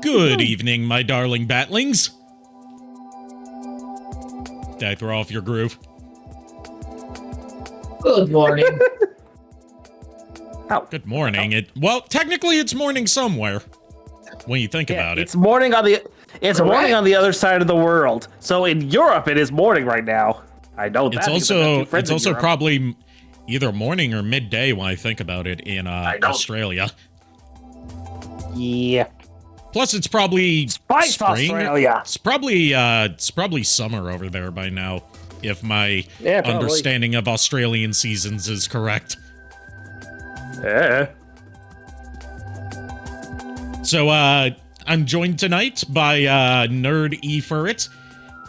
Good evening, my darling batlings. Did I throw off your groove? Good morning. Good morning. Well, technically it's morning somewhere when you think about it. It's morning on the other side of the world. So in Europe, it is morning right now. I know that. It's also probably either morning or midday when I think about it in Australia. Yeah. Plus, it's probably Spice spring. Australia. It's probably summer over there by now, if my understanding of Australian seasons is correct. Yeah. So, I'm joined tonight by Nerd E-Furret.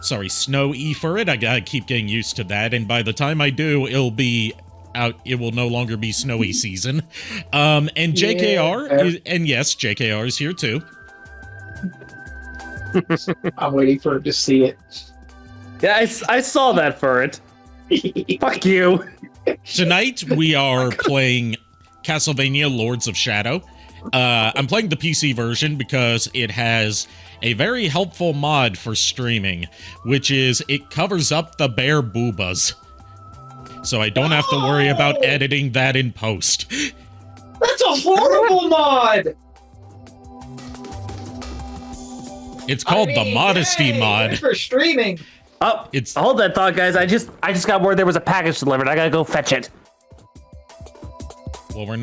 Sorry, Snow E-Furret. I gotta keep getting used to that, and by the time I do, it'll be out. It will no longer be snowy season. And JKR, and yes, JKR is here too. I'm waiting for him to see it. Yeah, I saw that for it. Fuck you. Tonight, we are playing Castlevania Lords of Shadow. I'm playing the PC version because it has a very helpful mod for streaming, which is it covers up the bare boobas. So I don't have to worry about editing that in post. That's a horrible mod! It's called the Modesty mod. For streaming. Oh, hold that thought, guys. I just got word there was a package delivered. I gotta go fetch it. Well, we're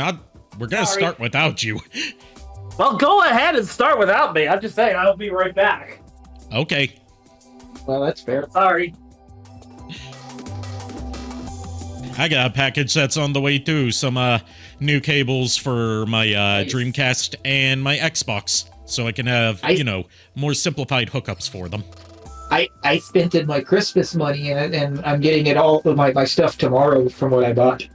gonna start without you. Well, go ahead and start without me. I'm just saying, I'll be right back. Okay. Well, that's fair. Sorry. I got a package that's on the way too. Some new cables for my Dreamcast and my Xbox, so I can have more simplified hookups for them. I spent in my Christmas money in it, and I'm getting it all of my stuff tomorrow from what I bought.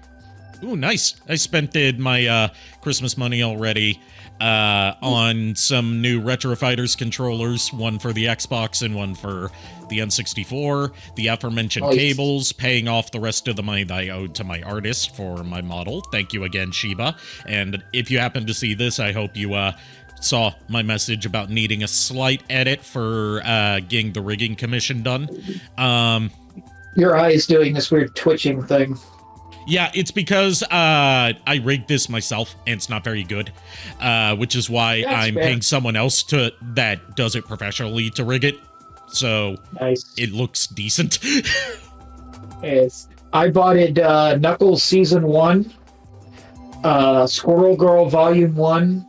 Ooh, nice. I spent my Christmas money already on some new Retro Fighters controllers, one for the Xbox and one for the N64, the aforementioned cables, paying off the rest of the money that I owed to my artist for my model. Thank you again, Shiba. And if you happen to see this, I hope you saw my message about needing a slight edit for getting the rigging commission done. Your eye is doing this weird twitching thing. Yeah, it's because I rigged this myself, and it's not very good, which is why I'm paying someone else that does it professionally to rig it, so it looks decent. Yes. I bought it Knuckles Season 1, Squirrel Girl Volume 1,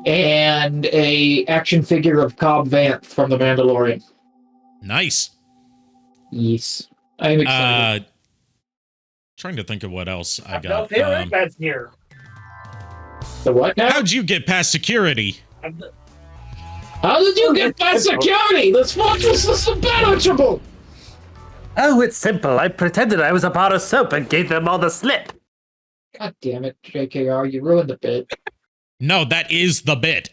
and a action figure of Cobb Vanth from The Mandalorian. Nice. Yes. I'm excited. Trying to think of what else I got. No, that's here. The what now? How'd you get past security? How did you get past security? This fortress is impenetrable! Oh, it's simple. I pretended I was a bar of soap and gave them all the slip. God damn it, JKR, you ruined the bit. No, that is the bit.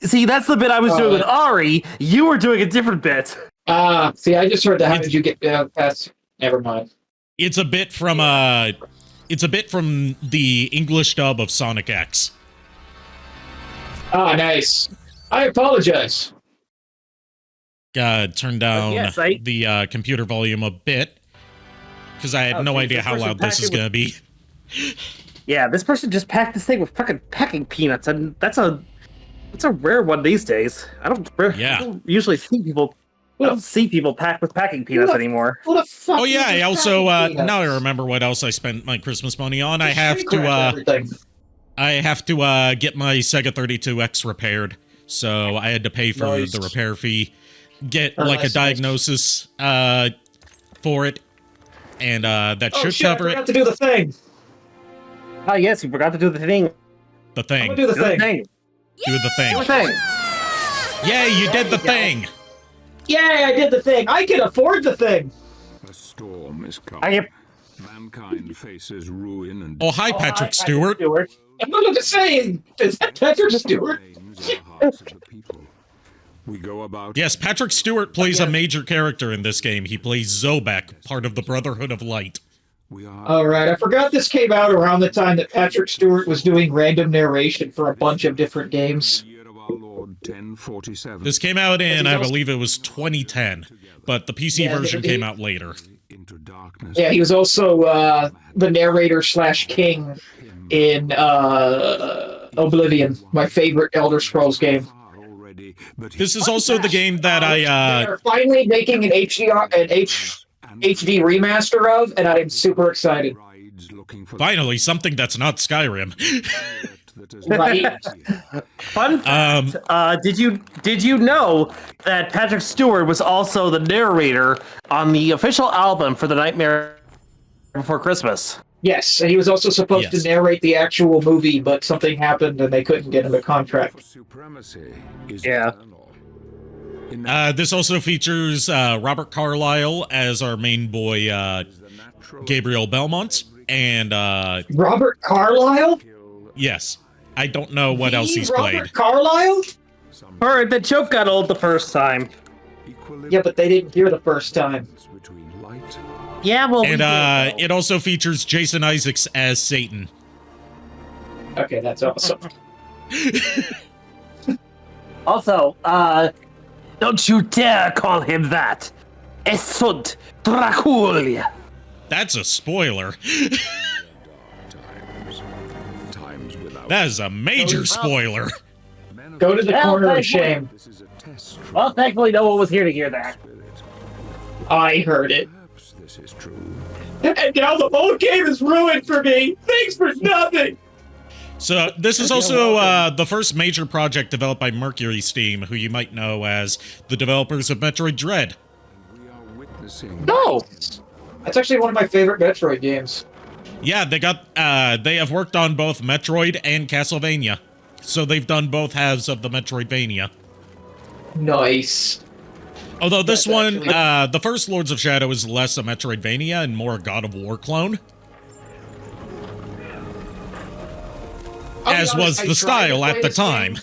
See, that's the bit I was doing with Ari. You were doing a different bit. See, I just heard that. How did you get past? Never mind. It's a bit from the English dub of Sonic X. Ah, nice. I apologize. Turn down the computer volume a bit, because I had no idea how loud this is gonna be. Yeah, this person just packed this thing with fucking packing peanuts, and that's a rare one these days. I don't usually see people. I don't see people packed with packing peanuts anymore. What the fuck? Oh yeah, I also now I remember what else I spent my Christmas money on. I have to get my Sega 32X repaired, so I had to pay for the repair fee, get a diagnosis for it, and that should cover I it. forgot to do the thing. Ah, yes, you forgot to do the thing. The thing. I'm gonna do the thing. Do the thing. Do the thing. Yay, you did the thing. Yay, I did the thing. I can afford the thing. A storm is coming. Mankind faces ruin and hi, Patrick Stewart. I'm not just saying. Is that Patrick Stewart? We go about. Yes, Patrick Stewart plays a major character in this game. He plays Zobek, part of the Brotherhood of Light. All right, I forgot this came out around the time that Patrick Stewart was doing random narration for a bunch of different games. 1047. This came out in, I believe it was 2010, but the PC version came out later. Into darkness. Yeah, he was also the narrator / king in Oblivion, my favorite Elder Scrolls game. This is also the game that They're finally making an HD remaster of, and I'm super excited. Finally, something that's not Skyrim. Right. Fun fact, did you know that Patrick Stewart was also the narrator on the official album for The Nightmare Before Christmas? Yes, and he was also supposed to narrate the actual movie, but something happened and they couldn't get him a contract. Yeah. This also features Robert Carlyle as our main boy, Gabriel Belmont, and Robert Carlyle? Yes. I don't know what else he's Robert played. Carlyle? Alright, the joke got old the first time. Yeah, but they didn't hear the first time. Yeah, well, And it also features Jason Isaacs as Satan. Okay, that's awesome. Also, don't you dare call him that. Esud Dracul. That's a spoiler. That is a major spoiler. Go to the corner of shame. Well, thankfully no one was here to hear that. I heard it. This is true. And now the whole game is ruined for me. Thanks for nothing. So this is also the first major project developed by Mercury Steam, who you might know as the developers of Metroid Dread. No, that's actually one of my favorite Metroid games. Yeah, they have worked on both Metroid and Castlevania, so they've done both halves of the Metroidvania. Nice. Although this one, the first Lords of Shadow is less a Metroidvania and more a God of War clone. As was the style at the time.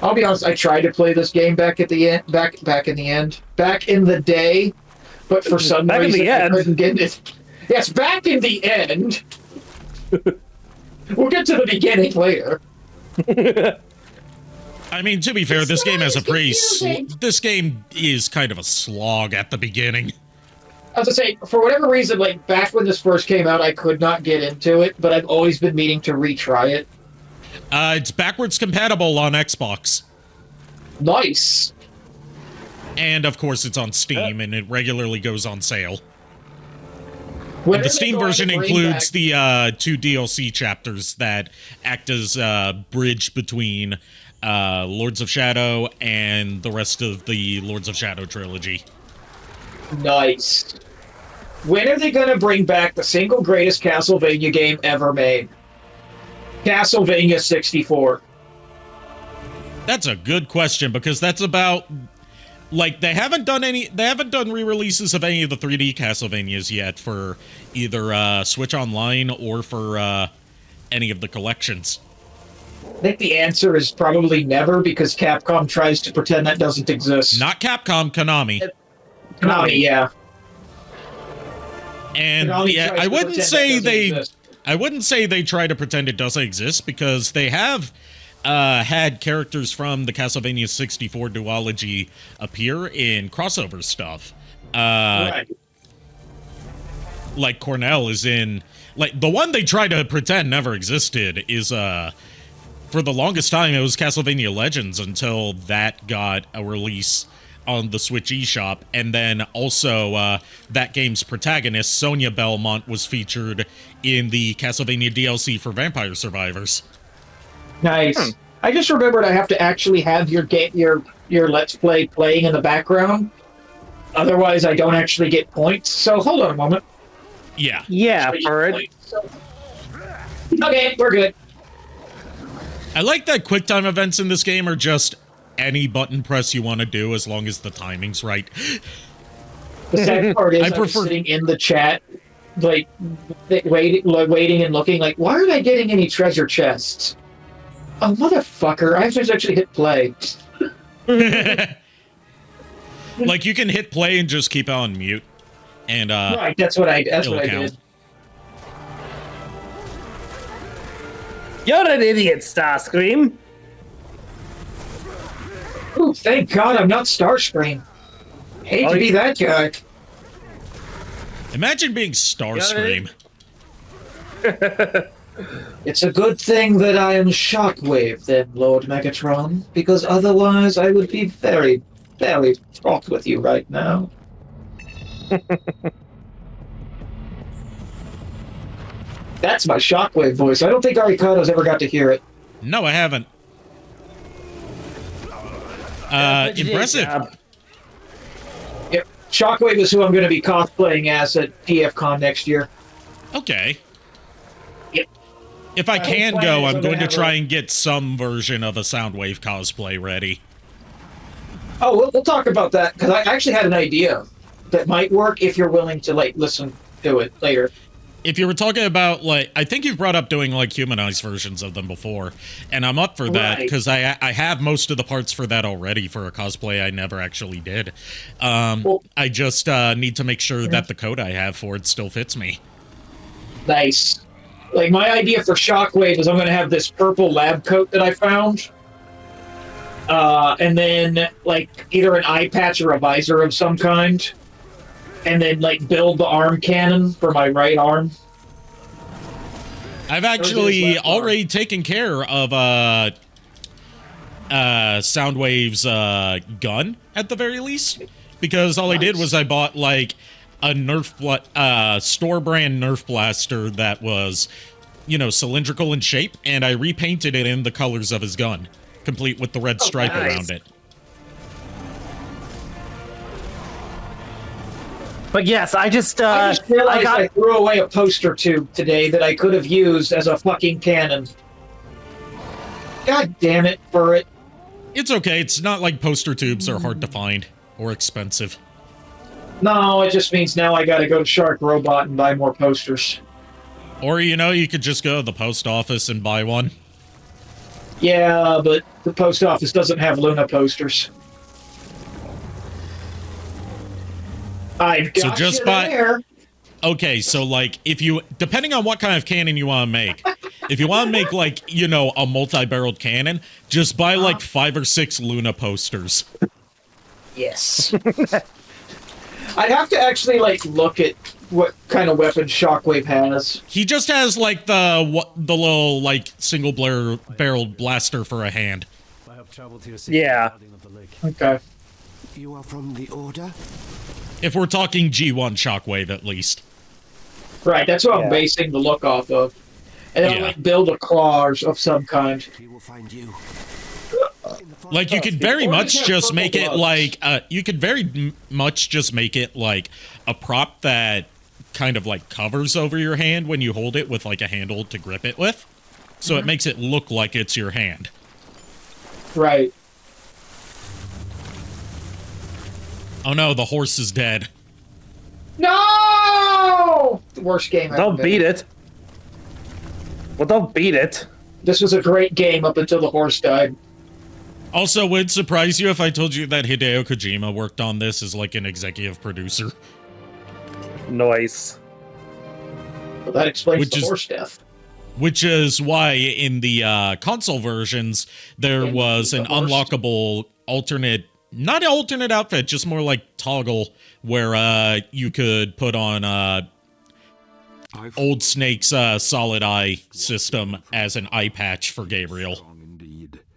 I'll be honest, I tried to play this game back at the end, back in the day, but for some reason I couldn't get it. Yes, back in the end. We'll get to the beginning later. I mean, to be fair, this game has this game is kind of a slog at the beginning. I was gonna say, for whatever reason, like back when this first came out, I could not get into it, but I've always been meaning to retry it. It's backwards compatible on Xbox. Nice. And of course, it's on Steam, and it regularly goes on sale. When and the Steam version includes the 2 DLC chapters that act as a bridge between Lords of Shadow and the rest of the Lords of Shadow trilogy. Nice. When are they going to bring back the single greatest Castlevania game ever made? Castlevania 64. That's a good question, because that's about... Like, they haven't done re-releases of any of the 3D Castlevanias yet for either Switch Online or for any of the collections. I think the answer is probably never, because Capcom tries to pretend that doesn't exist. Not Capcom, Konami. Konami, yeah. And yeah, I wouldn't say they try to pretend it doesn't exist, because they have had characters from the Castlevania 64 duology appear in crossover stuff. Right. Like Cornell is in... Like, the one they try to pretend never existed is, for the longest time, it was Castlevania Legends, until that got a release on the Switch eShop, and then also that game's protagonist, Sonia Belmont, was featured in the Castlevania DLC for Vampire Survivors. Nice. I just remembered I have to actually have your Let's Play playing in the background. Otherwise, I don't actually get points. So hold on a moment. Yeah. Yeah, alright. Okay, we're good. I like that QuickTime events in this game are just any button press you want to do as long as the timing's right. The sad part is I'm sitting in the chat, like, waiting and looking, like, why aren't I getting any treasure chests? Oh, motherfucker, I have to actually hit play. Like, you can hit play and just keep it on mute. And, right, that's what I did. You're an idiot, Starscream. Ooh, thank God I'm not Starscream. Hate to be that guy. Imagine being Starscream. It's a good thing that I am Shockwave, then, Lord Megatron, because otherwise I would be very, very fraught with you right now. That's my Shockwave voice. I don't think Arikado's ever got to hear it. No, I haven't. Impressive. Yep. Shockwave is who I'm going to be cosplaying as at DFCon next year. Okay. Yep. If I can go, I'm going to try and get some version of a Soundwave cosplay ready. Oh, we'll talk about that, because I actually had an idea that might work if you're willing to, like, listen to it later. If you were talking about, like, I think you've brought up doing, like, humanized versions of them before, and I'm up for that, because I have most of the parts for that already for a cosplay I never actually did. Well, I just need to make sure that the code I have for it still fits me. Nice. Like, my idea for Shockwave is I'm going to have this purple lab coat that I found, and then, like, either an eye patch or a visor of some kind. And then, like, build the arm cannon for my right arm. I've actually already taken care of Soundwave's gun, at the very least. Because all I did was I bought, like, a store-brand Nerf blaster that was, you know, cylindrical in shape, and I repainted it in the colors of his gun, complete with the red stripe around it. But yes, I just realized I threw away a poster tube today that I could have used as a fucking cannon. God damn it for it. It's okay. It's not like poster tubes are hard to find or expensive. No, it just means now I gotta go to Shark Robot and buy more posters. Or, you know, you could just go to the post office and buy one. Yeah, but the post office doesn't have Luna posters. I've got just there. Okay, so, like, if you... Depending on what kind of cannon you want to make. If you want to make, like, you know, a multi-barreled cannon, just buy, like, 5 or 6 Luna posters. Yes. I'd have to actually, like, look at what kind of weapon Shockwave has. He just has, like, the little, like, single-barreled blaster for a hand. I have traveled here. Yeah. Okay. You are from the Order? If we're talking G1 Shockwave, at least. Right, that's what I'm basing the look off of. And then I'll, like, build a claw of some kind. He will find you. Like, you could very much just make it like, you could very much just make it like a prop that kind of like covers over your hand when you hold it with like a handle to grip it with. So it makes it look like it's your hand. Right. Oh no, the horse is dead. No! The worst game ever. Don't beat it. Well, don't beat it. This was a great game up until the horse died. Also, would it surprise you if I told you that Hideo Kojima worked on this as like an executive producer? Nice. Well, that explains the horse death. Which is why in the console versions, there was an unlockable alternate, not an alternate outfit, just more like toggle, where you could put on Old Snake's solid eye system as an eye patch for Gabriel.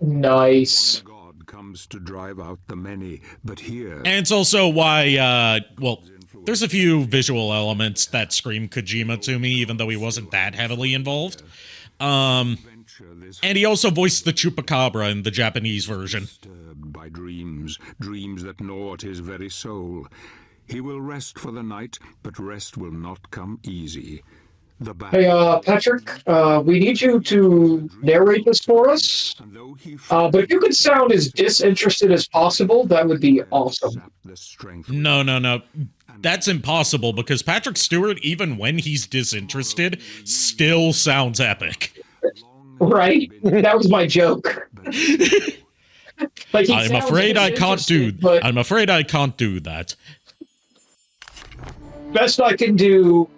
Nice. Comes to drive out the many, but here... And it's also why, well, there's a few visual elements that scream Kojima to me, even though he wasn't that heavily involved. And he also voiced the Chupacabra in the Japanese version. By dreams that gnaw at his very soul. He will rest for the night, but rest will not come easy. Hey, Patrick, we need you to narrate this for us. But if you could sound as disinterested as possible, that would be awesome. No. That's impossible, because Patrick Stewart, even when he's disinterested, still sounds epic. Right? That was my joke. Like, I'm afraid I can't do that. Best I can do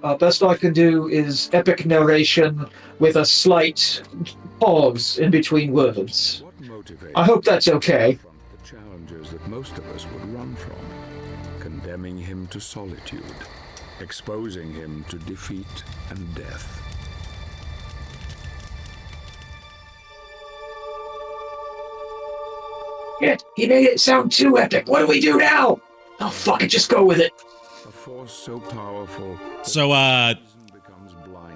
is epic narration with a slight pause in between words. I hope that's okay. dangers that most of us would run from, condemning him to solitude, exposing him to defeat and death. He made it sound too epic. What do we do now? Oh, fuck it, just go with it. A force so powerful. So,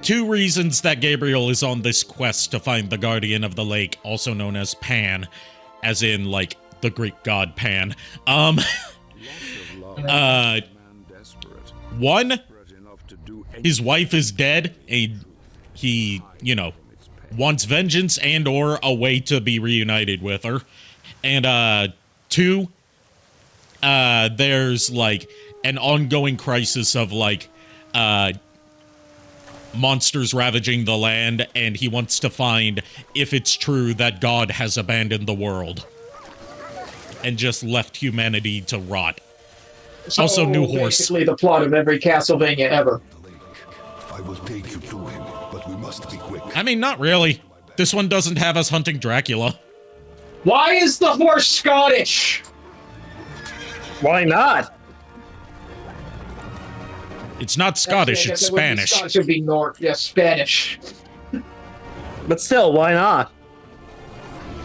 2 reasons that Gabriel is on this quest to find the Guardian of the Lake, also known as Pan, as in, like, the Greek god Pan. One, his wife is dead, and he, you know, wants vengeance and or a way to be reunited with her. And, 2, there's, like, an ongoing crisis of, like, monsters ravaging the land, and he wants to find if it's true that God has abandoned the world and just left humanity to rot. So, also, new horse. Basically the plot of every Castlevania ever. I will take you to him, but we must be quick. I mean, not really. This one doesn't have us hunting Dracula. Why is the horse Scottish? Why not? It's not Scottish, it's Spanish. Scottish would be North, yeah, Spanish. But still, why not?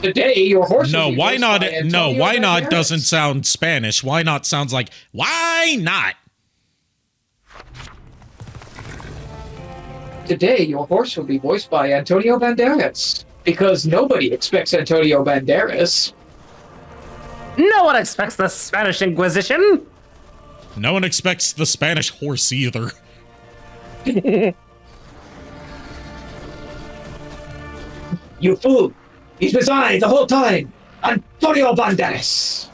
Today, your horse. No, why not? No, why not Banderas. doesn't sound Spanish. Why not sounds like, why not? Today, your horse will be voiced by Antonio Banderas. Because nobody expects Antonio Banderas. No one expects the Spanish Inquisition. No one expects the Spanish horse either. You fool! He's beside the whole time! Antonio Banderas!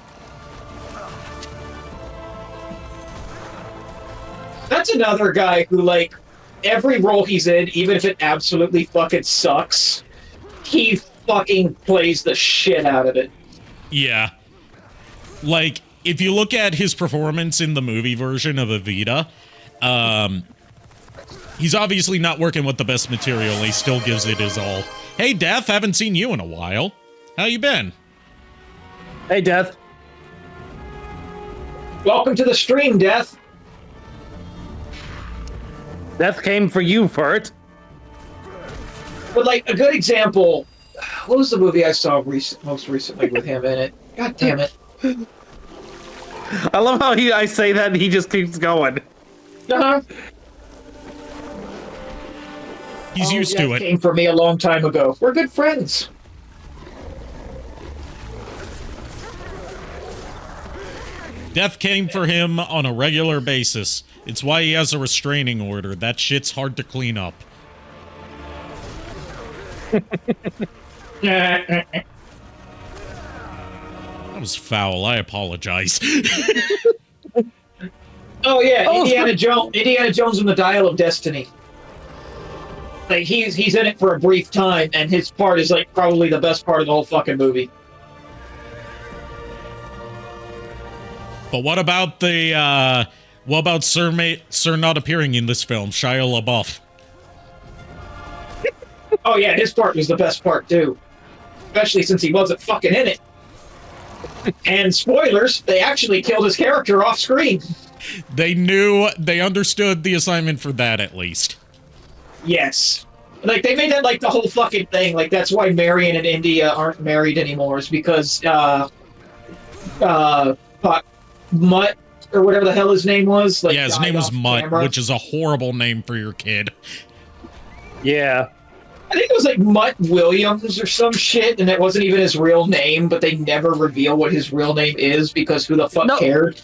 That's another guy who, like, every role he's in, even if it absolutely fucking sucks, he fucking plays the shit out of it. Yeah. Like, if you look at his performance in the movie version of Evita, he's obviously not working with the best material, and he still gives it his all. Hey, Death, haven't seen you in a while. How you been? Hey, Death. Welcome to the stream, Death. Death came for you, Furt. But, like, a good example, what was the movie I saw most recently with him in it? God damn it. I love how I say that and he just keeps going. Uh-huh. He's used to it. Came for me a long time ago. We're good friends. Death came for him on a regular basis. It's why he has a restraining order. That shit's hard to clean up. That was foul. I apologize. Oh yeah, Indiana Jones and the Dial of Destiny. Like he's in it for a brief time, and his part is like probably the best part of the whole fucking movie. But what about the what about Sir not appearing in this film, Shia LaBeouf? Oh yeah, his part was the best part too. Especially since he wasn't fucking in it. And spoilers, they actually killed his character off screen. They understood the assignment for that at least. Yes. Like they made that like the whole fucking thing. Like that's why Marion and India aren't married anymore, is because Mutt or whatever the hell his name was. Like, yeah, his name was Mutt, camera. Which is a horrible name for your kid. Yeah. I think it was like Mutt Williams or some shit, and that wasn't even his real name, but they never reveal what his real name is because who the fuck cared?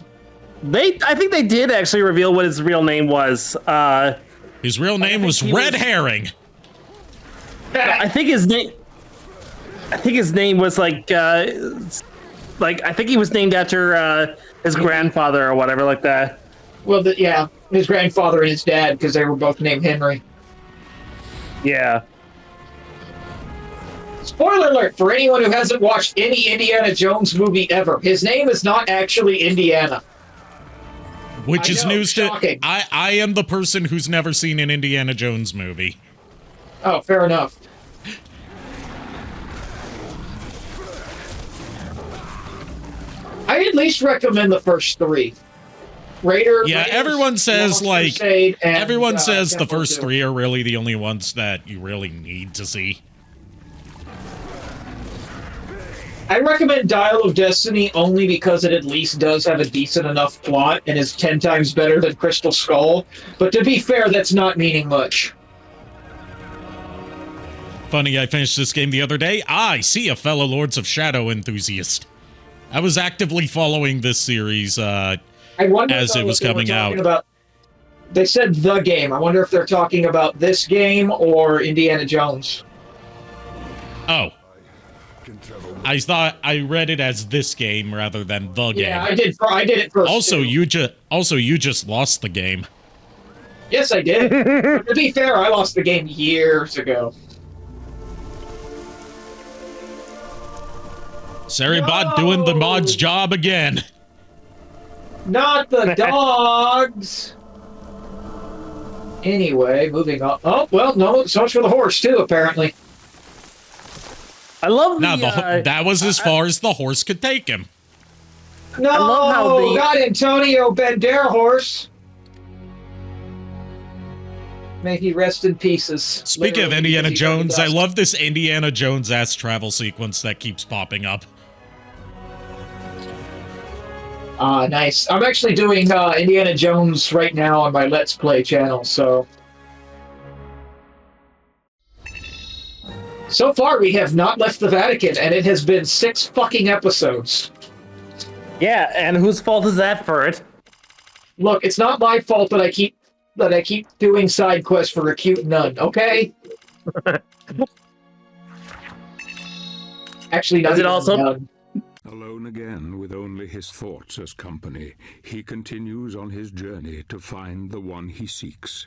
I think they did actually reveal what his real name was. His real name was Red Herring. I think his name was like I think he was named after his grandfather or whatever like that. Well, yeah, his grandfather and his dad, because they were both named Henry. Yeah. Spoiler alert for anyone who hasn't watched any Indiana Jones movie ever. His name is not actually Indiana. Which is news shocking. to... I am the person who's never seen an Indiana Jones movie. Oh, fair enough. I at least recommend the first 3. Raider. Yeah, Raiders, everyone says Lost like Crusade, and, everyone says the Temple first 2. 3 are really the only ones that you really need to see. I recommend Dial of Destiny only because it at least does have a decent enough plot and is 10 times better than Crystal Skull. But to be fair, that's not meaning much. Funny, I finished this game the other day. I see a fellow Lords of Shadow enthusiast. I was actively following this series as it was coming out. They said the game. I wonder if they're talking about this game or Indiana Jones. Oh. I thought I read it as this game rather than the game. Yeah, I did it first. Also, you just lost the game. Yes, I did. But to be fair, I lost the game years ago. Saribot doing the mod's job again. Not the dogs. Anyway, moving on. Oh, well, no, so much for the horse, too, apparently. I love that was as far as the horse could take him. No, I love how not Antonio Bandera horse. May he rest in pieces. Speaking of Indiana Jones, I love this Indiana Jones-ass travel sequence that keeps popping up. Nice. I'm actually doing Indiana Jones right now on my Let's Play channel, so... So far, we have not left the Vatican, and it has been 6 fucking episodes. Yeah, and whose fault is that for it? Look, it's not my fault that I keep doing side quests for a cute nun, okay? Actually, not is it also nun. Alone again, with only his thoughts as company, he continues on his journey to find the one he seeks.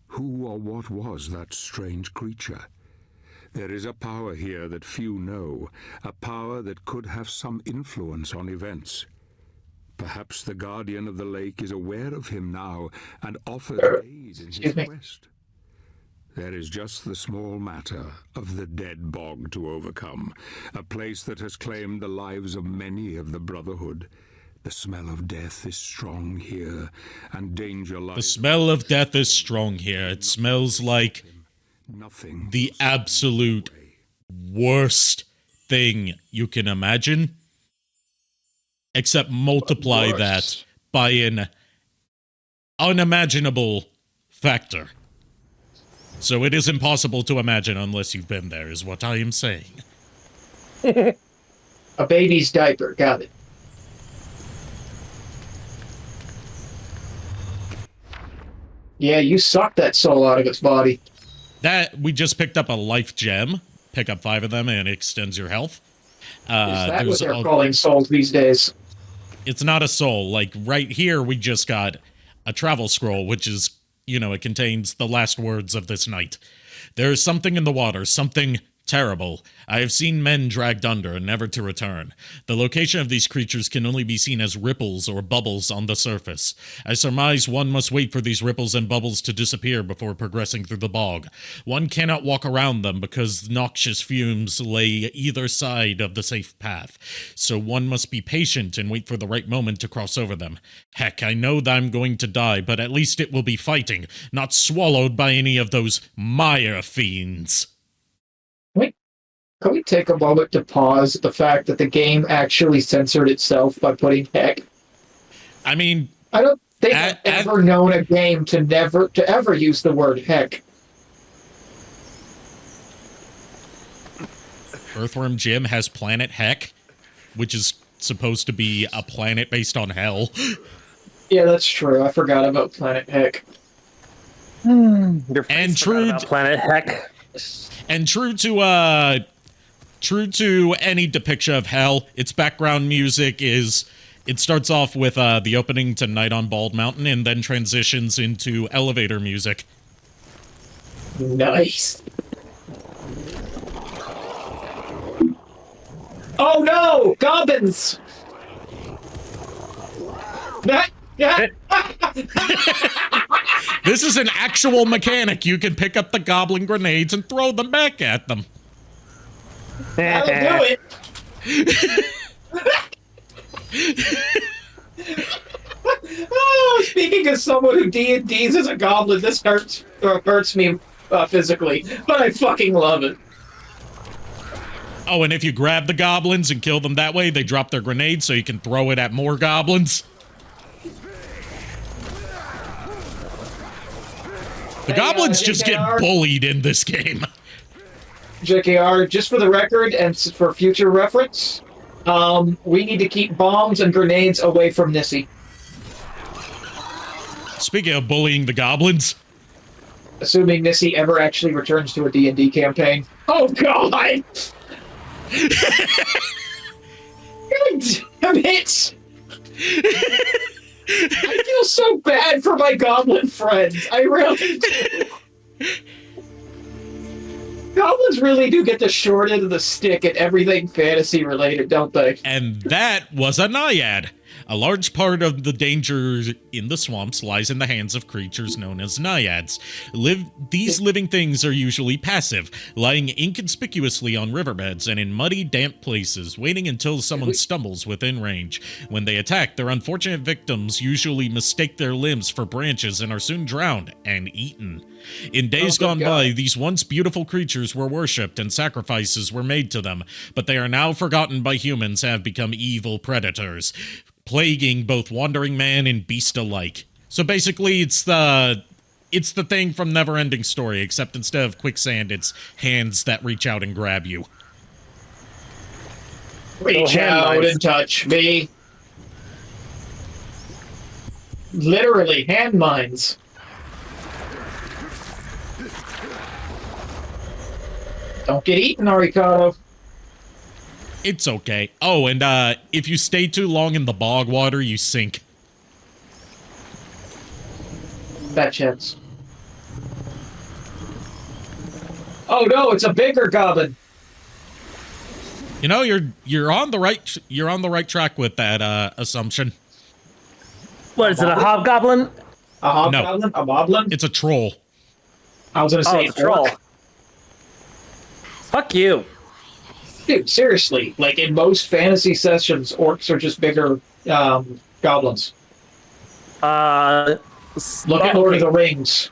Who or what was that strange creature? There is a power here that few know, a power that could have some influence on events. Perhaps the Guardian of the Lake is aware of him now and offers aid in his quest. There is just the small matter of the Dead Bog to overcome, a place that has claimed the lives of many of the Brotherhood. The smell of death is strong here, and danger lies... The smell of death is strong here. It smells like the absolute worst thing you can imagine. Except multiply that by an unimaginable factor. So it is impossible to imagine unless you've been there, is what I am saying. A baby's diaper, got it. Yeah, you sucked that soul out of its body. That, we just picked up a life gem. Pick up 5 of them and it extends your health. Is that what they're calling souls these days? It's not a soul. Like, right here, we just got a travel scroll, which is, you know, it contains the last words of this night. There is something in the water, something terrible. I have seen men dragged under and never to return. The location of these creatures can only be seen as ripples or bubbles on the surface. I surmise one must wait for these ripples and bubbles to disappear before progressing through the bog. One cannot walk around them because noxious fumes lay either side of the safe path. So one must be patient and wait for the right moment to cross over them. Heck, I know that I'm going to die, but at least it will be fighting, not swallowed by any of those mire fiends. Can we take a moment to pause at the fact that the game actually censored itself by putting heck? I mean, I don't think I've ever known a game to ever use the word heck. Earthworm Jim has Planet Heck, which is supposed to be a planet based on hell. Yeah, that's true. I forgot about Planet Heck. And true to Planet Heck. And true to any depiction of hell, its background music is... It starts off with the opening to Night on Bald Mountain and then transitions into elevator music. Nice. Oh no! Goblins! This is an actual mechanic. You can pick up the goblin grenades and throw them back at them. That'll do it. Oh, speaking of someone who D&Ds as a goblin, this hurts me physically, but I fucking love it. Oh, and if you grab the goblins and kill them that way, they drop their grenades so you can throw it at more goblins. The goblins just get bullied in this game. JKR, just for the record and for future reference, we need to keep bombs and grenades away from Nissi. Speaking of bullying the goblins. Assuming Nissi ever actually returns to a D&D campaign. Oh, God! God damn it! I feel so bad for my goblin friends. I really do. Goblins really do get the short end of the stick at everything fantasy related, don't they? And that was a naiad. A large part of the danger in the swamps lies in the hands of creatures known as naiads. These living things are usually passive, lying inconspicuously on riverbeds and in muddy, damp places, waiting until someone stumbles within range. When they attack, their unfortunate victims usually mistake their limbs for branches and are soon drowned and eaten. In days gone by, these once beautiful creatures were worshipped and sacrifices were made to them, but they are now forgotten by humans and have become evil predators, plaguing both wandering man and beast alike. So basically, it's the thing from Neverending Story, except instead of quicksand, it's hands that reach out and grab you. Reach out and touch me. Literally, hand mines. Don't get eaten, Arikado. It's okay. Oh, and if you stay too long in the bog water, you sink. That chance. Oh no, it's a bigger goblin. You know, you're on the right track with that assumption. What is it? A hobgoblin? A hobgoblin? No. A moblin? It's a troll. I was gonna say it's a troll. Fuck you. Dude, seriously, like in most fantasy sessions, orcs are just bigger goblins. Look at Lord of the Rings.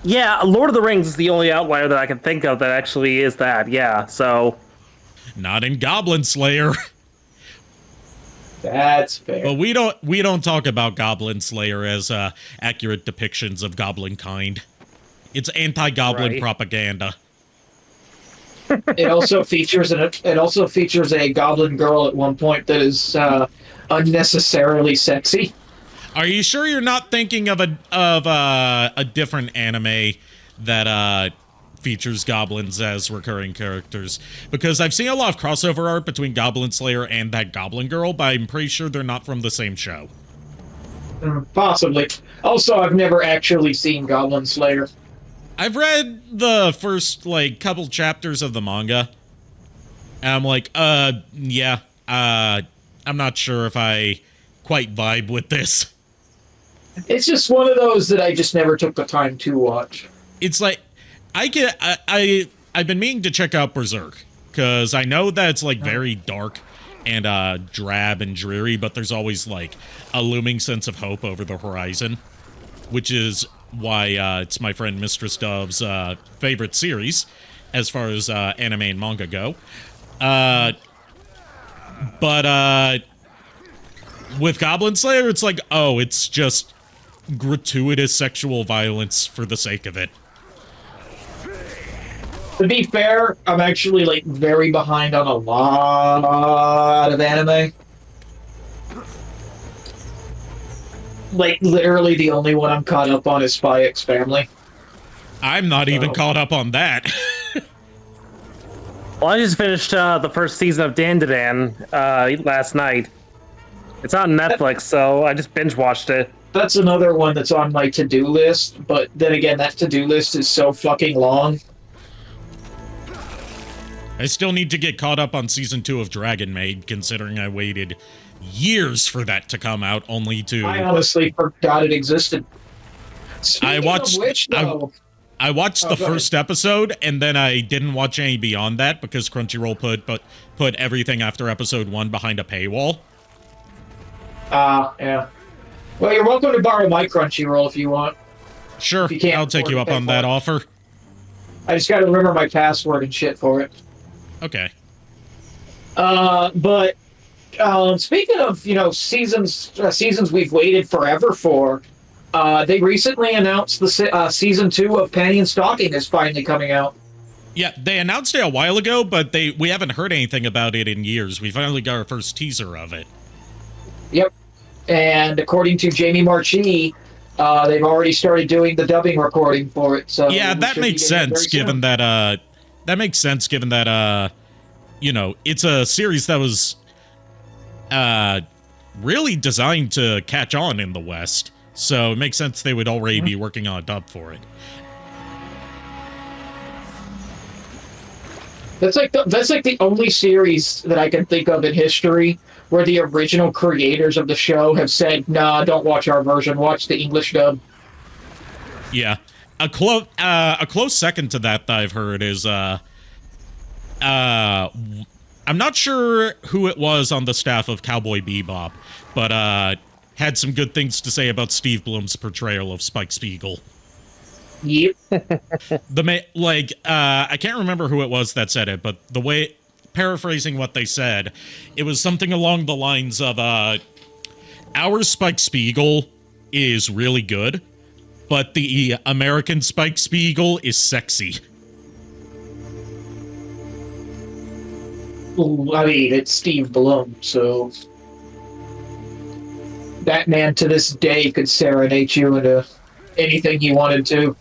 Yeah, Lord of the Rings is the only outlier that I can think of that actually is that, yeah, so... Not in Goblin Slayer. That's fair. But we don't talk about Goblin Slayer as accurate depictions of goblin kind. It's anti-goblin propaganda. It also features a goblin girl at one point that is unnecessarily sexy. Are you sure you're not thinking of a different anime that features goblins as recurring characters? Because I've seen a lot of crossover art between Goblin Slayer and that goblin girl, but I'm pretty sure they're not from the same show. Possibly. Also, I've never actually seen Goblin Slayer. I've read the first, couple chapters of the manga, and I'm like, yeah, I'm not sure if I quite vibe with this. It's just one of those that I just never took the time to watch. It's like, I've been meaning to check out Berserk, because I know that it's, very dark and, drab and dreary, but there's always, a looming sense of hope over the horizon, which is why it's my friend Mistress Dove's favorite series as far as anime and manga go. But with Goblin Slayer, it's like, oh, it's just gratuitous sexual violence for the sake of it. To be fair, I'm actually, very behind on a lot of anime. Literally the only one I'm caught up on is Spy X Family. I'm not even caught up on that. Well, I just finished the first season of Dandadan last night. It's on Netflix, so I just binge-watched it. That's another one that's on my to-do list, but then again, that to-do list is so fucking long. I still need to get caught up on Season 2 of Dragon Maid, considering I waited years for that to come out, only to... I honestly forgot it existed. I watched the first episode, and then I didn't watch any beyond that, because Crunchyroll put everything after episode 1 behind a paywall. Yeah. Well, you're welcome to borrow my Crunchyroll if you want. Sure, If you can't I'll take you up on that offer. I just gotta remember my password and shit for it. Okay. But speaking of, seasons we've waited forever for, they recently announced the season 2 of Penny and Stocking is finally coming out. Yeah, they announced it a while ago, but we haven't heard anything about it in years. We finally got our first teaser of it. Yep. And according to Jamie Marchi, they've already started doing the dubbing recording for it. So yeah, that makes sense given that it's a series that was really designed to catch on in the West. So it makes sense they would already be working on a dub for it. That's like the only series that I can think of in history where the original creators of the show have said, "Nah, don't watch our version. Watch the English dub." Yeah, a close second to that I've heard is I'm not sure who it was on the staff of Cowboy Bebop, but had some good things to say about Steve Blum's portrayal of Spike Spiegel. Yep. I can't remember who it was that said it, but paraphrasing what they said, it was something along the lines of, our Spike Spiegel is really good, but the American Spike Spiegel is sexy. Ooh, I mean, it's Steve Blum, so that man to this day could serenade you into anything he wanted to.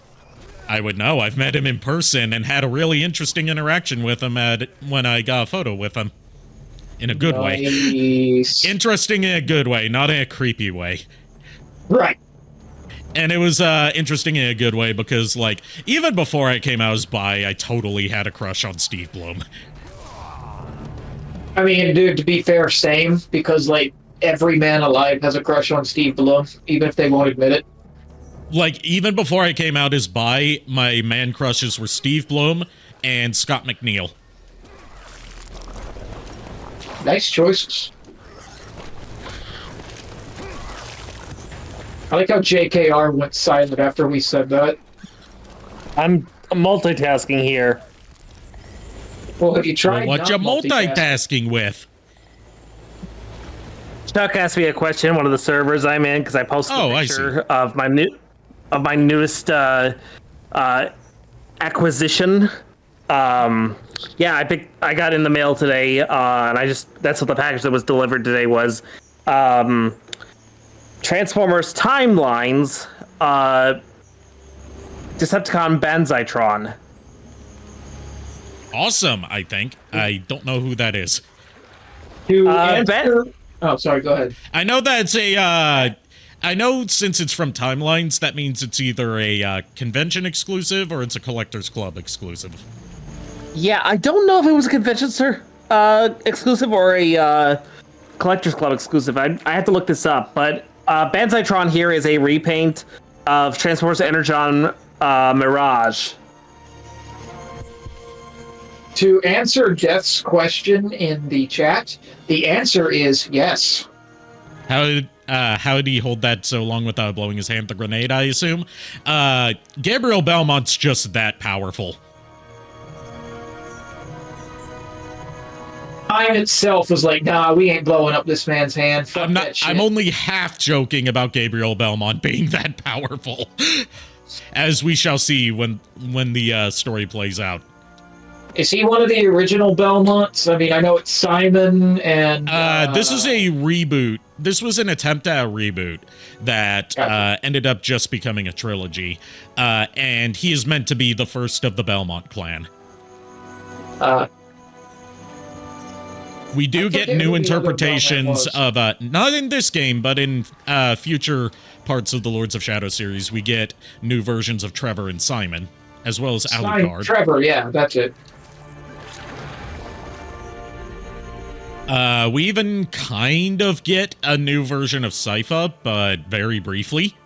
I would know. I've met him in person and had a really interesting interaction with him when I got a photo with him. In a good way. Interesting in a good way, not in a creepy way. Right. And it was interesting in a good way because, even before I came out as bi, I totally had a crush on Steve Blum. I mean, dude, to be fair, same, because, every man alive has a crush on Steve Blum, even if they won't admit it. Even before I came out as bi, my man crushes were Steve Blum and Scott McNeil. Nice choices. I like how JKR went silent after we said that. I'm multitasking here. Well, have you tried what you multitasking with? Chuck asked me a question, one of the servers I'm in, because I posted a picture of my newest acquisition. I got in the mail today, and that's what the package that was delivered today was. Transformers Timelines, Decepticon Banzitron. Awesome, I think. I don't know who that is. Oh, sorry, go ahead. I know that's I know since it's from Timelines, that means it's either a convention exclusive or it's a Collector's Club exclusive. Yeah, I don't know if it was a convention exclusive or a Collector's Club exclusive. I have to look this up, but Banzitron here is a repaint of Transformers Energon Mirage. To answer Jeff's question in the chat, the answer is yes. How did he hold that so long without blowing his hand with the grenade, I assume? Gabriel Belmont's just that powerful. Time itself was like, nah, we ain't blowing up this man's hand. Fuck that shit. I'm only half joking about Gabriel Belmont being that powerful. As we shall see when the story plays out. Is he one of the original Belmonts? I mean, I know it's Simon and... this is a reboot. This was an attempt at a reboot that ended up just becoming a trilogy. And he is meant to be the first of the Belmont clan. We do get new interpretations of, not in this game, but in future parts of the Lords of Shadow series, we get new versions of Trevor and Simon, as well as Alucard. Trevor, yeah, that's it. We even kind of get a new version of Sypha, but very briefly.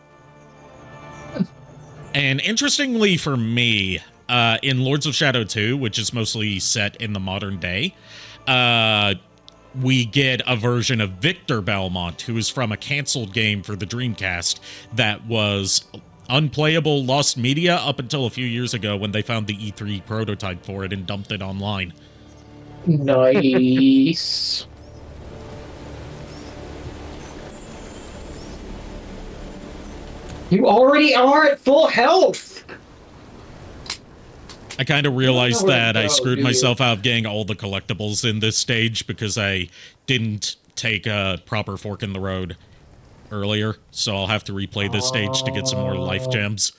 And interestingly for me, in Lords of Shadow 2, which is mostly set in the modern day, we get a version of Victor Belmont, who is from a canceled game for the Dreamcast that was unplayable, lost media up until a few years ago when they found the E3 prototype for it and dumped it online. Nice. You already are at full health. I kind of realized that I screwed myself out of getting all the collectibles in this stage because I didn't take a proper fork in the road earlier, so I'll have to replay this stage to get some more life gems.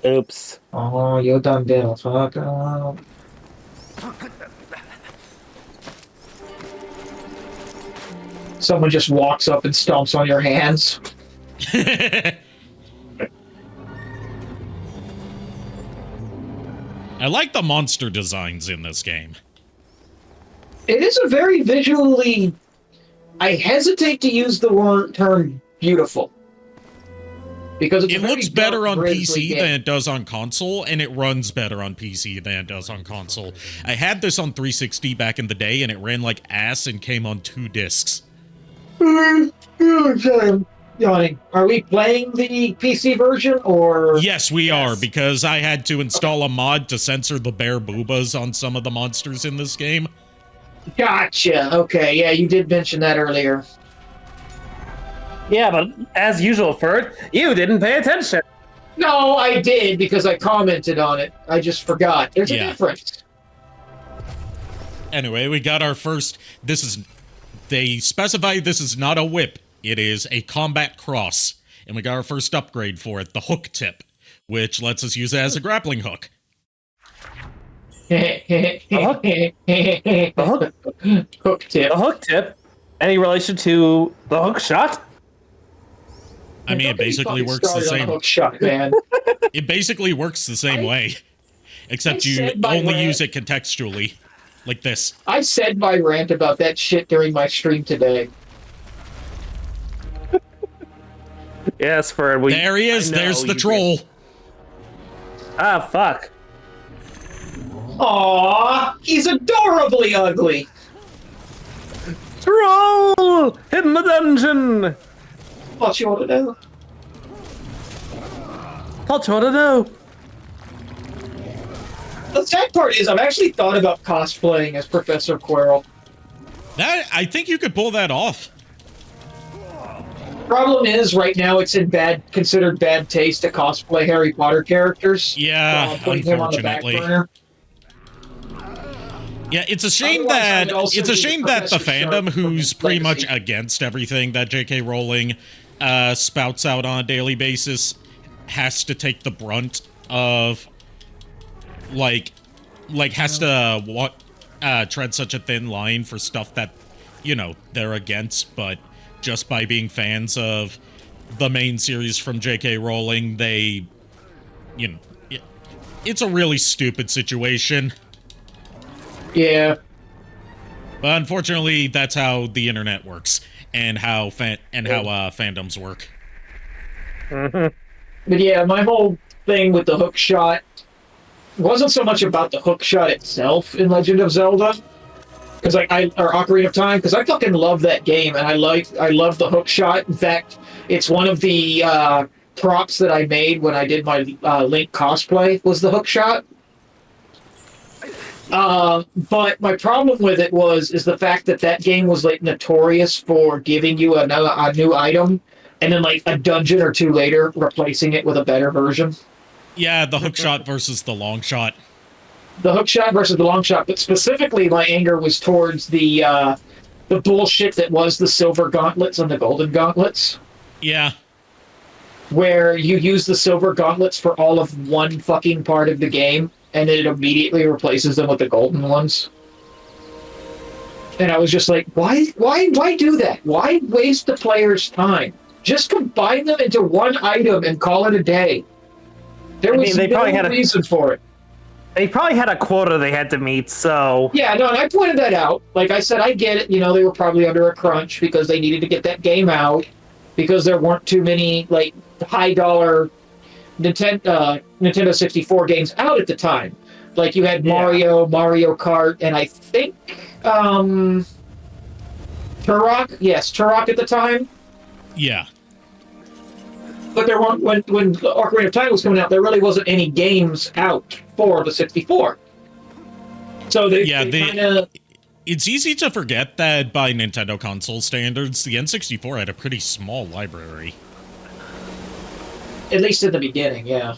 Oops. Oh, you done did a fuck up. Someone just walks up and stomps on your hands. I like the monster designs in this game. It is a very visually... I hesitate to use the term beautiful. Because it looks better on PC than it does on console, and it runs better on PC than it does on console. I had this on 360 back in the day, and it ran like ass and came on 2 discs. Yawning. Are we playing the PC version, or...? Yes, we are, because I had to install a mod to censor the bare boobas on some of the monsters in this game. Gotcha. Okay, yeah, you did mention that earlier. Yeah, but as usual, Ferd, you didn't pay attention. No, I did, because I commented on it. I just forgot. There's a difference. Anyway, we got our first... They specify this is not a whip. It is a combat cross. And we got our first upgrade for it, the hook tip, which lets us use it as a grappling hook. Hook tip. The hook tip? Any relation to the hook shot? I mean, it basically works the same. Hook shot, man. It basically works the same way. Except you only use it contextually. Like this. I said my rant about that shit during my stream today. Yes, Ferd. There he is. There's the troll. Ah, fuck. Aww, he's adorably ugly. Troll! In the dungeon! What you want to know? What you want to know? The sad part is I've actually thought about cosplaying as Professor Quirrell. I think you could pull that off. Problem is, right now it's in considered bad taste to cosplay Harry Potter characters. Yeah, unfortunately. Yeah, it's a shame that the fandom who's pretty much against everything that J.K. Rowling spouts out on a daily basis has to take the brunt of has to tread such a thin line for stuff that, you know, they're against, but just by being fans of the main series from J.K. Rowling, they, you know, it's a really stupid situation. Yeah. But unfortunately, that's how the internet works, and how fandoms work. But yeah, my whole thing with the hook shot wasn't so much about the hook shot itself in Legend of Zelda, or Ocarina of Time, because I fucking love that game, and I love the hook shot. In fact, it's one of the props that I made when I did my Link cosplay was the hook shot. But my problem with it is the fact that game was like notorious for giving you a new item, and then like a dungeon or two later replacing it with a better version. Yeah, the hook shot versus the long shot. The hook shot versus the long shot, but specifically my anger was towards the bullshit that was the silver gauntlets and the golden gauntlets. Yeah. Where you use the silver gauntlets for all of one fucking part of the game, and then it immediately replaces them with the golden ones. And I was just like, why do that? Why waste the player's time? Just combine them into one item and call it a day. There was no reason for it. They probably had a quota they had to meet, so... Yeah, no, and I pointed that out. Like I said, I get it. You know, they were probably under a crunch because they needed to get that game out because there weren't too many, like, high-dollar Nintendo 64 games out at the time. Like, you had Mario, Mario Kart, and I think Turok? Yes, Turok at the time. Yeah. But there weren't, when Ocarina of Time was coming out, there really wasn't any games out for the 64. So they kind of... It's easy to forget that by Nintendo console standards, the N64 had a pretty small library. At least in the beginning, yeah.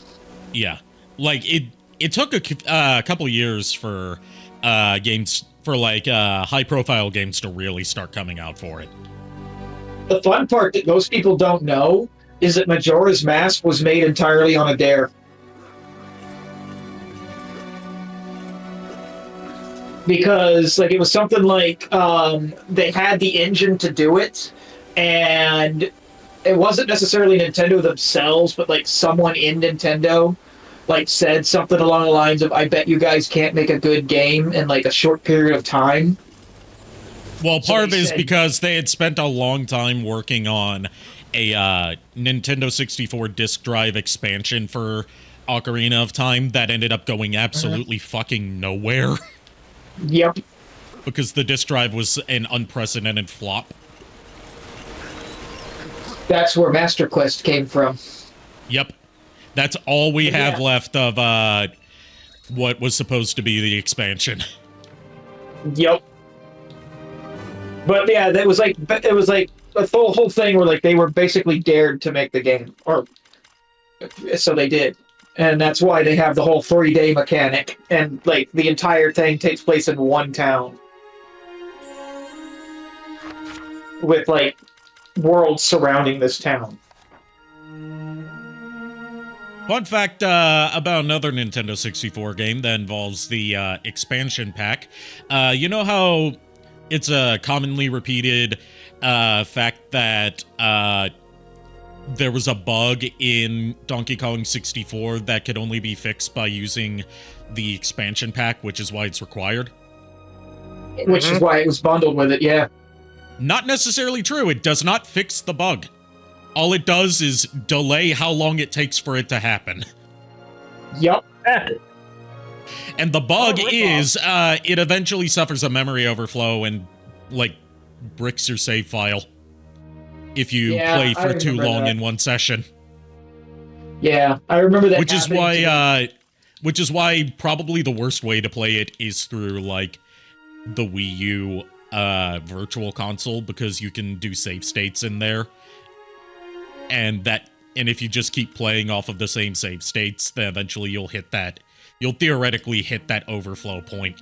Yeah. Like, it took a couple years for games, for like high-profile games to really start coming out for it. The fun part that most people don't know is that Majora's Mask was made entirely on a dare. Because like it was something like they had the engine to do it, and it wasn't necessarily Nintendo themselves, but like someone in Nintendo like said something along the lines of, "I bet you guys can't make a good game in like a short period of time." Well, part of it is because they had spent a long time working on a Nintendo 64 disk drive expansion for Ocarina of Time that ended up going absolutely fucking nowhere. Yep. Because the disk drive was an unprecedented flop. That's where Master Quest came from. Yep. That's all we have left of what was supposed to be the expansion. Yep. But yeah, it was like the whole thing where like they were basically dared to make the game, or so they did. And that's why they have the whole 3-day mechanic, and like the entire thing takes place in one town. With like worlds surrounding this town. Fun fact about another Nintendo 64 game that involves the expansion pack. You know how it's a commonly repeated fact that there was a bug in Donkey Kong 64 that could only be fixed by using the expansion pack, which is why it's required? Which is why it was bundled with it, yeah. Not necessarily true. It does not fix the bug. All it does is delay how long it takes for it to happen. Yup. And the bug is, it eventually suffers a memory overflow and, like, bricks your save file. If you play for too long in one session. Yeah, I remember that. Which is why probably the worst way to play it is through, like, the Wii U virtual console, because you can do save states in there. And if you just keep playing off of the same save states, then eventually you'll theoretically hit that overflow point.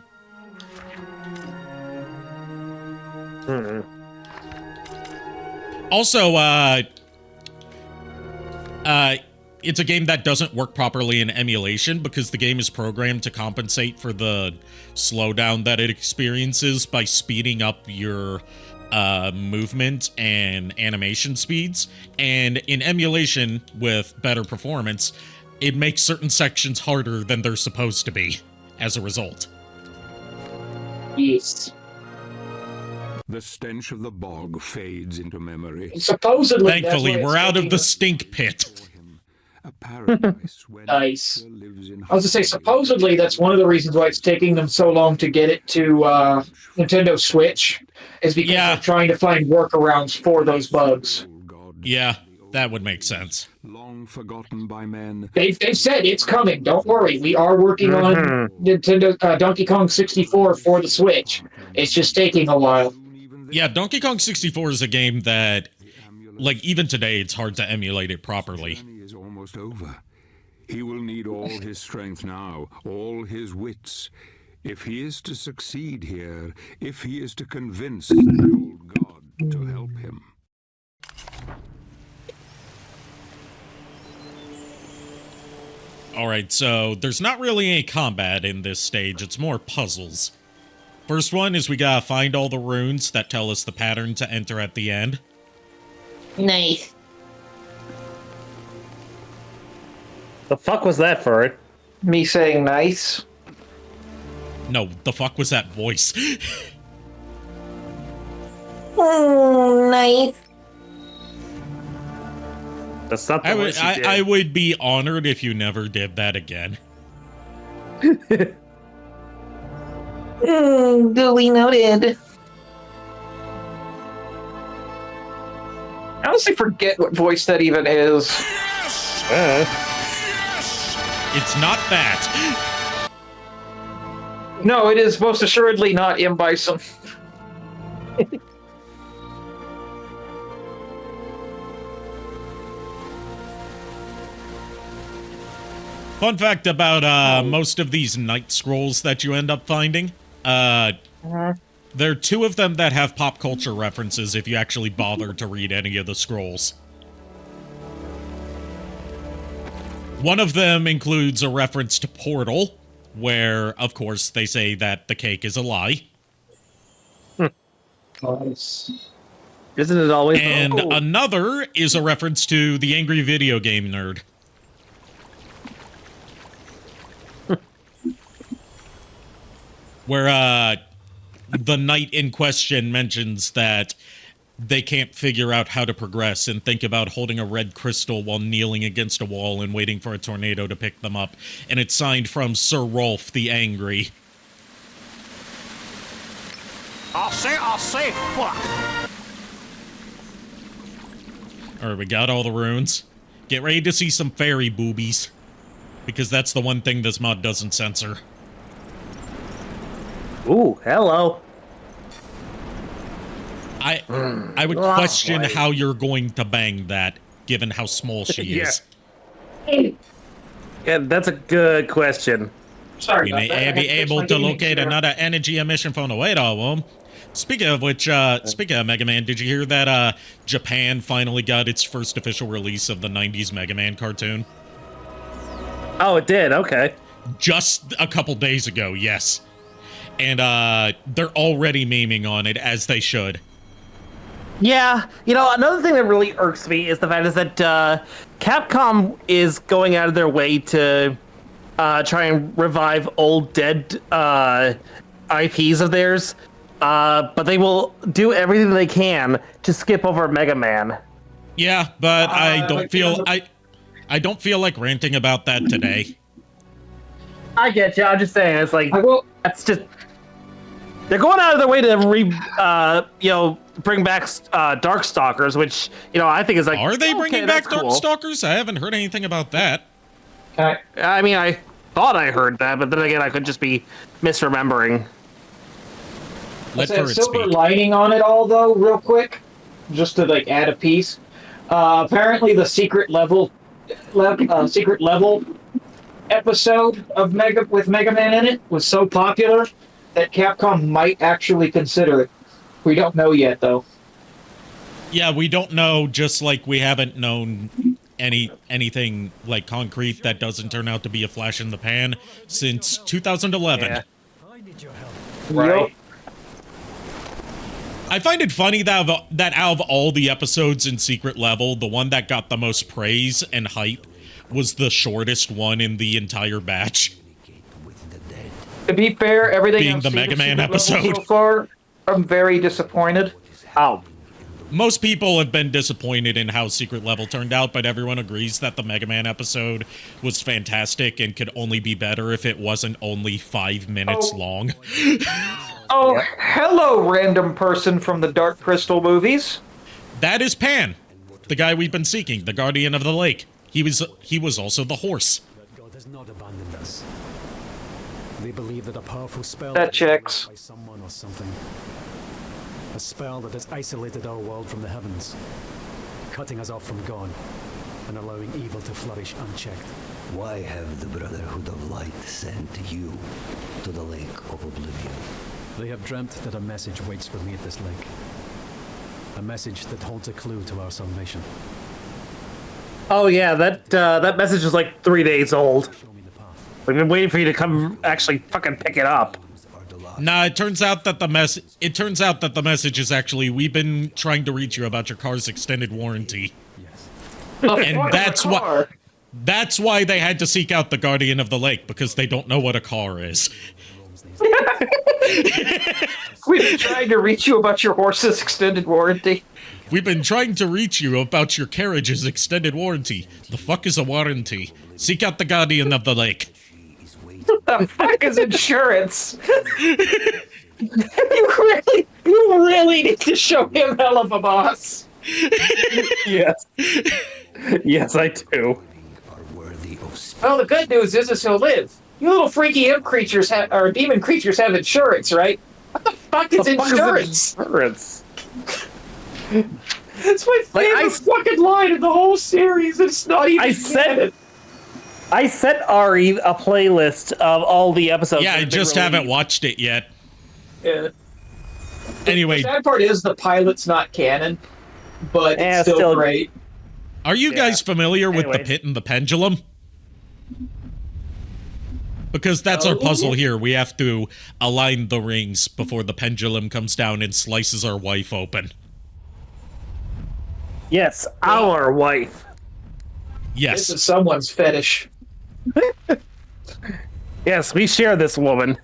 Also, it's a game that doesn't work properly in emulation because the game is programmed to compensate for the slowdown that it experiences by speeding up your movement and animation speeds. And in emulation with better performance, it makes certain sections harder than they're supposed to be as a result. Yes. The stench of the bog fades into memory. Supposedly, thankfully, we're out of the stink pit. A paradise where nice. lives in I was to say, supposedly, that's one of the reasons why it's taking them so long to get it to Nintendo Switch, is because they're trying to find workarounds for those bugs. Yeah, that would make sense. Long forgotten by men. They've said it's coming. Don't worry, we are working on Nintendo Donkey Kong 64 for the Switch. It's just taking a while. Yeah, Donkey Kong 64 is a game that, like, even today, it's hard to emulate it properly. Is almost over. He will need all his strength now, all his wits. If he is to succeed here, if he is to convince the old god to help him. Alright, so there's not really any combat in this stage, it's more puzzles. First one is we gotta find all the runes that tell us the pattern to enter at the end. Nice. The fuck was that for it? Me saying nice? No, the fuck was that voice? Nice. That's not the voice you did. I would be honored if you never did that again. Duly noted. I honestly forget what voice that even is. It's not that. No, it is most assuredly not M. Bison. Fun fact about most of these night scrolls that you end up finding. There are two of them that have pop culture references if you actually bother to read any of the scrolls. One of them includes a reference to Portal, where, of course, they say that the cake is a lie. Nice. Isn't it always? And another is a reference to the Angry Video Game Nerd. Where, the knight in question mentions that they can't figure out how to progress and think about holding a red crystal while kneeling against a wall and waiting for a tornado to pick them up. And it's signed from Sir Rolf the Angry. I'll say, fuck. Alright, we got all the runes. Get ready to see some fairy boobies. Because that's the one thing this mod doesn't censor. Ooh, hello. I would question how you're going to bang that, given how small she is. Yeah, that's a good question. Sorry, We may be able to locate another energy emission from the radar womb. Speaking of which, speaking of Mega Man, did you hear that Japan finally got its first official release of the 90s Mega Man cartoon? Oh, it did? Okay. Just a couple days ago, yes. And they're already memeing on it, as they should. Yeah, you know, another thing that really irks me is the fact is that Capcom is going out of their way to try and revive old dead IPs of theirs, but they will do everything they can to skip over Mega Man. Yeah, but I don't feel like ranting about that today. I get you. I'm just saying, it's like that's just they're going out of their way to bring back Darkstalkers, which I think is like. Are they bringing back Darkstalkers? I haven't heard anything about that. I mean, I thought I heard that, but then again, I could just be misremembering. Silver lining on it all, though, real quick, just to add a piece. Apparently, the secret level episode of with Mega Man in it was so popular that Capcom might actually consider it. We don't know yet, though. Yeah, we don't know, just like we haven't known anything like concrete that doesn't turn out to be a flash in the pan since 2011. Yeah. I need your help. Right. I find it funny that out of all the episodes in Secret Level, the one that got the most praise and hype was the shortest one in the entire batch. To be fair, everything being I've the seen Mega of Man Secret Level episode so far, I'm very disappointed. Oh. Most people have been disappointed in how Secret Level turned out, but everyone agrees that the Mega Man episode was fantastic and could only be better if it wasn't only 5 minutes long. Oh, hello, random person from the Dark Crystal movies. That is Pan, the guy we've been seeking, the Guardian of the Lake. He was also the horse. God has not abandoned us. They believe that a powerful spell That checks. by someone or something. A spell that has isolated our world from the heavens, cutting us off from God, and allowing evil to flourish unchecked. Why have the Brotherhood of Light sent you to the Lake of Oblivion? They have dreamt that a message waits for me at this lake. A message that holds a clue to our salvation. Oh yeah, that message is like 3 days old. Show me the path. We've been waiting for you to come actually fucking pick it up. Nah, it turns out that the message is actually, we've been trying to reach you about your car's extended warranty. Yes. And that's why they had to seek out the Guardian of the Lake, because they don't know what a car is. We've been trying to reach you about your horse's extended warranty. We've been trying to reach you about your carriage's extended warranty. The fuck is a warranty? Seek out the Guardian of the Lake. The fuck is insurance? You really need to show him hell of a boss. Yes. Yes, I do. Well, the good news is he'll live. You little freaky imp creatures or demon creatures have insurance, right? What the fuck is insurance? It's my favorite fucking line in the whole series. It's not even. I sent Ari a playlist of all the episodes. Yeah, I just haven't watched it yet. Yeah. Anyway, the sad part is the pilot's not canon, but it's still great. Are you guys familiar with the pit and the pendulum? Because that's our puzzle here. We have to align the rings before the pendulum comes down and slices our wife open. Yes, our wife. Yes. This is someone's fetish. Yes, we share this woman.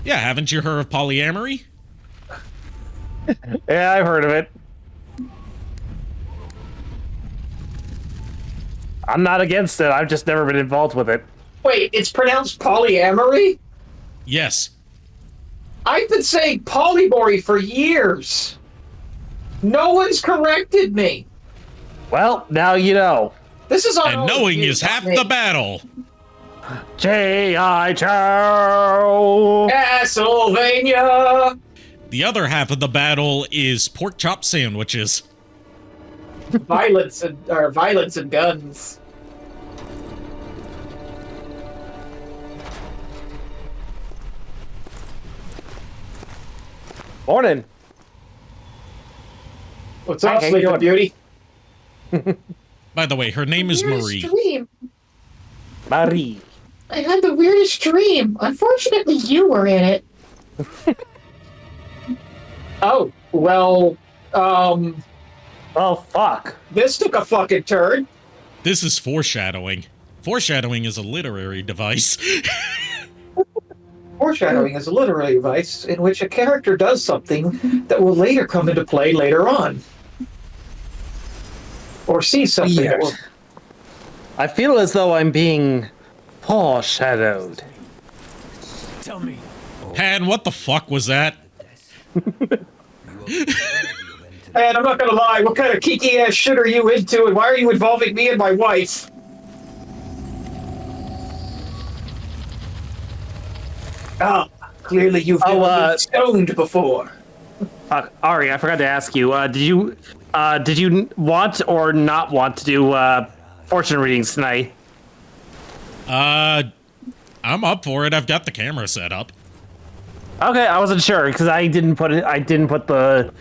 Yeah, haven't you heard of polyamory? Yeah, I've heard of it. I'm not against it. I've just never been involved with it. Wait, it's pronounced polyamory? Yes. I've been saying polymory for years. No one's corrected me. Well, now you know. This is and knowing is half the battle. J.I. Joe. Castlevania. The other half of the battle is pork chop sandwiches. Violence and guns. Morning. What's up, Sleeping Beauty? By the way, her name is Marie. Dream. Marie. I had the weirdest dream. Unfortunately, you were in it. Oh, well, Oh, fuck. This took a fucking turn. This is foreshadowing. Foreshadowing is a literary device. Foreshadowing is a literary device in which a character does something that will later come into play later on. Or see something that will... I feel as though I'm being foreshadowed. Tell me. Pan, what the fuck was that? And I'm not gonna lie, what kind of kiki-ass shit are you into, and why are you involving me and my wife? Ah, clearly you've been stoned before. Ari, I forgot to ask you, did you want or not want to do fortune readings tonight? I'm up for it. I've got the camera set up. Okay, I wasn't sure because I didn't put the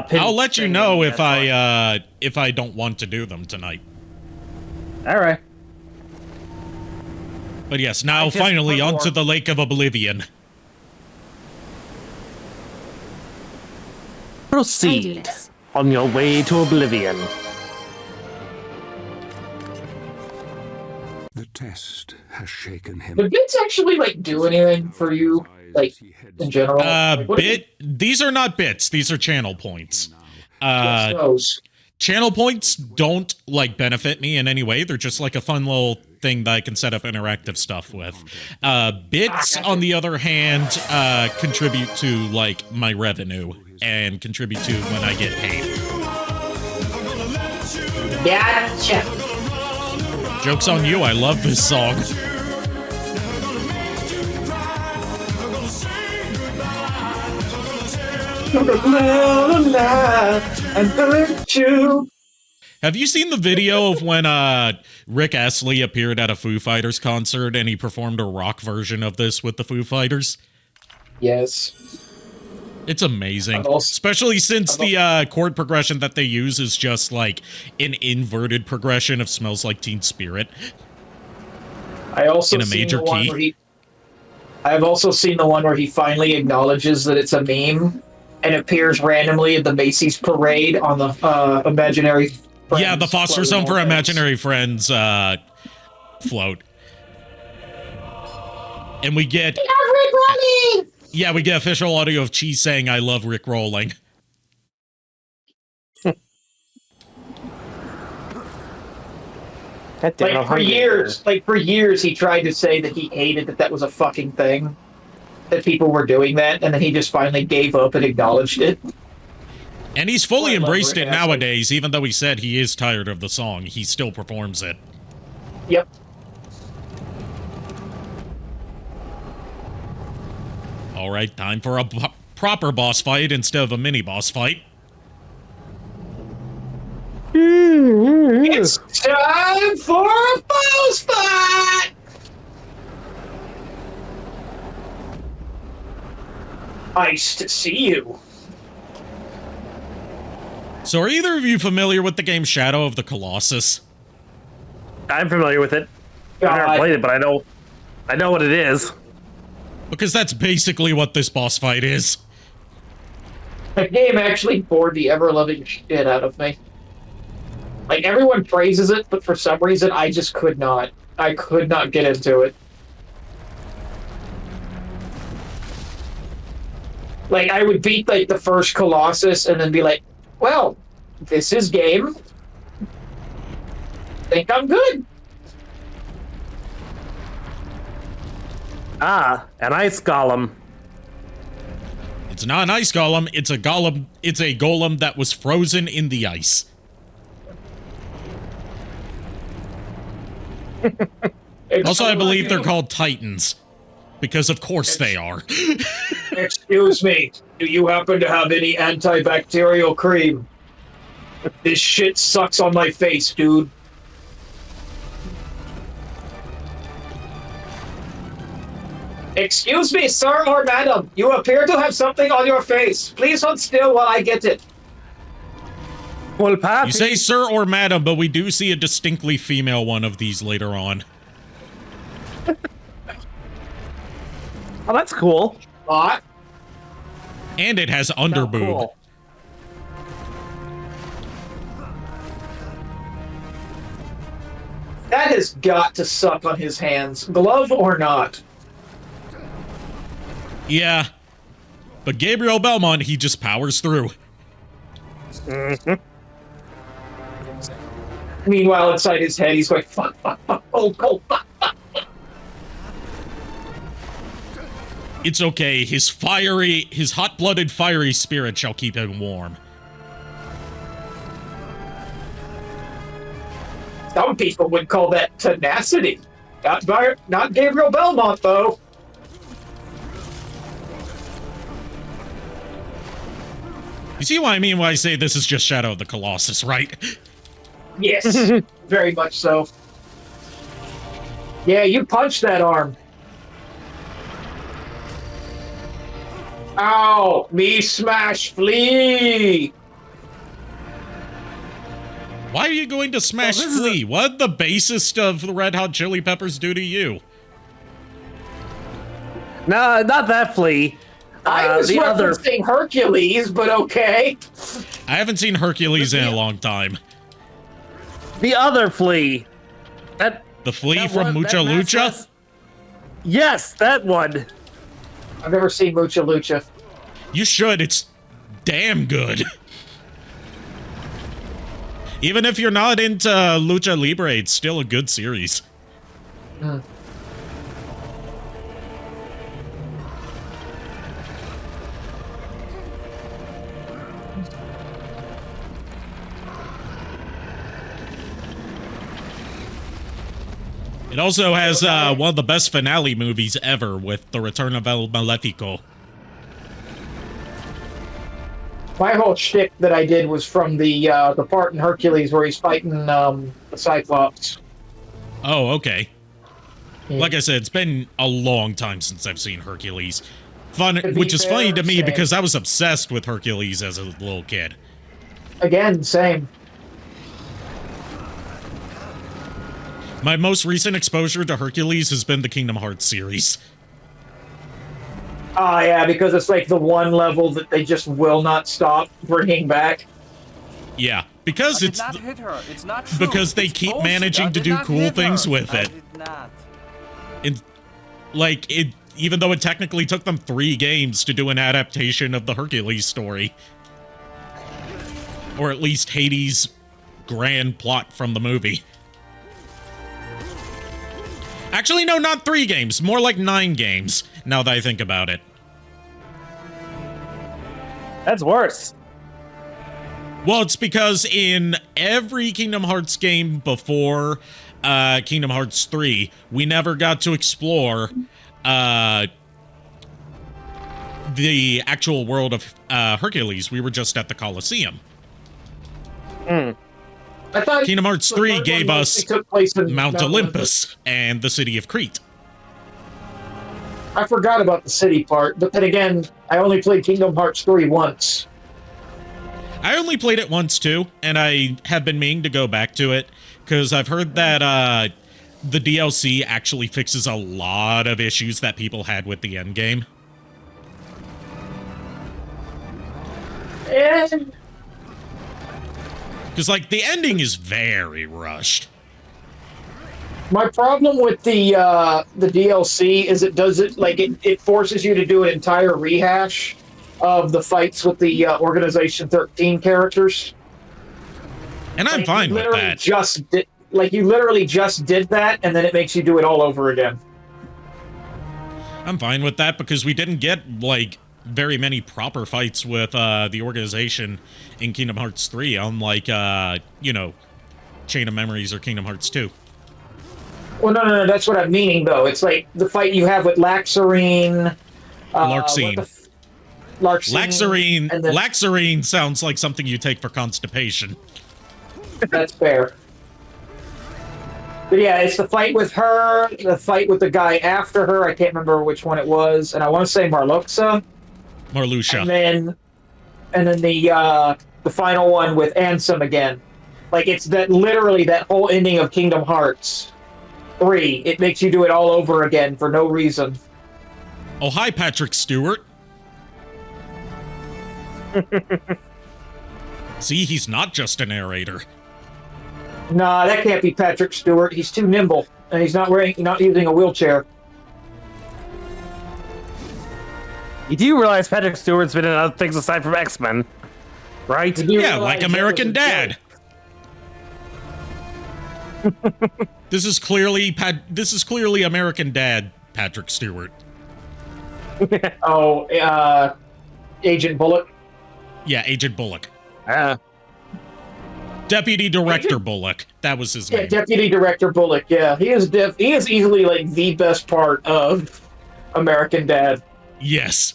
pin. I'll let you know if I don't want to do them tonight. All right. But yes, now finally onto the Lake of Oblivion. Proceed on your way to Oblivion. The test has shaken him. Did bits actually do anything for you, in general? These are not bits. These are channel points. Those. Channel points don't benefit me in any way. They're just a fun little thing that I can set up interactive stuff with. Bits, on the other hand, contribute to my revenue and contribute to when I get paid. Gotcha. Joke's on you, I love this song. And hurt you. Have you seen the video of when Rick Astley appeared at a Foo Fighters concert and he performed a rock version of this with the Foo Fighters? Yes. It's amazing. Especially since the chord progression that they use is just an inverted progression of Smells Like Teen Spirit. I also in a major key. I've also seen the one where he finally acknowledges that it's a meme and appears randomly at the Macy's parade on the imaginary friends. Yeah, the Foster's Home for Imaginary Friends float. And we get... Yeah, we get official audio of Cheese saying, "I love Rick rolling." For years, he tried to say that he hated that was a fucking thing, that people were doing that, and then he just finally gave up and acknowledged it. And he's fully embraced it nowadays, even though he said he is tired of the song. He still performs it. Yep. All right, time for a proper boss fight instead of a mini boss fight. It's time for a boss fight! Nice to see you. So are either of you familiar with the game Shadow of the Colossus? I'm familiar with it. I've never played it, but I know what it is. Because that's basically what this boss fight is. That game actually bored the ever-loving shit out of me. Like, everyone praises it, but for some reason, I just could not. I could not get into it. Like, I would beat, like, the first Colossus and then be like, well, this is game. Think I'm good. Ah, an ice golem. It's not an ice golem, it's a golem. It's a golem that was frozen in the ice. Also, I believe they're called Titans. Because of course they are. Excuse me, do you happen to have any antibacterial cream? This shit sucks on my face, dude. Excuse me, sir or madam. You appear to have something on your face. Please hold still while I get it. Well, Pappy. You say sir or madam, but we do see a distinctly female one of these later on. Oh, that's cool. What? And it has underboob. Cool. That has got to suck on his hands, glove or not. Yeah. But Gabriel Belmont, he just powers through. Mm-hmm. Meanwhile, inside his head, he's like, fuck, fuck, fuck, cold, cold, fuck, fuck. It's okay. His hot-blooded, fiery spirit shall keep him warm. Some people would call that tenacity. Not Gabriel Belmont, though. You see what I mean when I say this is just Shadow of the Colossus, right? Yes, very much so. Yeah, you punched that arm. Ow! Me smash flea! Why are you going to smash Flea? What did the bassist of the Red Hot Chili Peppers do to you? No, not that Flea. I was referencing Hercules, but okay. I haven't seen Hercules in a long time. The other Flea. The Flea from Mucha Lucha? Yes, that one. I've never seen Mucha Lucha. You should. It's damn good. Even if you're not into Lucha Libre, it's still a good series. Mm. It also has one of the best finale movies ever with The Return of El Malefico. My whole shtick that I did was from the part in Hercules where he's fighting the Cyclops. Oh, okay. Yeah. Like I said, it's been a long time since I've seen Hercules. Which is funny to me because I was obsessed with Hercules as a little kid. Again, same. My most recent exposure to Hercules has been the Kingdom Hearts series. Oh, yeah, because it's like the one level that they just will not stop bringing back. Yeah, because it's not true. Because they keep managing to do cool things with it. Even though it technically took them 3 games to do an adaptation of the Hercules story. Or at least Hades' grand plot from the movie. Actually, no, not 3 games. More like 9 games, now that I think about it. That's worse. Well, it's because in every Kingdom Hearts game before Kingdom Hearts 3, we never got to explore the actual world of Hercules. We were just at the Colosseum. I thought Kingdom Hearts 3 gave us Mount Olympus and the city of Crete. I forgot about the city part, but then again, I only played Kingdom Hearts 3 once. I only played it once too, and I have been meaning to go back to it, because I've heard that the DLC actually fixes a lot of issues that people had with the endgame. And Because, like, the ending is very rushed. my problem with the DLC is it forces you to do an entire rehash of the fights with the Organization 13 characters. And I'm fine with that. You literally just did that, and then it makes you do it all over again. I'm fine with that because we didn't get, like, very many proper fights with the Organization in Kingdom Hearts 3, unlike, you know, Chain of Memories or Kingdom Hearts 2. Well, no, that's what I'm meaning, though. It's like the fight you have with Laxarine. Larxene. Larxene. Laxarine sounds like something you take for constipation. That's fair. But yeah, it's the fight with her, the fight with the guy after her. I can't remember which one it was, and I want to say Marluxia. Marluxia. And then the final one with Ansem again. Like, it's literally that whole ending of Kingdom Hearts 3. It makes you do it all over again for no reason. Oh, hi, Patrick Stewart. See, he's not just a narrator. Nah, that can't be Patrick Stewart. He's too nimble, and he's not using a wheelchair. You do realize Patrick Stewart's been in other things aside from X-Men, right? Yeah, like American Dad. This is clearly American Dad, Patrick Stewart. Agent Bullock. Yeah, Agent Bullock. Deputy Director Bullock. That was his name. Yeah, Deputy Director Bullock. Yeah, he is easily like the best part of American Dad. Yes.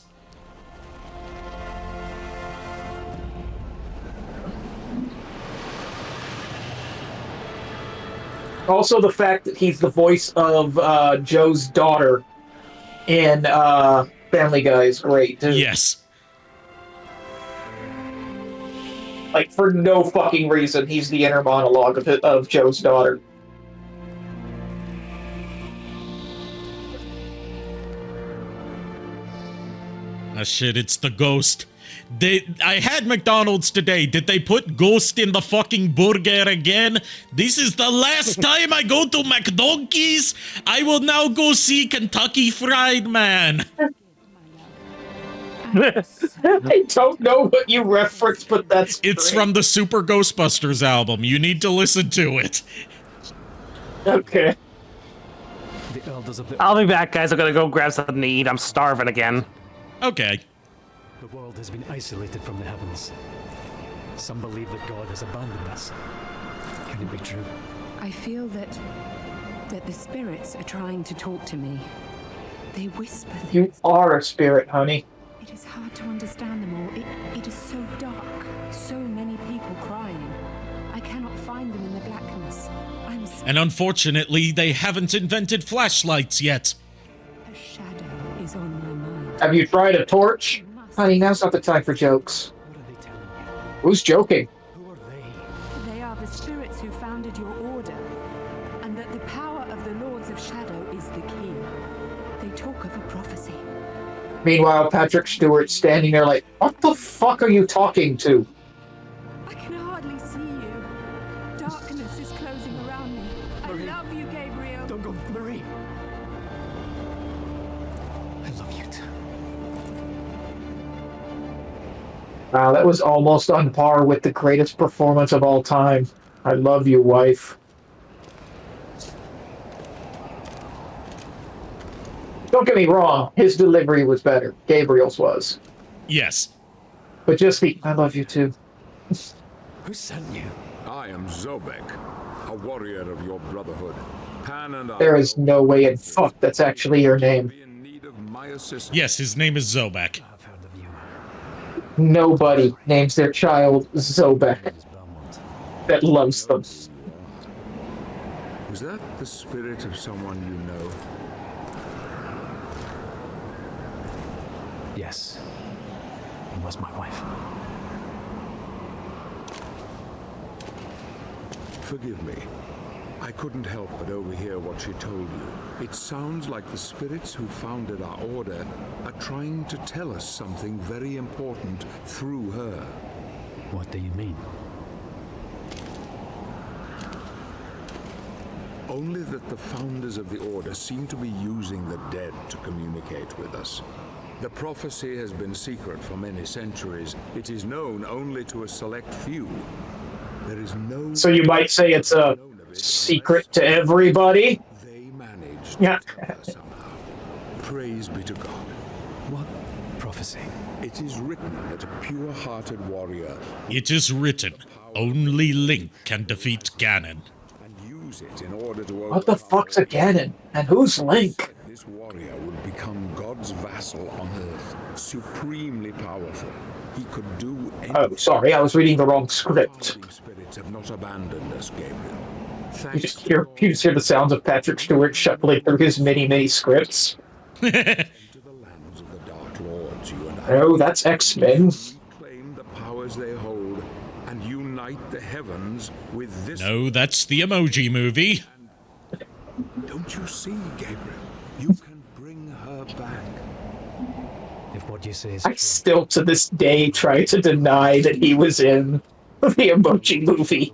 Also, the fact that he's the voice of Joe's daughter in Family Guy is great, too. Yes. Like, for no fucking reason, he's the inner monologue of Joe's daughter. Ah, shit, it's the ghost. I had McDonald's today. Did they put ghost in the fucking burger again? This is the last time I go to McDonald's. I will now go see Kentucky Fried Man. I don't know what you referenced, but It's from the Super Ghostbusters album. You need to listen to it. Okay. I'll be back, guys. I'm gonna go grab something to eat. I'm starving again. Okay. The world has been isolated from the heavens. Some believe that God has abandoned us. Can it be true? I feel that the spirits are trying to talk to me. They whisper things. You are a spirit, honey. It is hard to understand them all. It is so dark. So many people crying. I cannot find them in the blackness. And unfortunately, they haven't invented flashlights yet. A shadow is on my mind. Have you tried a torch? Honey, now's not the time for jokes. What are they telling you? Who's joking? Who are they? They are the spirits who founded your order, and that the power of the Lords of Shadow is the key. They talk of a prophecy. Meanwhile, Patrick Stewart's standing there like, what the fuck are you talking to? I can hardly see you. Darkness is closing around me. Marie. I love you, Gabriel. Don't go, Marie. I love you too. Wow, that was almost on par with the greatest performance of all time. I love you, wife. Don't get me wrong, his delivery was better. Gabriel's was. Yes. But just I love you too. Who sent you? I am Zobek, a warrior of your brotherhood. Pan and I... There is no way in fuck that's actually your name. ...in need of my assistance. Yes, his name is Zobek. I've heard of you. Nobody names their child Zobek that loves them. Was that the spirit of someone you know? Yes. It was my wife. Forgive me. I couldn't help but overhear what she told you. It sounds like the spirits who founded our order are trying to tell us something very important through her. What do you mean? Only that the founders of the order seem to be using the dead to communicate with us. The prophecy has been secret for many centuries. It is known only to a select few. There is no... So you might say it's a secret to everybody? They managed Yeah. somehow. Praise be to God. What prophecy? It is written that a pure-hearted warrior... It is written, only Link can defeat Ganon. ...and use it in order to... What the fuck's a Ganon? And who's Link? This warrior would become God's vassal on Earth, supremely powerful. He could do anything. Oh, sorry, I was reading the wrong script. Founding spirits have not abandoned us, Gabriel. You just hear the sounds of Patrick Stewart shuffling through his many scripts. Into the lands of the Dark Lords, you and I. Oh, that's X-Men. Reclaim the powers they hold and unite the heavens with this. No, that's the Emoji Movie. Don't you see, Gabriel? You can bring her back. If what you say is I true, still, to this day, try to deny that he was in the Emoji Movie.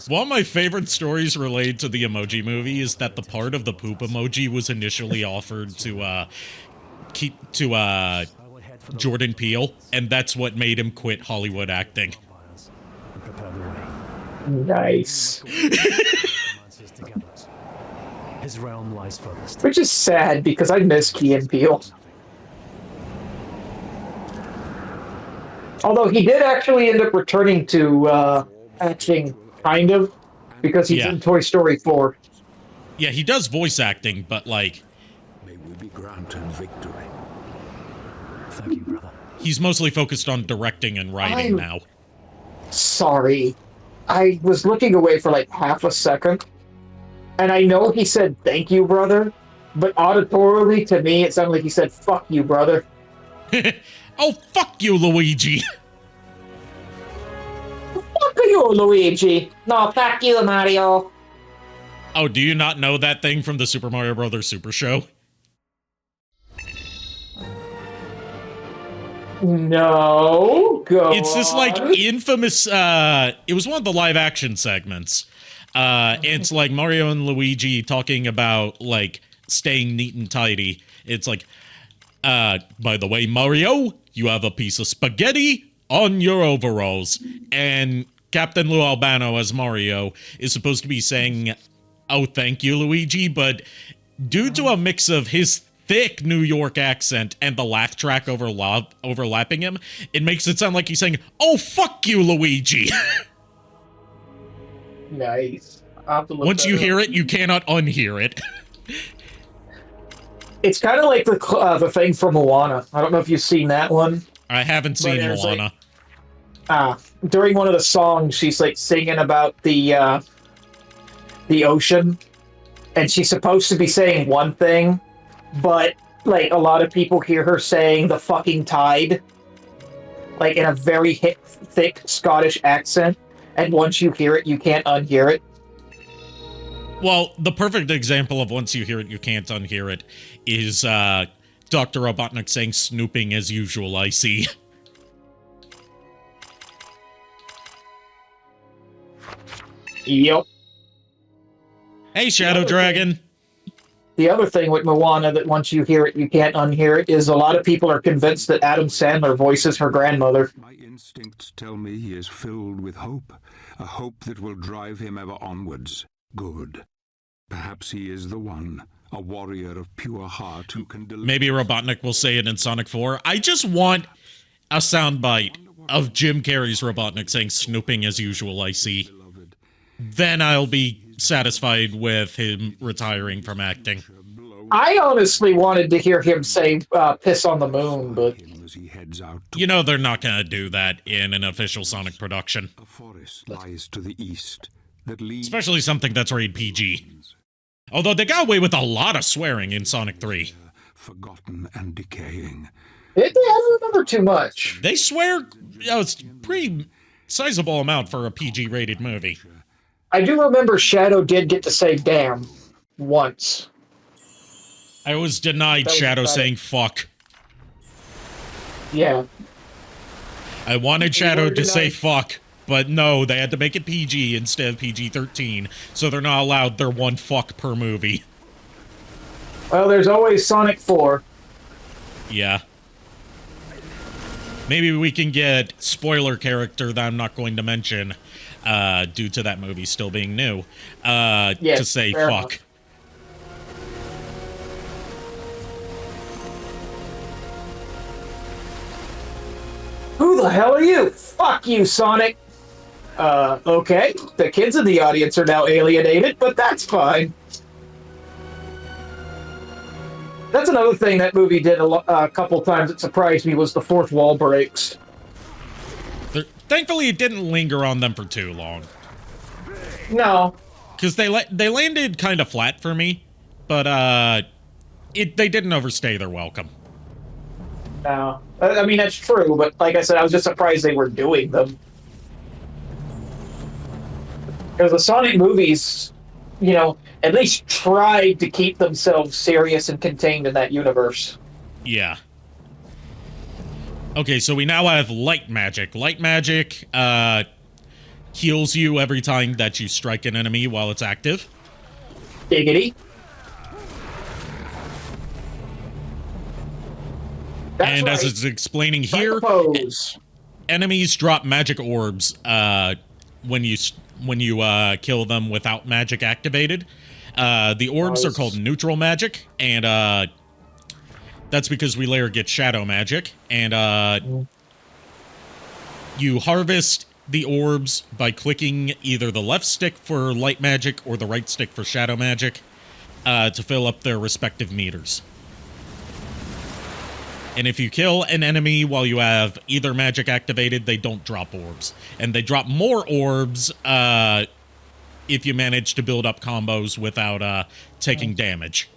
One of my favorite stories related to the Emoji Movie is that the part of the poop emoji was initially offered to Jordan Peele, and that's what made him quit Hollywood acting. and prepare the way. Nice. His realm lies furthest. Which is sad, because I miss Key and Peele. Although he did actually end up returning to acting, kind of, because he's in Toy Story 4. Yeah, he does voice acting, but like... May we be granted victory. Thank you, brother. He's mostly focused on directing and writing now. Sorry. I was looking away for like half a second, and I know he said, "Thank you, brother," but auditorily, to me, it sounded like he said, "Fuck you, brother." Oh, fuck you, Luigi! Fuck you, Luigi! No, fuck you, Mario! Oh, do you not know that thing from the Super Mario Bros. Super Show? No, go It's this, like, on. infamous, it was one of the live-action segments. It's, like, Mario and Luigi talking about, like, staying neat and tidy. It's like, by the way, Mario, you have a piece of spaghetti on your overalls. And Captain Lou Albano as Mario is supposed to be saying, oh, thank you, Luigi, but due to a mix of his thick New York accent and the laugh track overlapping him, it makes it sound like he's saying, oh, fuck you, Luigi. Nice. I'll have to look Once that you up. hear it, you cannot unhear it. It's kind of like the thing from Moana. I don't know if you've seen that one. I haven't seen it's Moana. During one of the songs, she's like singing about the ocean, and she's supposed to be saying one thing, but like a lot of people hear her saying the fucking tide, like in a very thick Scottish accent, and once you hear it, you can't unhear it. Well, the perfect example of once you hear it, you can't unhear it is Dr. Robotnik saying snooping as usual, I see. Yep. Hey, Shadow Dragon. The other thing with Moana that once you hear it, you can't unhear it is a lot of people are convinced that Adam Sandler voices her grandmother. My instincts tell me he is filled with hope, a hope that will drive him ever onwards. Good. Perhaps he is the one, a warrior of pure heart who can deliver. Maybe Robotnik will say it in Sonic 4. I just want a soundbite of Jim Carrey's Robotnik saying snooping as usual, I see, then I'll be satisfied with him retiring from acting. I honestly wanted to hear him say piss on the moon, but... You know they're not going to do that in an official Sonic production. A forest lies to the east that leads... Especially something that's rated PG. Although they got away with a lot of swearing in Sonic 3. Forgotten and decaying. I don't remember too much. They swear, it's a pretty sizable amount for a PG-rated movie. I do remember Shadow did get to say damn once. I was denied Shadow saying fuck. Yeah. I wanted Shadow to say fuck, but no, they had to make it PG instead of PG-13, so they're not allowed their one fuck per movie. Well, there's always Sonic 4. Yeah. Maybe we can get spoiler character that I'm not going to mention, due to that movie still being new, to say fuck. Enough. Who the hell are you? Fuck you, Sonic. Okay. The kids in the audience are now alienated, but that's fine. That's another thing that movie did a couple times that surprised me was the fourth wall breaks. Thankfully, it didn't linger on them for too long. No. Because they landed kind of flat for me, but they didn't overstay their welcome. No. I mean, that's true, but like I said, I was just surprised they were doing them. Because the Sonic movies, you know, at least tried to keep themselves serious and contained in that universe. Yeah. Okay, so we now have light magic. Light magic heals you every time that you strike an enemy while it's active. Giggity. And as it's explaining here, enemies drop magic orbs when you kill them without magic activated. The orbs are called neutral magic, and that's because we later get shadow magic. And you harvest the orbs by clicking either the left stick for light magic or the right stick for shadow magic to fill up their respective meters. And if you kill an enemy while you have either magic activated, they don't drop orbs. And they drop more orbs if you manage to build up combos without taking damage.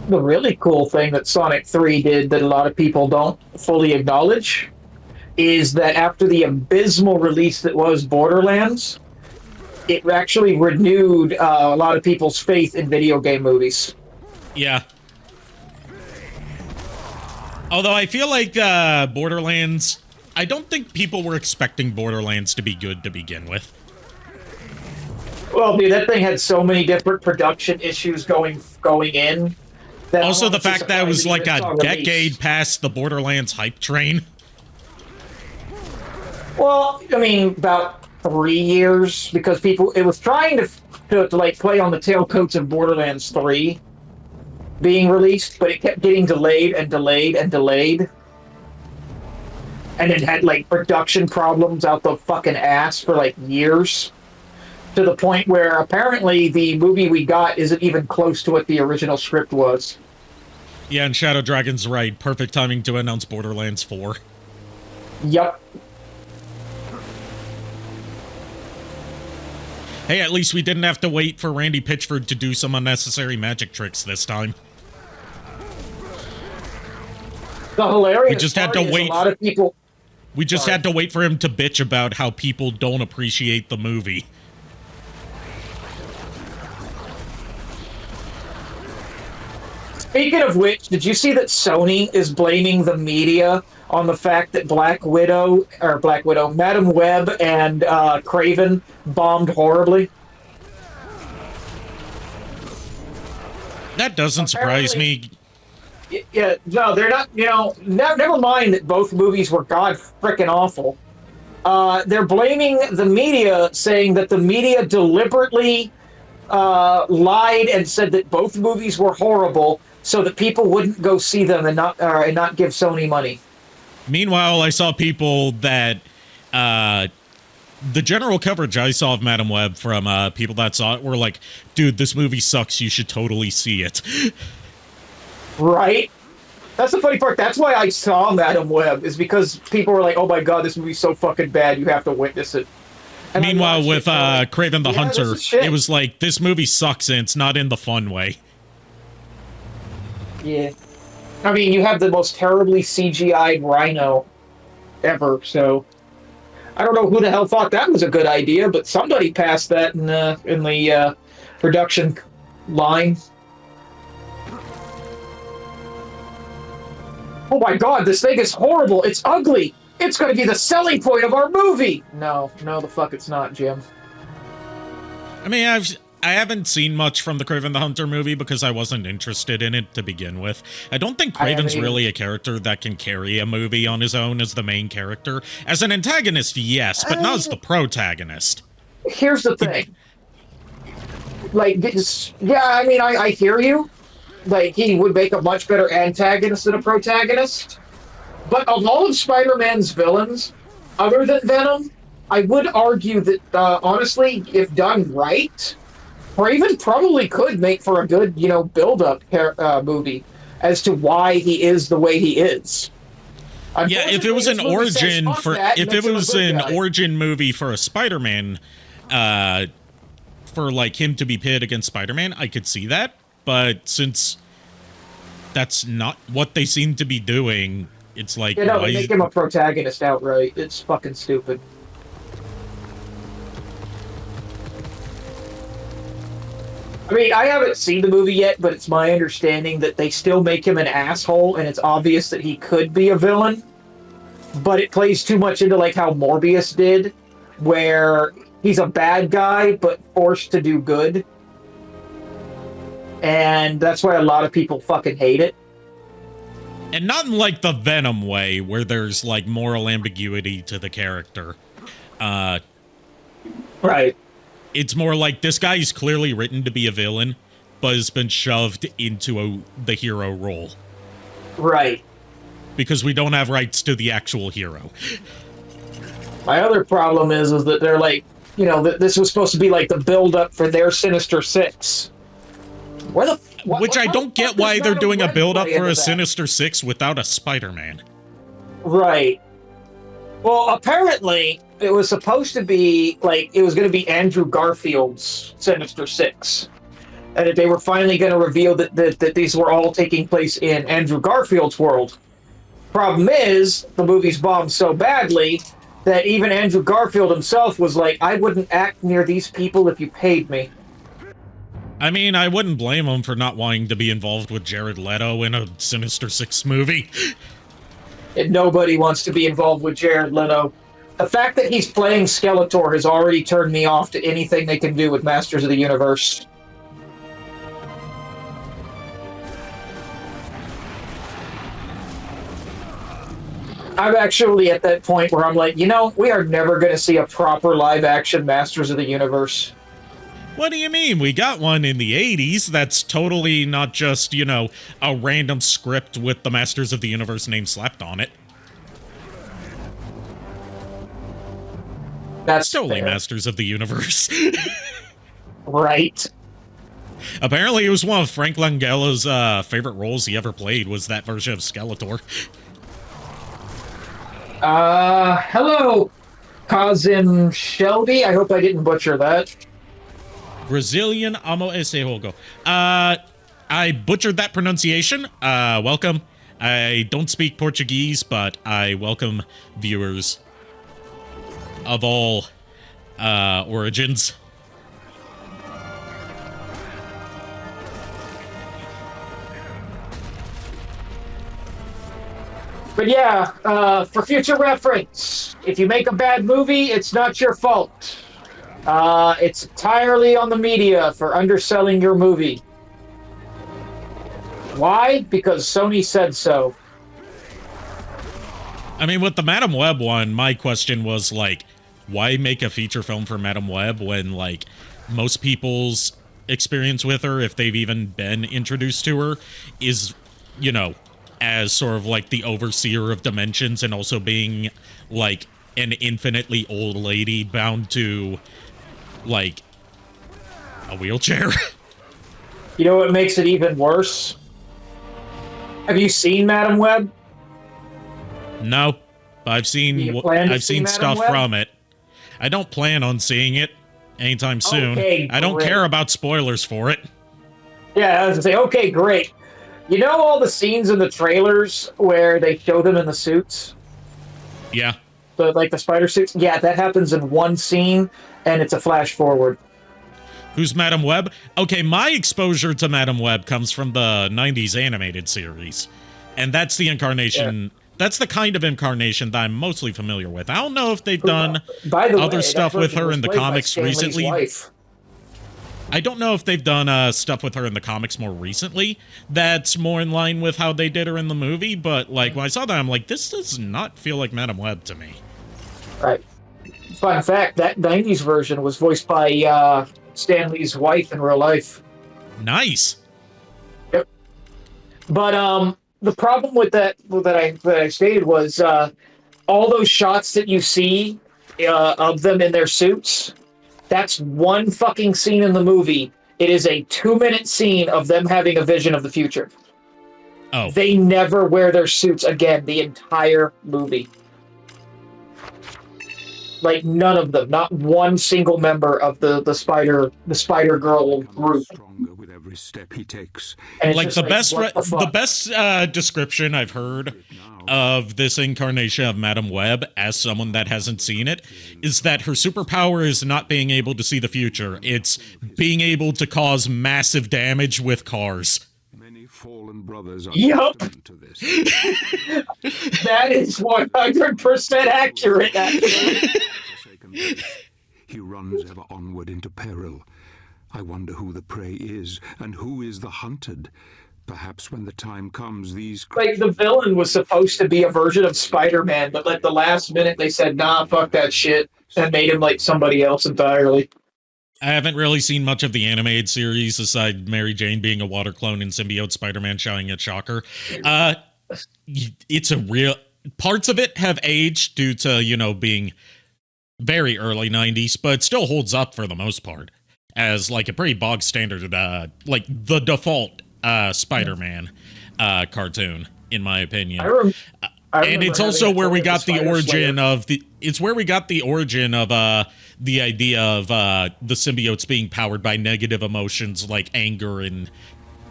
The really cool thing that Sonic 3 did that a lot of people don't fully acknowledge is that after the abysmal release that was Borderlands, it actually renewed a lot of people's faith in video game movies. Yeah. Although I feel like Borderlands, I don't think people were expecting Borderlands to be good to begin with. Well, dude, that thing had so many different production issues going in. Also, the fact that it was like a decade past the Borderlands hype train. Well, I mean, about 3 years, because it was trying to like play on the tailcoats of Borderlands 3 being released, but it kept getting delayed and delayed and delayed. And it had like production problems out the fucking ass for like years. To the point where apparently the movie we got isn't even close to what the original script was. Yeah, and Shadow Dragon's right. Perfect timing to announce Borderlands 4. Yup. Hey, at least we didn't have to wait for Randy Pitchford to do some unnecessary magic tricks this time. The hilarious we just had to wait. A lot of people. We just had to wait for him to bitch about how people don't appreciate the movie. Speaking of which, did you see that Sony is blaming the media on the fact that Madam Web and Craven bombed horribly? That doesn't surprise me. Yeah, no, they're not, you know, never mind that both movies were god frickin' awful. They're blaming the media, saying that the media deliberately lied and said that both movies were horrible so that people wouldn't go see them and not give Sony money. Meanwhile, I saw people that the general coverage I saw of Madam Web from people that saw it were like, dude, this movie sucks, you should totally see it. Right? That's the funny part. That's why I saw Madam Web, is because people were like, oh my god, this movie's so fucking bad, you have to witness it. And meanwhile, with Kraven the Hunter, it was like, this movie sucks and it's not in the fun way. Yeah. I mean, you have the most terribly CGI'd rhino ever, so... I don't know who the hell thought that was a good idea, but somebody passed that in the production line. Oh my god, this thing is horrible! It's ugly! It's gonna be the selling point of our movie! No, the fuck it's not, Jim. I mean, I haven't seen much from the Kraven the Hunter movie because I wasn't interested in it to begin with. I don't think Kraven's really a character that can carry a movie on his own as the main character. As an antagonist, yes, but not as the protagonist. Here's the thing. Like, yeah, I mean, I hear you. Like, he would make a much better antagonist than a protagonist. But of all of Spider-Man's villains, other than Venom, I would argue that, honestly, if done right, Kraven probably could make for a good, build-up movie as to why he is the way he is. Yeah, if it was an origin origin movie for a Spider-Man, for like him to be pitted against Spider-Man, I could see that. But since that's not what they seem to be doing, it's like, they make him a protagonist outright. It's fucking stupid. I mean, I haven't seen the movie yet, but it's my understanding that they still make him an asshole, and it's obvious that he could be a villain. But it plays too much into, like, how Morbius did, where he's a bad guy, but forced to do good. And that's why a lot of people fucking hate it. And not in, like, the Venom way, where there's, like, moral ambiguity to the character. Right. It's more like, this guy is clearly written to be a villain, but has been shoved into the hero role. Right. Because we don't have rights to the actual hero. My other problem is that they're like, this was supposed to be like the build-up for their Sinister Six. Which I don't get why they're doing a build-up for a Sinister Six without a Spider-Man. Right. Well, apparently, it was supposed to be, like, it was going to be Andrew Garfield's Sinister Six. And that they were finally going to reveal that these were all taking place in Andrew Garfield's world. Problem is, the movie's bombed so badly that even Andrew Garfield himself was like, I wouldn't act near these people if you paid me. I mean, I wouldn't blame him for not wanting to be involved with Jared Leto in a Sinister Six movie. And nobody wants to be involved with Jared Leto. The fact that he's playing Skeletor has already turned me off to anything they can do with Masters of the Universe. I'm actually at that point where I'm like, we are never going to see a proper live-action Masters of the Universe. What do you mean? We got one in the 80s that's totally not just, a random script with the Masters of the Universe name slapped on it. That's totally fair. Masters of the Universe. Right. Apparently it was one of Frank Langella's favorite roles he ever played, was that version of Skeletor. Hello, Kazim Shelby. I hope I didn't butcher that. Brazilian amo ese juego. I butchered that pronunciation. Welcome. I don't speak Portuguese, but I welcome viewers of all origins. But yeah, for future reference, if you make a bad movie, it's not your fault. It's entirely on the media for underselling your movie. Why? Because Sony said so. I mean, with the Madam Web one, my question was, like, why make a feature film for Madam Web when, like, most people's experience with her, if they've even been introduced to her, is, you know, as sort of like the overseer of dimensions and also being like an infinitely old lady bound to like a wheelchair. You know what makes it even worse? Have you seen Madam Web? No, I've seen stuff from it. I don't plan on seeing it anytime soon. Okay, I don't care about spoilers for it. Yeah, I was gonna say, okay, great. You know all the scenes in the trailers where they show them in the suits? Yeah. Like the spider suits? Yeah, that happens in one scene, and it's a flash forward. Who's Madam Web? Okay, my exposure to Madam Web comes from the 90s animated series. And that's the incarnation... Yeah. That's the kind of incarnation that I'm mostly familiar with. I don't know if they've done other stuff with her in the comics recently. I don't know if they've done stuff with her in the comics more recently that's more in line with how they did her in the movie, but like when I saw that, I'm like, this does not feel like Madam Web to me. Right. Fun fact, that 90s version was voiced by Stan Lee's wife in real life. Nice. Yep. But the problem with that I stated was all those shots that you see of them in their suits. That's one fucking scene in the movie. It is a 2-minute scene of them having a vision of the future. Oh. They never wear their suits again the entire movie. Like none of them, not one single member of the Spider Girl group. Stronger with every step he takes. Like the best description I've heard of this incarnation of Madam Web as someone that hasn't seen it is that her superpower is not being able to see the future. It's being able to cause massive damage with cars. Many fallen brothers are to this. That is 100% accurate, actually. He runs ever onward into peril. I wonder who the prey is and who is the hunted. Perhaps when the time comes, these... Like, the villain was supposed to be a version of Spider-Man, but at the last minute they said, nah, fuck that shit, and made him like somebody else entirely. I haven't really seen much of the animated series aside Mary Jane being a water clone and symbiote Spider-Man shouting at Shocker. It's a real... Parts of it have aged due to, you know, being very early 90s, but it still holds up for the most part as, like, a pretty bog standard, like, the default Spider-Man cartoon, in my opinion. And it's also where we got the origin of the... It's where we got the origin of the idea of the symbiotes being powered by negative emotions like anger and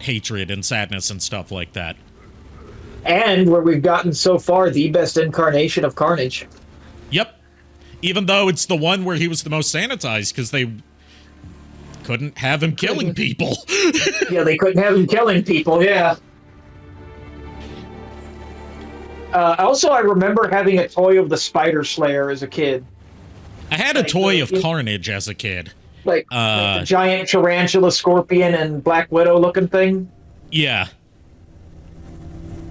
hatred and sadness and stuff like that. And where we've gotten so far the best incarnation of Carnage. Yep. Even though it's the one where he was the most sanitized because they couldn't have him killing people. Yeah, they couldn't have him killing people, yeah. Also, I remember having a toy of the Spider Slayer as a kid. I had a toy of Carnage as a kid. Like the giant tarantula, scorpion, and Black Widow looking thing? Yeah.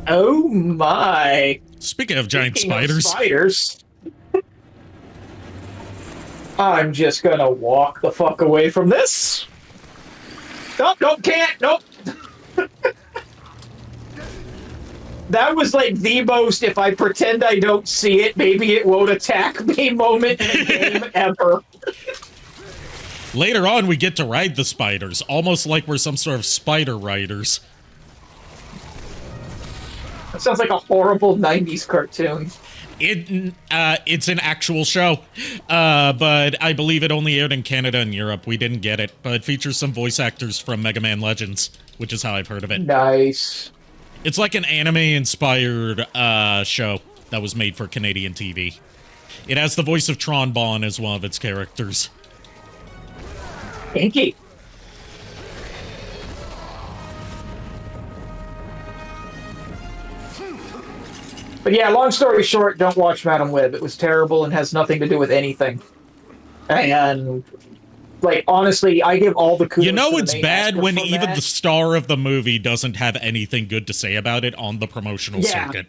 Oh my. Speaking of giant spiders. I'm just gonna walk the fuck away from this. Nope, can't, nope. That was like the most, if I pretend I don't see it, maybe it won't attack me moment in a game ever. Later on, we get to ride the spiders, almost like we're some sort of spider riders. That sounds like a horrible 90s cartoon. It's an actual show, but I believe it only aired in Canada and Europe. We didn't get it, but it features some voice actors from Mega Man Legends, which is how I've heard of it. Nice. It's like an anime-inspired show that was made for Canadian TV. It has the voice of Tron Bonne as one of its characters. Thank you. But yeah, long story short, don't watch Madam Web. It was terrible and has nothing to do with anything. And, like, honestly, I give all the kudos. You know it's bad when even the star of the movie doesn't have anything good to say about it on the promotional circuit.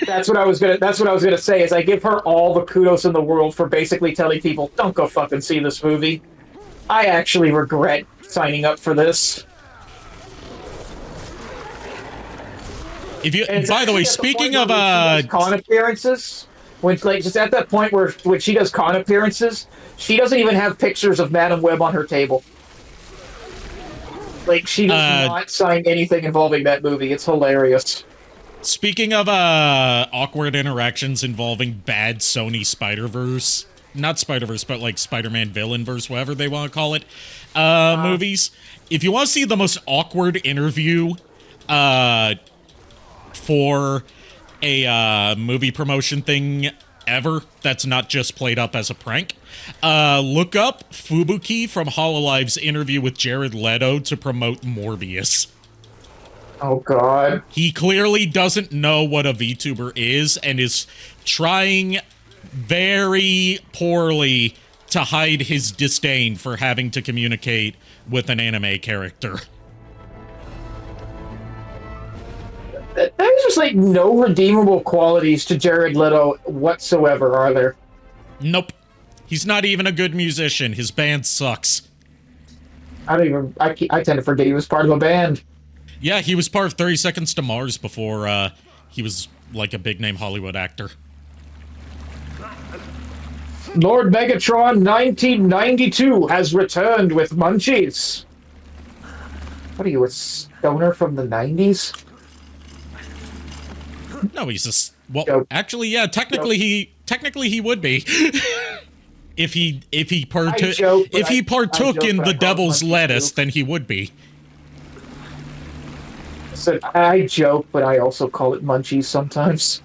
That's what I was gonna say, is I give her all the kudos in the world for basically telling people, don't go fucking see this movie. I actually regret signing up for this. If you, by the way, speaking of con appearances, when like just at that point where when she does con appearances, she doesn't even have pictures of Madam Web on her table. Like she does not sign anything involving that movie. It's hilarious. Speaking of awkward interactions involving bad Sony Spider-Verse, not Spider-Verse, but like Spider-Man Villain-verse, whatever they want to call it, movies. If you want to see the most awkward interview for a movie promotion thing ever that's not just played up as a prank, look up Fubuki from Hololive's interview with Jared Leto to promote Morbius. Oh, God. He clearly doesn't know what a VTuber is and is trying very poorly to hide his disdain for having to communicate with an anime character. There's just, like, no redeemable qualities to Jared Leto whatsoever, are there? Nope. He's not even a good musician. His band sucks. I tend to forget he was part of a band. Yeah, he was part of 30 Seconds to Mars before he was, like, a big-name Hollywood actor. Lord Megatron 1992 has returned with munchies. What are you, a stoner from the 90s? No, he's just actually, yeah. Technically, he would be if he partook in the devil's lettuce, then he would be. So I joke, but I also call it munchies sometimes,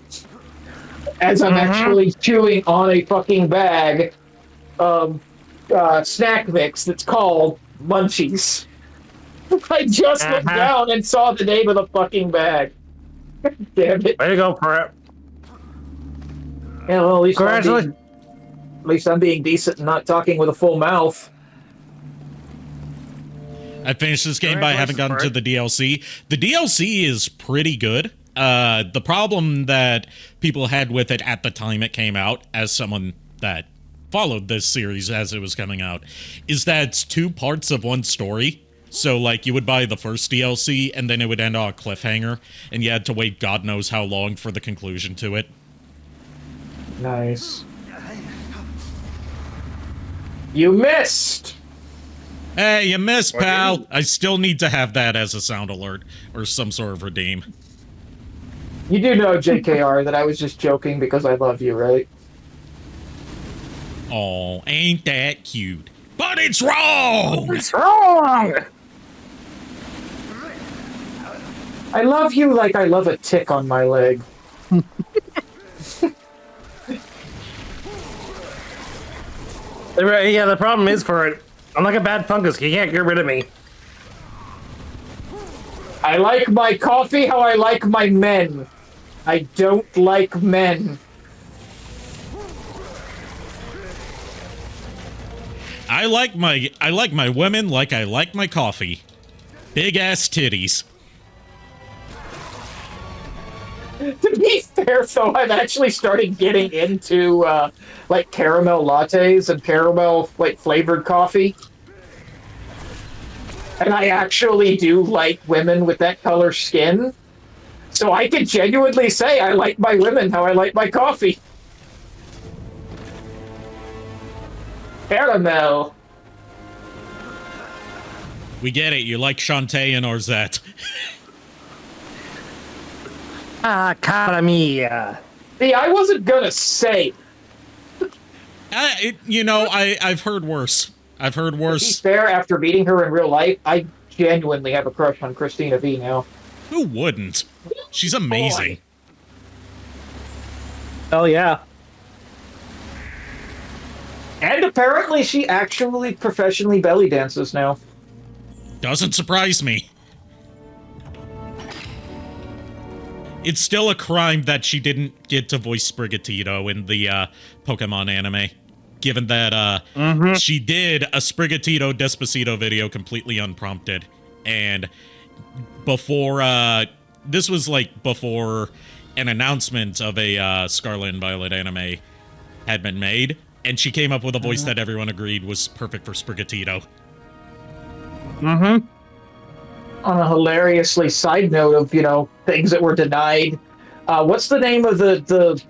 as I'm actually chewing on a fucking bag of snack mix that's called munchies. I just looked down and saw the name of the fucking bag. Damn it. Way to go for it. Yeah, well, at least I'm being decent and not talking with a full mouth. I finished this game by having gotten to the DLC. The DLC is pretty good. The problem that people had with it at the time it came out, as someone that followed this series as it was coming out, is that it's two parts of one story. So, like, you would buy the first DLC, and then it would end on a cliffhanger, and you had to wait God knows how long for the conclusion to it. Nice. You missed! Hey, you missed, pal! I still need to have that as a sound alert, or some sort of redeem. You do know, JKR, that I was just joking because I love you, right? Oh, ain't that cute. But it's wrong! It's wrong! I love you like I love a tick on my leg. Yeah, the problem is for it, I'm like a bad fungus. You can't get rid of me. I like my coffee how I like my men. I don't like men. I like my women like I like my coffee. Big ass titties. To be fair, though, I've actually started getting into like caramel lattes and caramel like flavored coffee. And I actually do like women with that color skin. So I can genuinely say I like my women how I like my coffee. Caramel. We get it. You like Shantae and Orzette. Caramia. See, I wasn't gonna say. I've heard worse. I've heard worse. To be fair, after meeting her in real life, I genuinely have a crush on Christina V now. Who wouldn't? She's amazing. Hell yeah. And apparently she actually professionally belly dances now. Doesn't surprise me. It's still a crime that she didn't get to voice Sprigatito in the Pokemon anime. Given that she did a Sprigatito Despacito video completely unprompted. And before, this was like before an announcement of a Scarlet and Violet anime had been made. And she came up with a voice that everyone agreed was perfect for Sprigatito. Mm-hmm. On a hilariously side note of, things that were denied, what's the name of the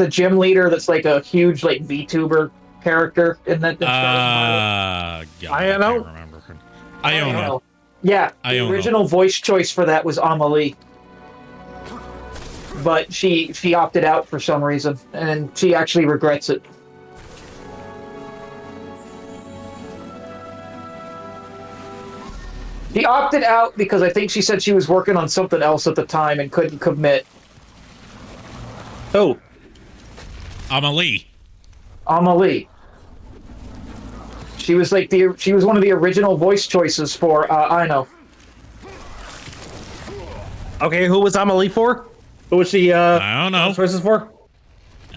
gym leader that's like a huge like VTuber character in that? God, I can't remember her. Iono. Yeah, the original voice choice for that was Amelie, but she opted out for some reason, and she actually regrets it. She opted out because I think she said she was working on something else at the time and couldn't commit. Oh. Amelie. She was like she was one of the original voice choices for I know. Okay, who was Amelie for? Who was she I don't know. Choices for?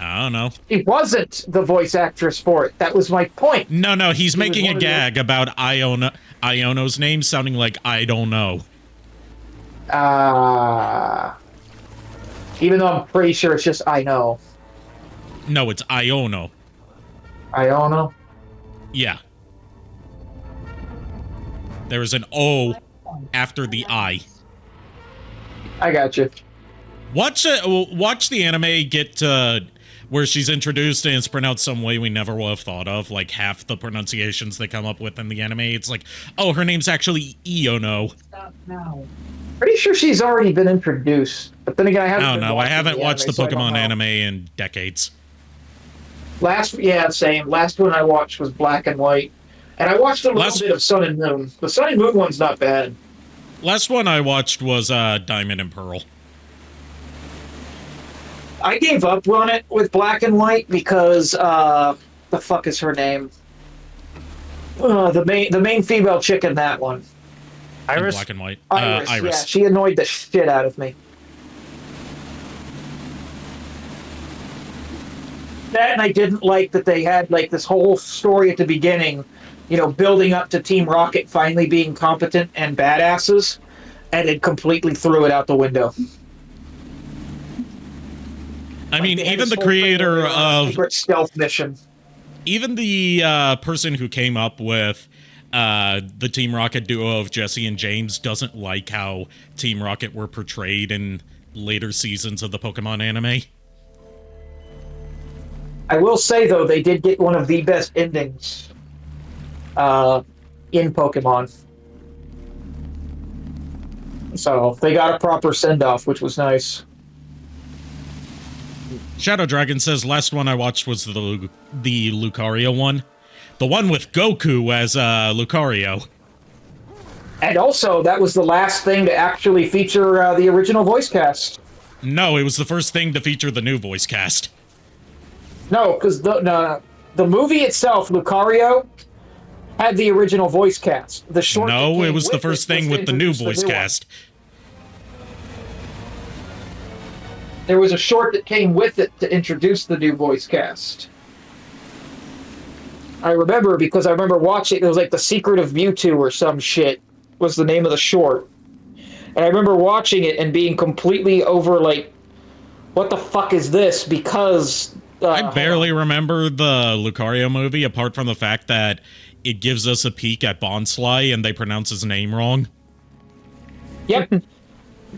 I don't know. She wasn't the voice actress for it. That was my point. No, he's making a gag about Iono's name sounding like I don't know. Even though I'm pretty sure it's just I know. No, it's Iono. Iono? Yeah. There is an O after the I. I got you. Watch the anime get to where she's introduced and it's pronounced some way we never would have thought of. Like half the pronunciations they come up with in the anime, it's like, oh, her name's actually Iono. Stop now. Pretty sure she's already been introduced, but then again, I haven't watched the Pokemon anime in decades. Same. Last one I watched was Black and White, and I watched a little bit of Sun and Moon. The Sun and Moon one's not bad. Last one I watched was Diamond and Pearl. I gave up on it with Black and White because the fuck is her name? The main female chick in that one. Iris? In Black and White. Iris. Iris. Yeah, she annoyed the shit out of me. That, and I didn't like that they had like this whole story at the beginning, building up to Team Rocket finally being competent and badasses, and it completely threw it out the window. I mean, even the creator of secret stealth mission, even the person who came up with the Team Rocket duo of Jesse and James doesn't like how Team Rocket were portrayed in later seasons of the Pokemon anime. I will say, though, they did get one of the best endings in Pokemon. So they got a proper send-off, which was nice. Shadow Dragon says, last one I watched was the Lucario one. The one with Goku as Lucario. And also, that was the last thing to actually feature the original voice cast. No, it was the first thing to feature the new voice cast. No, because the movie itself, Lucario, had the original voice cast. The short. No, it was the first thing with the new voice cast. There was a short that came with it to introduce the new voice cast. I remember because I remember watching. It was like The Secret of Mewtwo or some shit was the name of the short, and I remember watching it and being completely over like, what the fuck is this? Because I barely remember the Lucario movie, apart from the fact that it gives us a peek at Bonsly and they pronounce his name wrong. Yep.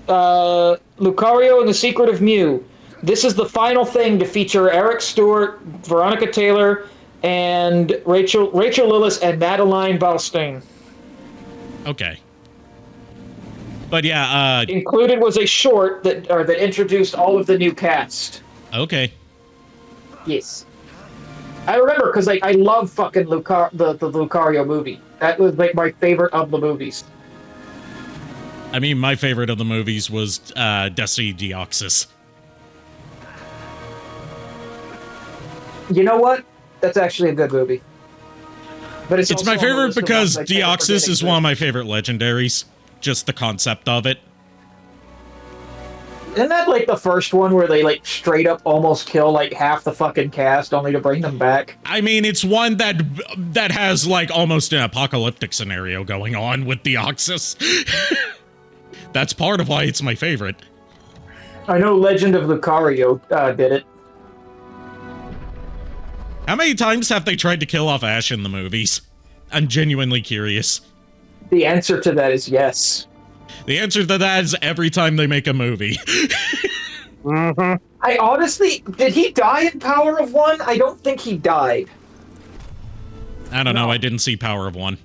Lucario and the Secret of Mew. This is the final thing to feature Eric Stewart, Veronica Taylor, and Rachel Lillis and Madeline Balstein. Okay. But yeah, included was a short that introduced all of the new cast. Okay. Yes. I remember because I love fucking the Lucario movie. That was like my favorite of the movies. I mean, my favorite of the movies was Destiny Deoxys. You know what? That's actually a good movie. But it's my favorite because Deoxys is one of my favorite legendaries. Just the concept of it. Isn't that like the first one where they like straight up almost kill like half the fucking cast only to bring them back? I mean, it's one that has like almost an apocalyptic scenario going on with Deoxys. That's part of why it's my favorite. I know Legend of Lucario did it. How many times have they tried to kill off Ash in the movies? I'm genuinely curious. The answer to that is yes. The answer to that is every time they make a movie. Mm-hmm. I honestly, did he die in Power of One? I don't think he died. I don't know. I didn't see Power of One.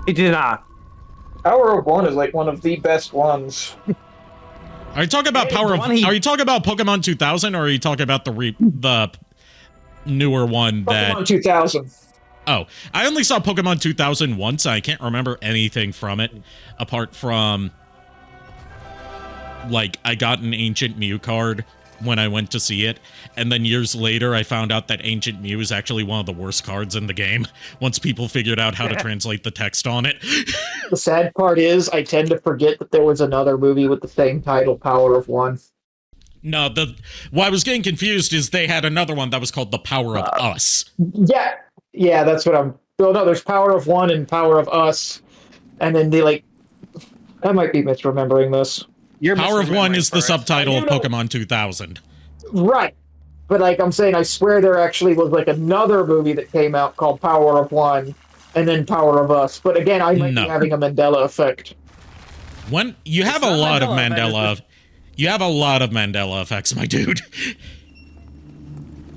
He did not. Power of One is like one of the best ones. Are you talking about Are you talking about Pokemon 2000, or are you talking about the newer one that Pokemon 2000? Oh, I only saw Pokemon 2000 once. I can't remember anything from it apart from like I got an Ancient Mew card when I went to see it, and then years later I found out that Ancient Mew is actually one of the worst cards in the game once people figured out how to translate the text on it. The sad part is I tend to forget that there was another movie with the same title, Power of One. No, what I was getting confused is they had another one that was called The Power of Us. Yeah, that's what I'm... Well, no, there's Power of One and Power of Us, and then they like... I might be misremembering this. Power of One is the subtitle of Pokemon 2000. Right. But like I'm saying, I swear there actually was like another movie that came out called Power of One and then Power of Us. But again, I might be having a Mandela effect. When you have a lot of Mandela, you have a lot of Mandela effects, my dude.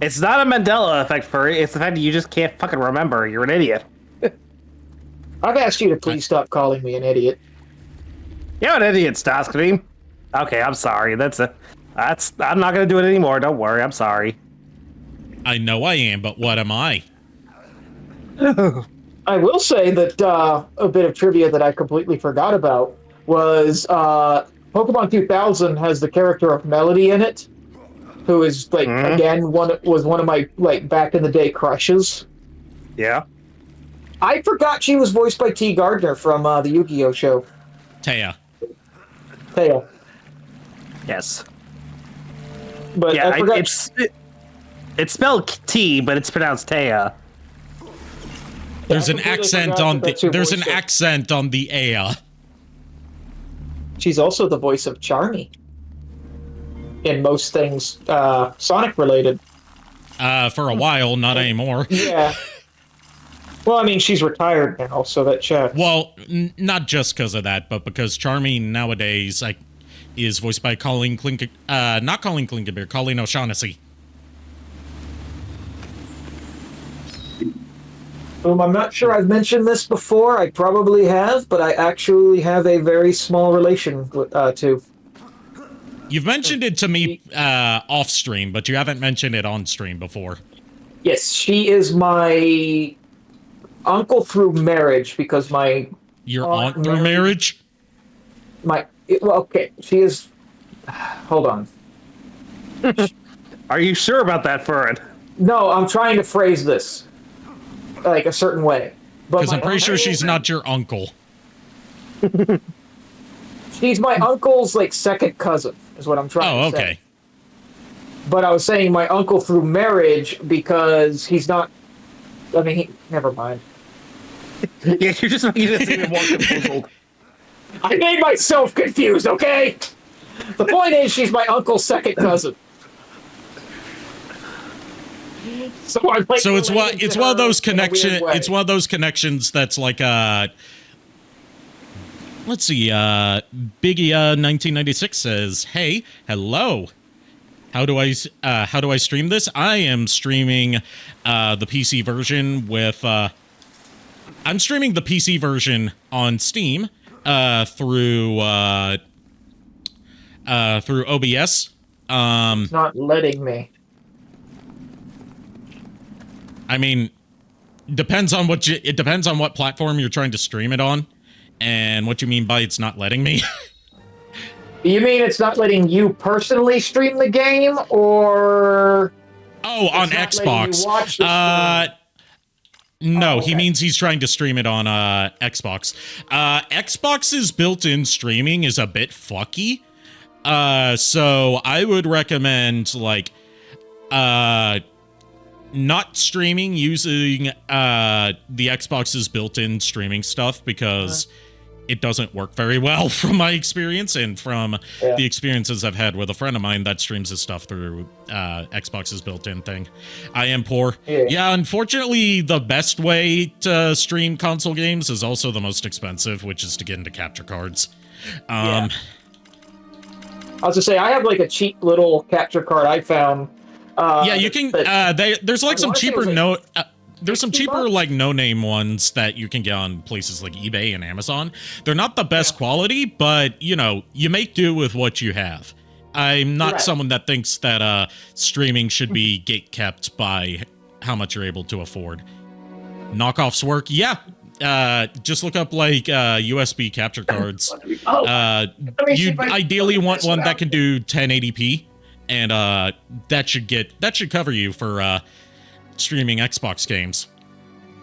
It's not a Mandela effect, Furry. It's the fact that you just can't fucking remember. You're an idiot. I've asked you to please stop calling me an idiot. You're an idiot, Starscream. Okay, I'm sorry. I'm not gonna do it anymore. Don't worry. I'm sorry. I know I am, but what am I? I will say that a bit of trivia that I completely forgot about was Pokemon 2000 has the character of Melody in it, who is like again was one of my like back in the day crushes. Yeah. I forgot she was voiced by T. Gardner from the Yu-Gi-Oh show. Taya. Yes. But yeah, I forgot it's spelled T, but it's pronounced Taya. There's an accent on the Aya. She's also the voice of Charmy in most things Sonic related. For a while, not anymore. Yeah. Well, I mean, she's retired now, so that checks. Well, not just because of that, but because Charmy nowadays is voiced by Colleen not Colleen Klinkenberg, Colleen O'Shaughnessy. I'm not sure I've mentioned this before. I probably have, but I actually have a very small relation to. You've mentioned it to me off stream, but you haven't mentioned it on stream before. Yes, she is my uncle through marriage because my your aunt through marriage. Okay, she is. Hold on. Are you sure about that, Furred? No, I'm trying to phrase this like a certain way. Because I'm pretty sure she's not your uncle. She's my uncle's like second cousin, is what I'm trying to say. Oh, okay. But I was saying my uncle through marriage because he's not. I mean, never mind. Yeah, you're just making it seem more confused. I made myself confused, okay? The point is, she's my uncle's second cousin. So I'm like, so it's one of those connections that's like let's see, Biggie 1996 says, "Hey, hello. How do I stream this? I am streaming the PC version with I'm streaming the PC version on Steam through OBS. It's not letting me. I mean, it depends on what platform you're trying to stream it on, and what you mean by it's not letting me. You mean it's not letting you personally stream the game, or? Oh, on Xbox. No, okay. He means he's trying to stream it on Xbox. Xbox's built-in streaming is a bit fucky. So I would recommend like not streaming using the Xbox's built-in streaming stuff because it doesn't work very well from my experience and from the experiences I've had with a friend of mine that streams his stuff through Xbox's built-in thing. I am poor. Yeah, unfortunately, the best way to stream console games is also the most expensive, which is to get into capture cards. I was to say, I have like a cheap little capture card I found. Yeah, you can. There's like some cheaper there's some cheaper like no-name ones that you can get on places like eBay and Amazon. They're not the best quality, but you know, you make do with what you have. I'm not someone that thinks that streaming should be gatekept by how much you're able to afford. Knockoffs work, yeah. Just look up like USB capture cards. You ideally want one that can do 1080p, and that should cover you for streaming Xbox games.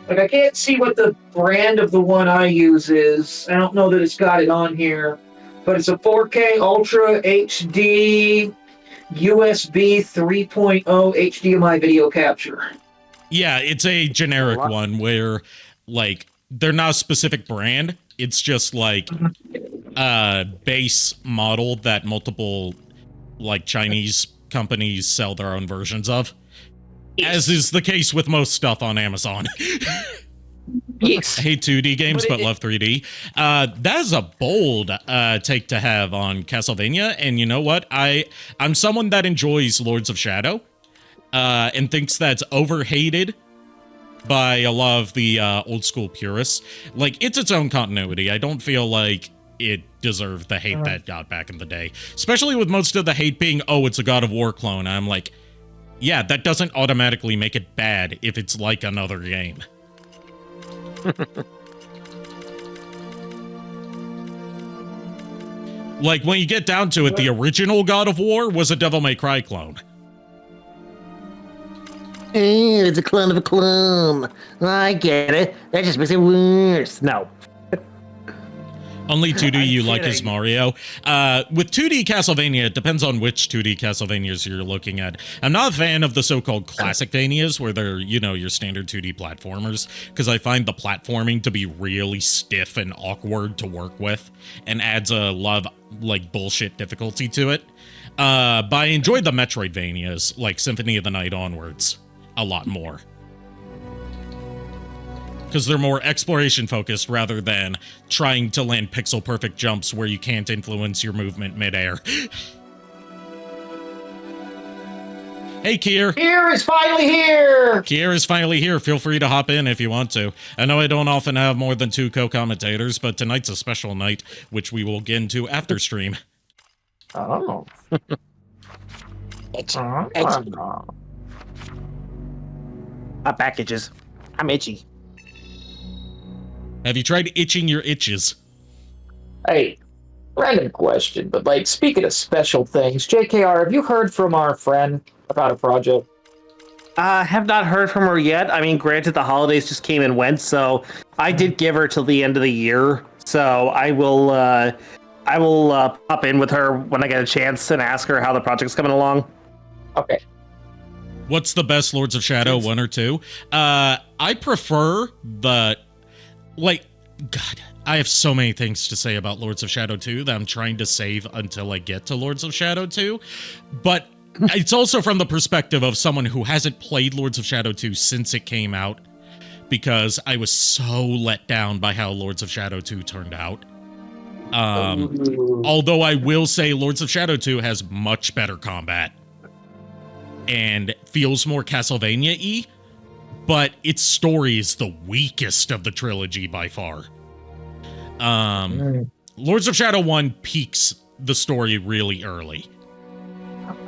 Like, I can't see what the brand of the one I use is. I don't know that it's got it on here, but it's a 4K Ultra HD USB 3.0 HDMI video capture. Yeah, it's a generic one where, like, they're not a specific brand. It's just like a base model that multiple, like, Chinese companies sell their own versions of. As is the case with most stuff on Amazon. Yes. I hate 2D games, but love 3D. That is a bold take to have on Castlevania, and you know what? I'm someone that enjoys Lords of Shadow, and thinks that's overhated by a lot of the old school purists. Like, it's its own continuity. I don't feel like it deserved the hate that got back in the day. Especially with most of the hate being, oh, it's a God of War clone. I'm like, yeah, that doesn't automatically make it bad if it's like another game. Like, when you get down to it, the original God of War was a Devil May Cry clone. It's a clone of a clone. I get it. That just makes it worse. No. Only 2D you like is Mario. With 2D Castlevania, it depends on which 2D Castlevanias you're looking at. I'm not a fan of the so-called Classicvanias, where they're, you know, your standard 2D platformers, because I find the platforming to be really stiff and awkward to work with, and adds a lot of, like, bullshit difficulty to it. But I enjoyed the Metroidvanias, like Symphony of the Night onwards, a lot more. Because they're more exploration-focused rather than trying to land pixel-perfect jumps where you can't influence your movement midair. Hey, Kier. Kier is finally here! Kier is finally here. Feel free to hop in if you want to. I know I don't often have more than 2 co-commentators, but tonight's a special night, which we will get into after stream. Oh. My back itches. I'm itchy. Have you tried itching your itches? Hey, random question, but like, speaking of special things, JKR, have you heard from our friend about a project? I have not heard from her yet. I mean, granted, the holidays just came and went, so I did give her till the end of the year. So I will pop in with her when I get a chance and ask her how the project's coming along. Okay. What's the best Lords of Shadow, 1 or 2? I prefer the... Like, God, I have so many things to say about Lords of Shadow 2 that I'm trying to save until I get to Lords of Shadow 2. But it's also from the perspective of someone who hasn't played Lords of Shadow 2 since it came out, because I was so let down by how Lords of Shadow 2 turned out. Although I will say Lords of Shadow 2 has much better combat and feels more Castlevania-y, but its story is the weakest of the trilogy by far. Lords of Shadow 1 peaks the story really early.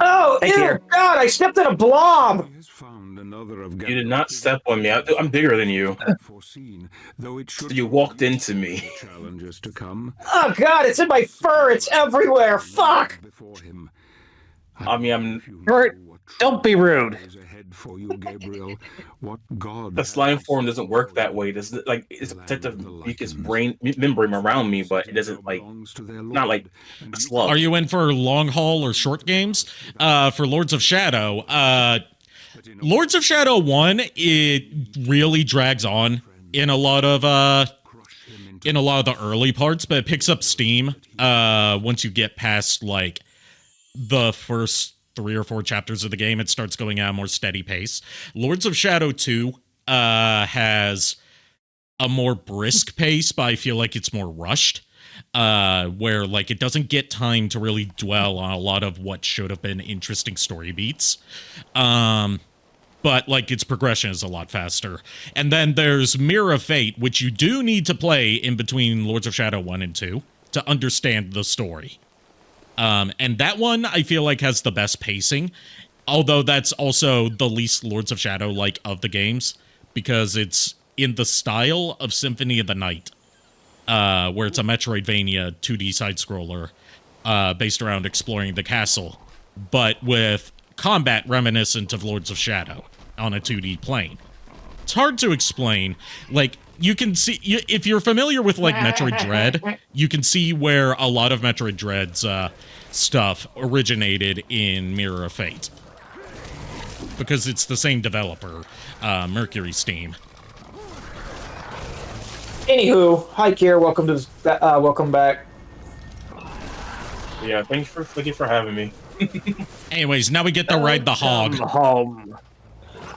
Oh, ew, God, I stepped in a blob! You did not step on me. I'm bigger than you. So you walked into me. Oh, God, it's in my fur. It's everywhere. Fuck! I mean, I'm... Bert, don't be rude. The slime form doesn't work that way. It's like it's protective mucous brain membrane around me, but it doesn't like not like a slug. Are you in for long haul or short games? For Lords of Shadow, Lords of Shadow 1, it really drags on in a lot of in a lot of the early parts, but it picks up steam once you get past like the first 3 or 4 chapters of the game. It starts going at a more steady pace. Lords of Shadow 2 has a more brisk pace, but I feel like it's more rushed. Where like it doesn't get time to really dwell on a lot of what should have been interesting story beats. But like its progression is a lot faster. And then there's Mirror of Fate, which you do need to play in between Lords of Shadow 1 and 2 to understand the story. And that one I feel like has the best pacing, although that's also the least Lords of Shadow like of the games, because it's in the style of Symphony of the Night. Where it's a Metroidvania 2D side-scroller based around exploring the castle, but with combat reminiscent of Lords of Shadow on a 2D plane. It's hard to explain. Like, you can see, if you're familiar with, like, Metroid Dread, you can see where a lot of Metroid Dread's stuff originated in Mirror of Fate. Because it's the same developer, Mercury Steam. Anywho, hi Kier, welcome back. Yeah, thank you for having me. Anyways, now we get to ride the hog. Home.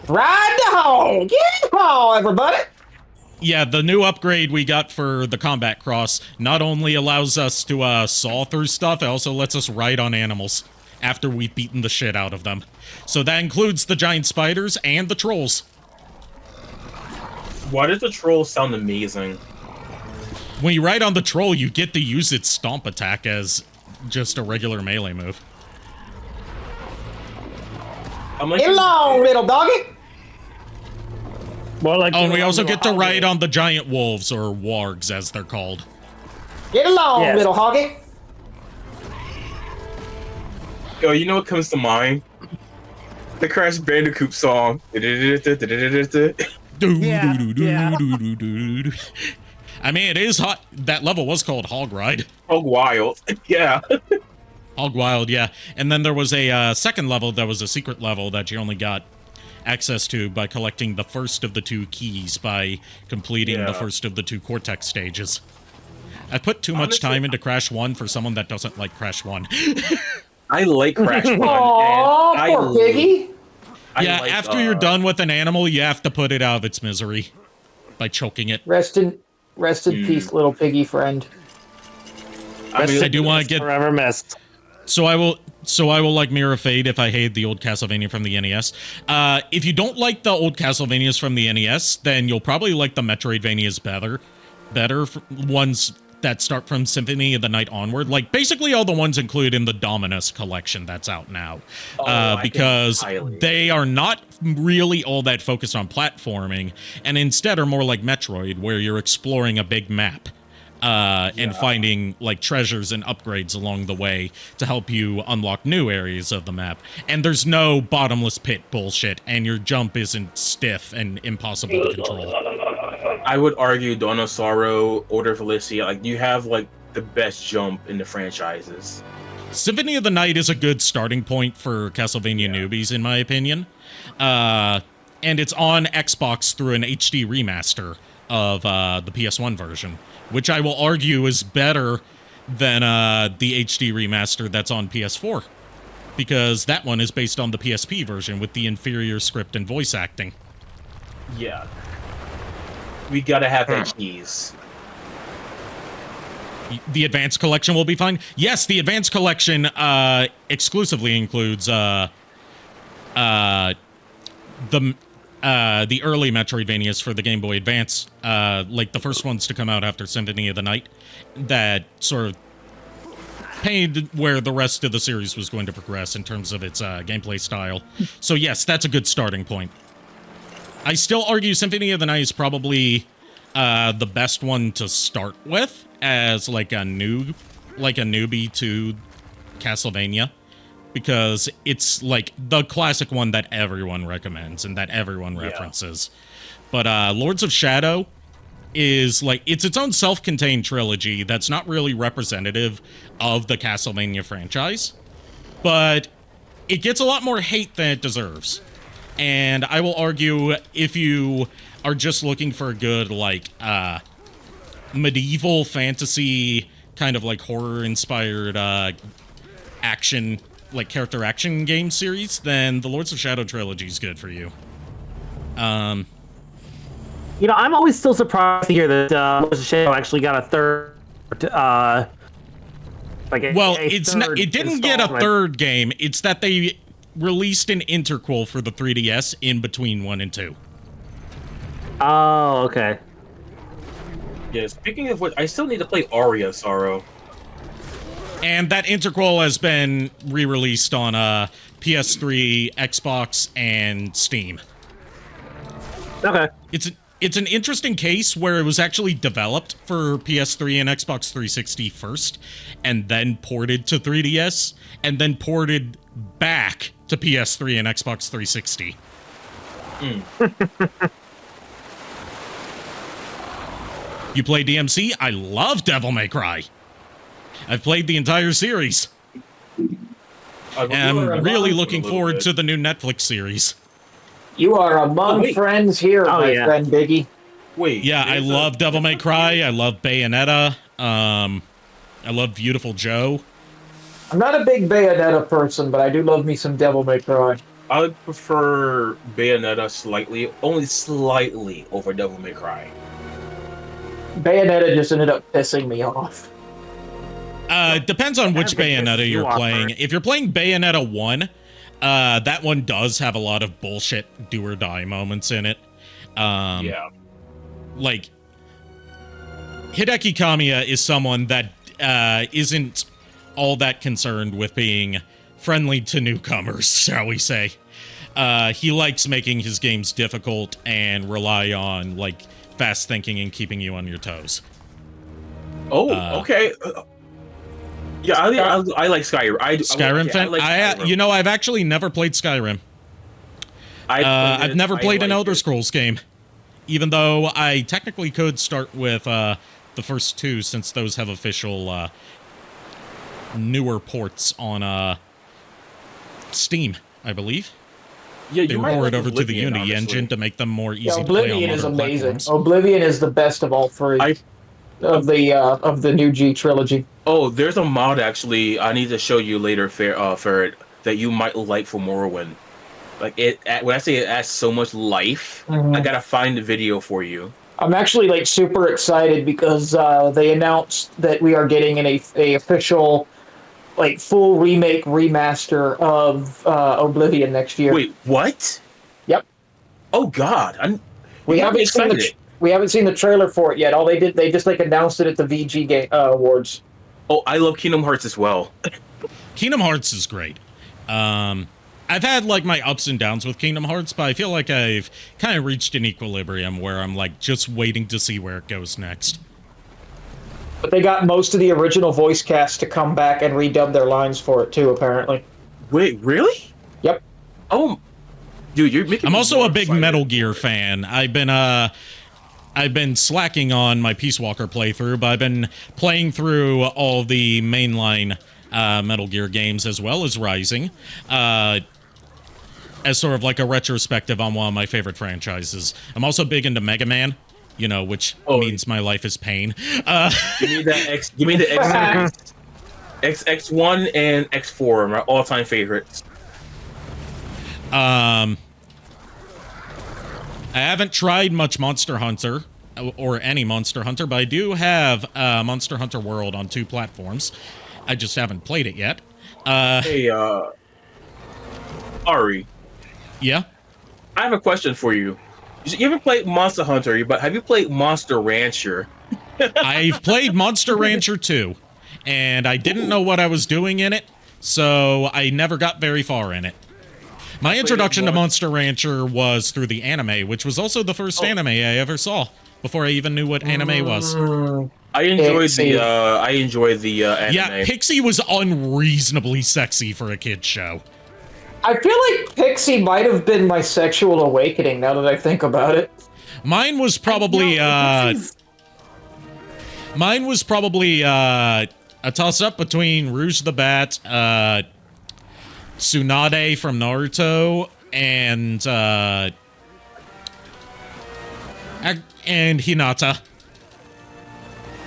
Ride the hog! Yeehaw, everybody! Yeah, the new upgrade we got for the Combat Cross not only allows us to saw through stuff, it also lets us ride on animals after we've beaten the shit out of them. So that includes the giant spiders and the trolls. Why does the troll sound amazing? When you ride on the troll, you get to use its stomp attack as just a regular melee move. I'm like, get along, little doggy! More like and we also get to ride on the giant wolves, or wargs as they're called. Get along, little hoggy! Yo, you know what comes to mind? The Crash Bandicoot song. I mean, it is hot. That level was called Hog Ride. Hog Wild. Yeah. Hog Wild, yeah. And then there was a second level that was a secret level that you only got access to by collecting the first of the 2 keys by completing the first of the 2 Cortex stages. I put too much time into Crash 1 for someone that doesn't like Crash 1. I like Crash 1. Aww, poor piggy. Yeah, like, after you're done with an animal, you have to put it out of its misery by choking it. Rest in peace, little piggy friend. I do want to get forever missed. So I will like Mirror of Fate if I hate the old Castlevania from the NES. If you don't like the old Castlevanias from the NES, then you'll probably like the Metroidvanias better ones that start from Symphony of the Night onward. Like, basically all the ones included in the Dominus collection that's out now. Because they are not really all that focused on platforming, and instead are more like Metroid, where you're exploring a big map. And finding, like, treasures and upgrades along the way to help you unlock new areas of the map. And there's no bottomless pit bullshit, and your jump isn't stiff and impossible to control. I would argue Donosaro, Order of Felicia, like, you have, like, the best jump in the franchises. Symphony of the Night is a good starting point for Castlevania newbies, in my opinion. And it's on Xbox through an HD remaster of the PS1 version, which I will argue is better than the HD remaster that's on PS4, because that one is based on the PSP version with the inferior script and voice acting. Yeah. We gotta have HDs. The Advanced Collection will be fine? Yes, the Advanced Collection exclusively includes the early Metroidvanias for the Game Boy Advance, like the first ones to come out after Symphony of the Night, that sort of painted where the rest of the series was going to progress in terms of its gameplay style. So yes, that's a good starting point. I still argue Symphony of the Night is probably the best one to start with as like a newbie to Castlevania, because it's like the classic one that everyone recommends and that everyone references. But Lords of Shadow is like, it's its own self-contained trilogy that's not really representative of the Castlevania franchise, but it gets a lot more hate than it deserves. And I will argue, if you are just looking for a good, like, medieval fantasy kind of like horror-inspired action, like character action game series, then the Lords of Shadow trilogy is good for you. I'm always still surprised to hear that Lords of Shadow actually got a third. It didn't get a third game. It's that they released an interquel for the 3DS in between 1 and 2. Oh, okay. Yeah, speaking of which, I still need to play Aria Sorrow. And that interquel has been re-released on PS3, Xbox, and Steam. Okay. It's an interesting case where it was actually developed for PS3 and Xbox 360 first, and then ported to 3DS, and then ported back to PS3 and Xbox 360. You play DMC? I love Devil May Cry. I've played the entire series. And I'm really looking forward to the new Netflix series. You are among friends here, my friend Biggie. Yeah, I love Devil May Cry. I love Bayonetta. I love Beautiful Joe. I'm not a big Bayonetta person, but I do love me some Devil May Cry. I would prefer Bayonetta only slightly over Devil May Cry. Bayonetta just ended up pissing me off. Depends on which Bayonetta you're playing. If you're playing Bayonetta 1, that one does have a lot of bullshit do or die moments in it. Yeah. Like, Hideki Kamiya is someone that isn't all that concerned with being friendly to newcomers, shall we say. He likes making his games difficult and rely on, like, fast thinking and keeping you on your toes. Oh, okay. Yeah, I like Skyrim. Skyrim fan? Skyrim. I've actually never played Skyrim. I've never played an Elder Scrolls game, even though I technically could start with the first two, since those have official newer ports on Steam, I believe. Yeah, they were ported over to the Unity engine to make them more easy to play on Oblivion is amazing. platforms. Oblivion is the best of all three of the new G trilogy. Oh, there's a mod actually. I need to show you later, Ferret, that you might like for Morrowind. Like when I say it adds so much life, I gotta find the video for you. I'm actually like super excited because they announced that we are getting a official, like, full remake remaster of Oblivion next year. Wait, what? Yep. Oh God, we haven't seen the trailer for it yet. All they just like announced it at the VG game awards. Oh, I love Kingdom Hearts as well. Kingdom Hearts is great. I've had like my ups and downs with Kingdom Hearts, but I feel like I've kind of reached an equilibrium where I'm like just waiting to see where it goes next. But they got most of the original voice cast to come back and redub their lines for it too, apparently. Wait, really? Yep. Oh, dude, you're making. I'm also a big Metal Gear fan. I've been slacking on my Peace Walker playthrough, but I've been playing through all the mainline Metal Gear games as well as Rising, as sort of like a retrospective on one of my favorite franchises. I'm also big into Mega Man, which means my life is pain. Give me the X series. X1 and X4 are my all-time favorites. I haven't tried much Monster Hunter, or any Monster Hunter, but I do have Monster Hunter World on 2 platforms. I just haven't played it yet. Hey, Ari. Yeah? I have a question for you. You haven't played Monster Hunter, but have you played Monster Rancher? I've played Monster Rancher 2, and I didn't know what I was doing in it, so I never got very far in it. My introduction to Monster Rancher was through the anime, which was also the first anime I ever saw, before I even knew what anime was. I enjoyed the anime. Yeah, Pixie was unreasonably sexy for a kid's show. I feel like Pixie might have been my sexual awakening, now that I think about it. Mine was probably a toss-up between Rouge the Bat, Tsunade from Naruto, and Hinata.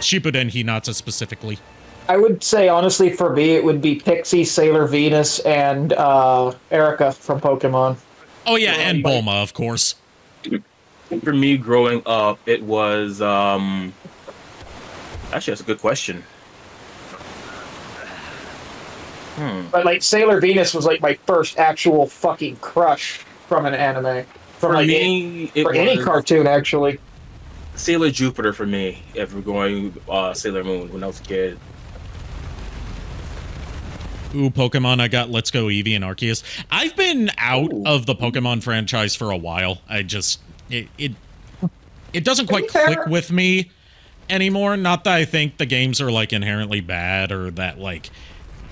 Shippuden Hinata specifically. I would say, honestly, for me, it would be Pixie, Sailor Venus, and Erika from Pokemon. Oh, yeah, and Bulma, of course. For me, growing up, it was... Actually, that's a good question. But, like, Sailor Venus was, like, my first actual fucking crush from an anime. For like, me, it for was any cartoon, actually. Sailor Jupiter for me, if we're going Sailor Moon when I was a kid. Ooh, Pokemon, I got Let's Go Eevee and Arceus. I've been out of the Pokemon franchise for a while. I just... It doesn't quite click with me anymore. Not that I think the games are, like, inherently bad or that, like,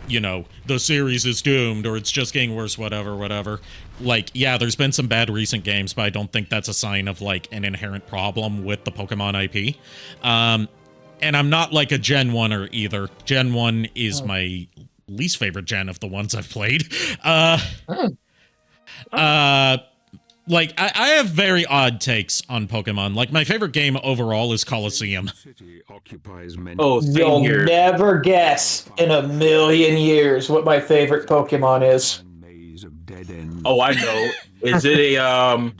you know, the series is doomed or it's just getting worse, whatever. Like, yeah, there's been some bad recent games, but I don't think that's a sign of, like, an inherent problem with the Pokemon IP. And I'm not, like, a Gen 1er either. Gen 1 is my least favorite gen of the ones I've played. Like, I have very odd takes on Pokemon. Like, my favorite game overall is Colosseum. Oh, you'll never guess in a million years what my favorite Pokemon is. Oh, I know. Is it a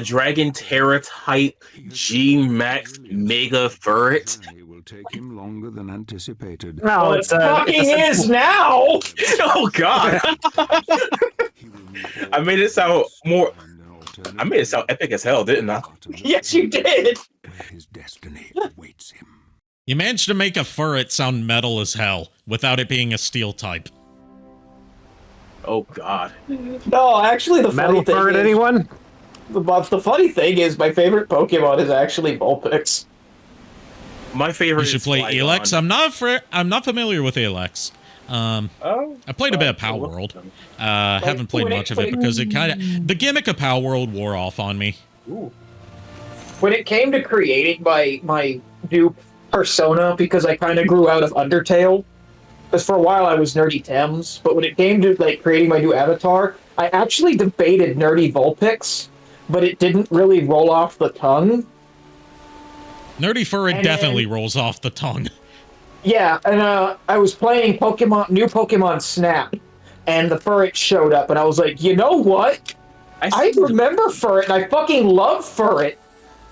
Dragon Terra type G Max Mega Ferret? Take him longer than anticipated. No, well, it fucking is now. Oh God! I made it sound epic as hell, didn't I? Yes, you did. His destiny awaits him. You managed to make a Furret sound metal as hell without it being a steel type. Oh God! No, actually, the metal funny thing Furret, is, anyone? The funny thing is, my favorite Pokemon is actually Vulpix. My favorite. You should play Elex. I'm not familiar with Elex. I played a bit of Power World. Haven't played much of it because it kind of the gimmick of Power World wore off on me. Ooh. When it came to creating my new persona, because I kind of grew out of Undertale, because for a while I was Nerdy Thames, but when it came to like creating my new avatar, I actually debated Nerdy Vulpix, but it didn't really roll off the tongue. Nerdy Furret definitely rolls off the tongue. Yeah, and I was playing new Pokemon Snap, and the Furret showed up, and I was like, you know what? I remember Furret, and I fucking love Furret.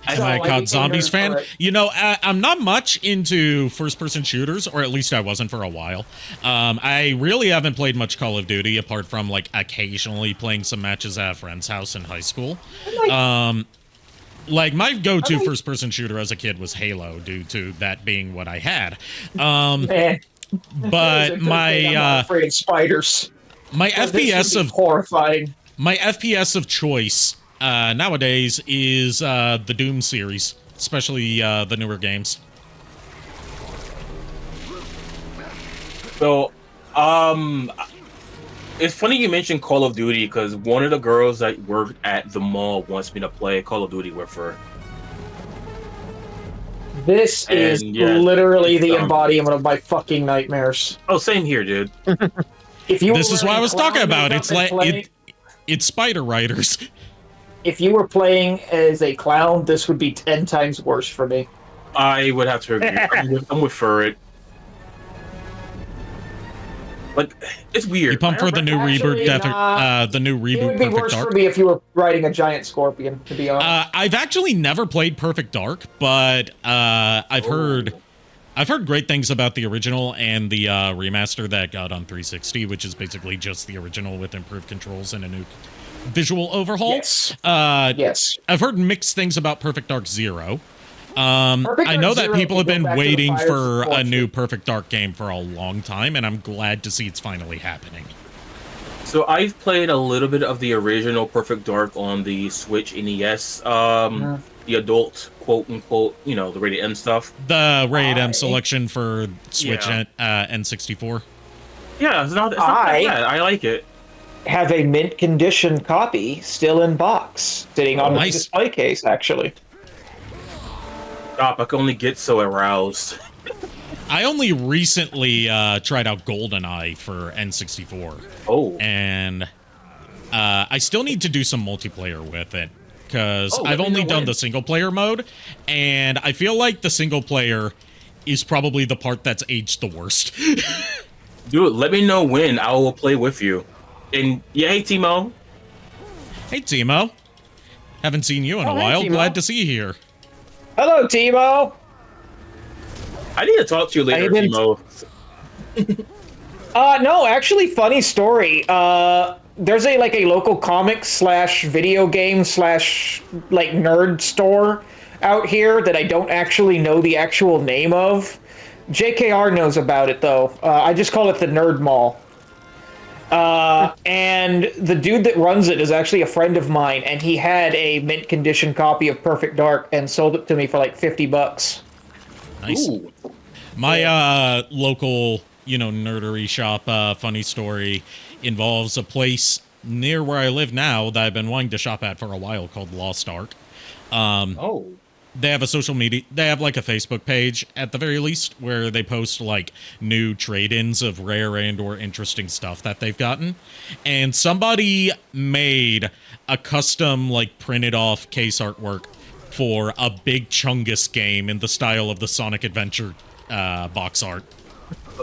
Oh my God, Zombies fan. You know, I'm not much into first-person shooters, or at least I wasn't for a while. I really haven't played much Call of Duty, apart from, like, occasionally playing some matches at a friend's house in high school. Like, my go-to first-person shooter as a kid was Halo, due to that being what I had. But my afraid of spiders. My FPS of horrifying. My FPS of choice nowadays is the Doom series, especially the newer games. So, it's funny you mentioned Call of Duty because one of the girls that worked at the mall wants me to play Call of Duty with her. This is literally the embodiment of my fucking nightmares. Oh, same here, dude. This is what I was talking about. It's like it's Spider Riders. If you were playing as a clown, this would be 10 times worse for me. I would have to agree. I'm with Furret. Like, it's weird. You pump for the new reboot, the new reboot. It would be worse for me if you were riding a giant scorpion, to be honest. I've actually never played Perfect Dark, but I've heard great things about the original and the remaster that got on 360, which is basically just the original with improved controls and a new visual overhaul. Yes. Yes. I've heard mixed things about Perfect Dark Zero. I know that people have been waiting for a new Perfect Dark game for a long time, and I'm glad to see it's finally happening. So I've played a little bit of the original Perfect Dark on the Switch NES, the adult quote-unquote, you know, the rated M stuff. The rated M selection for Switch and N64. Yeah, it's not that bad. I like it. Have a mint condition copy still in box, sitting on my display case, actually. Stop, I can only get so aroused. I only recently tried out GoldenEye for N64. Oh. And I still need to do some multiplayer with it. because I've only done the single player mode, and I feel like the single player is probably the part that's aged the worst. Dude, let me know when. I will play with you. And yeah, hey Timo. Hey Timo. Haven't seen you in a while. Glad to see you here. Hello, Timo. I need to talk to you later, Timo. No, actually, funny story. There's a local comic / video / nerd store out here that I don't actually know the actual name of. JKR knows about it though. I just call it the Nerd Mall. And the dude that runs it is actually a friend of mine, and he had a mint condition copy of Perfect Dark and sold it to me for like $50. Nice. Ooh. My local, nerdery shop, funny story, involves a place near where I live now that I've been wanting to shop at for a while called Lost Ark. They have a social media, they have like a Facebook page at the very least where they post like new trade-ins of rare and or interesting stuff that they've gotten. And somebody made a custom like printed off case artwork for a big Chungus game in the style of the Sonic Adventure box art.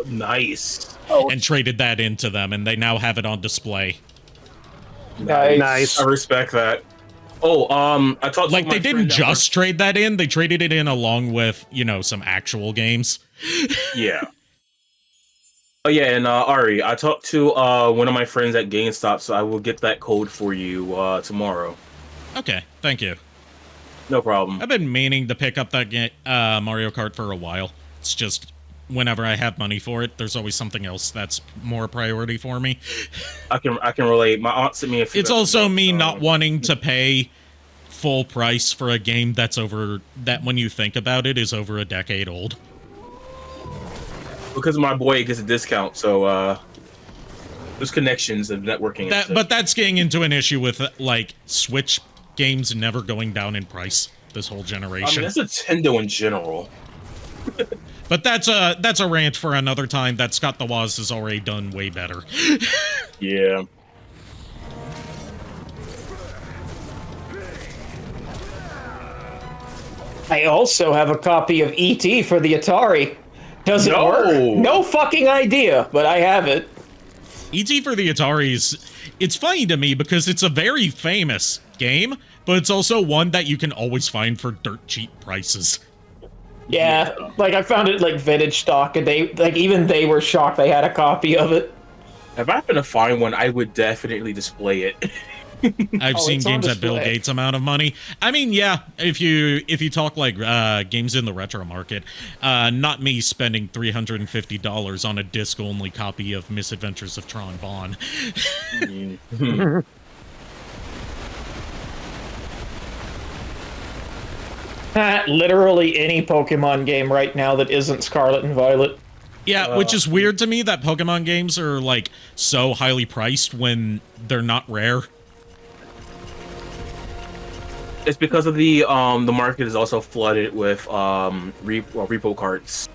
Nice. And traded that into them, and they now have it on display. Nice. I respect that. I talked like they didn't just trade that in; they traded it in along with some actual games. Yeah. Oh yeah, and Ari, I talked to one of my friends at GameStop, so I will get that code for you tomorrow. Okay, thank you. No problem. I've been meaning to pick up that Mario Kart for a while. It's just whenever I have money for it, there's always something else that's more priority for me. I can relate. My aunt sent me a few. It's also me not wanting to pay full price for a game that when you think about it is over a decade old. Because my boy gets a discount, so there's connections and networking. But that's getting into an issue with like Switch games never going down in price this whole generation. I mean, that's Nintendo in general. But that's a rant for another time that Scott the Woz has already done way better. Yeah. I also have a copy of E.T. for the Atari. Does it work? No fucking idea, but I have it. E.T. for the Atari it's funny to me because it's a very famous game, but it's also one that you can always find for dirt cheap prices. Yeah, like I found it like vintage stock, and even they were shocked they had a copy of it. If I happen to find one, I would definitely display it. I've seen games at Bill Gates' amount of money. I mean, yeah, if you talk like games in the retro market, not me spending $350 on a disc-only copy of Misadventures of Tron Bonne. Literally any Pokemon game right now that isn't Scarlet and Violet. Yeah, which is weird to me that Pokemon games are like so highly priced when they're not rare. It's because of the market is also flooded with repo carts.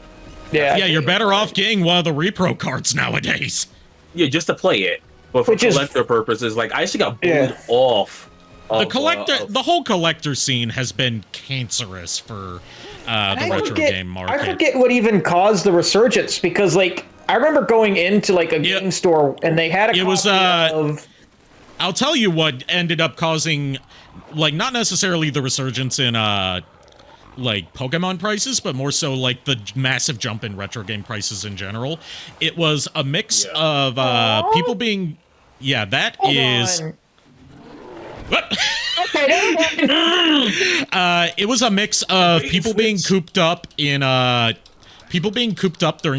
Yeah, you're better off getting one of the repro carts nowadays. Yeah, just to play it, but for collector purposes, like I actually got booted off. The whole collector scene has been cancerous for the retro game market. I forget what even caused the resurgence, because like I remember going into like a game store and they had a copy of. I'll tell you what ended up causing, like, not necessarily the resurgence in like Pokemon prices, but more so like the massive jump in retro game prices in general. It was a mix of people being, that Hold is. on. What? It was a mix of people being cooped up during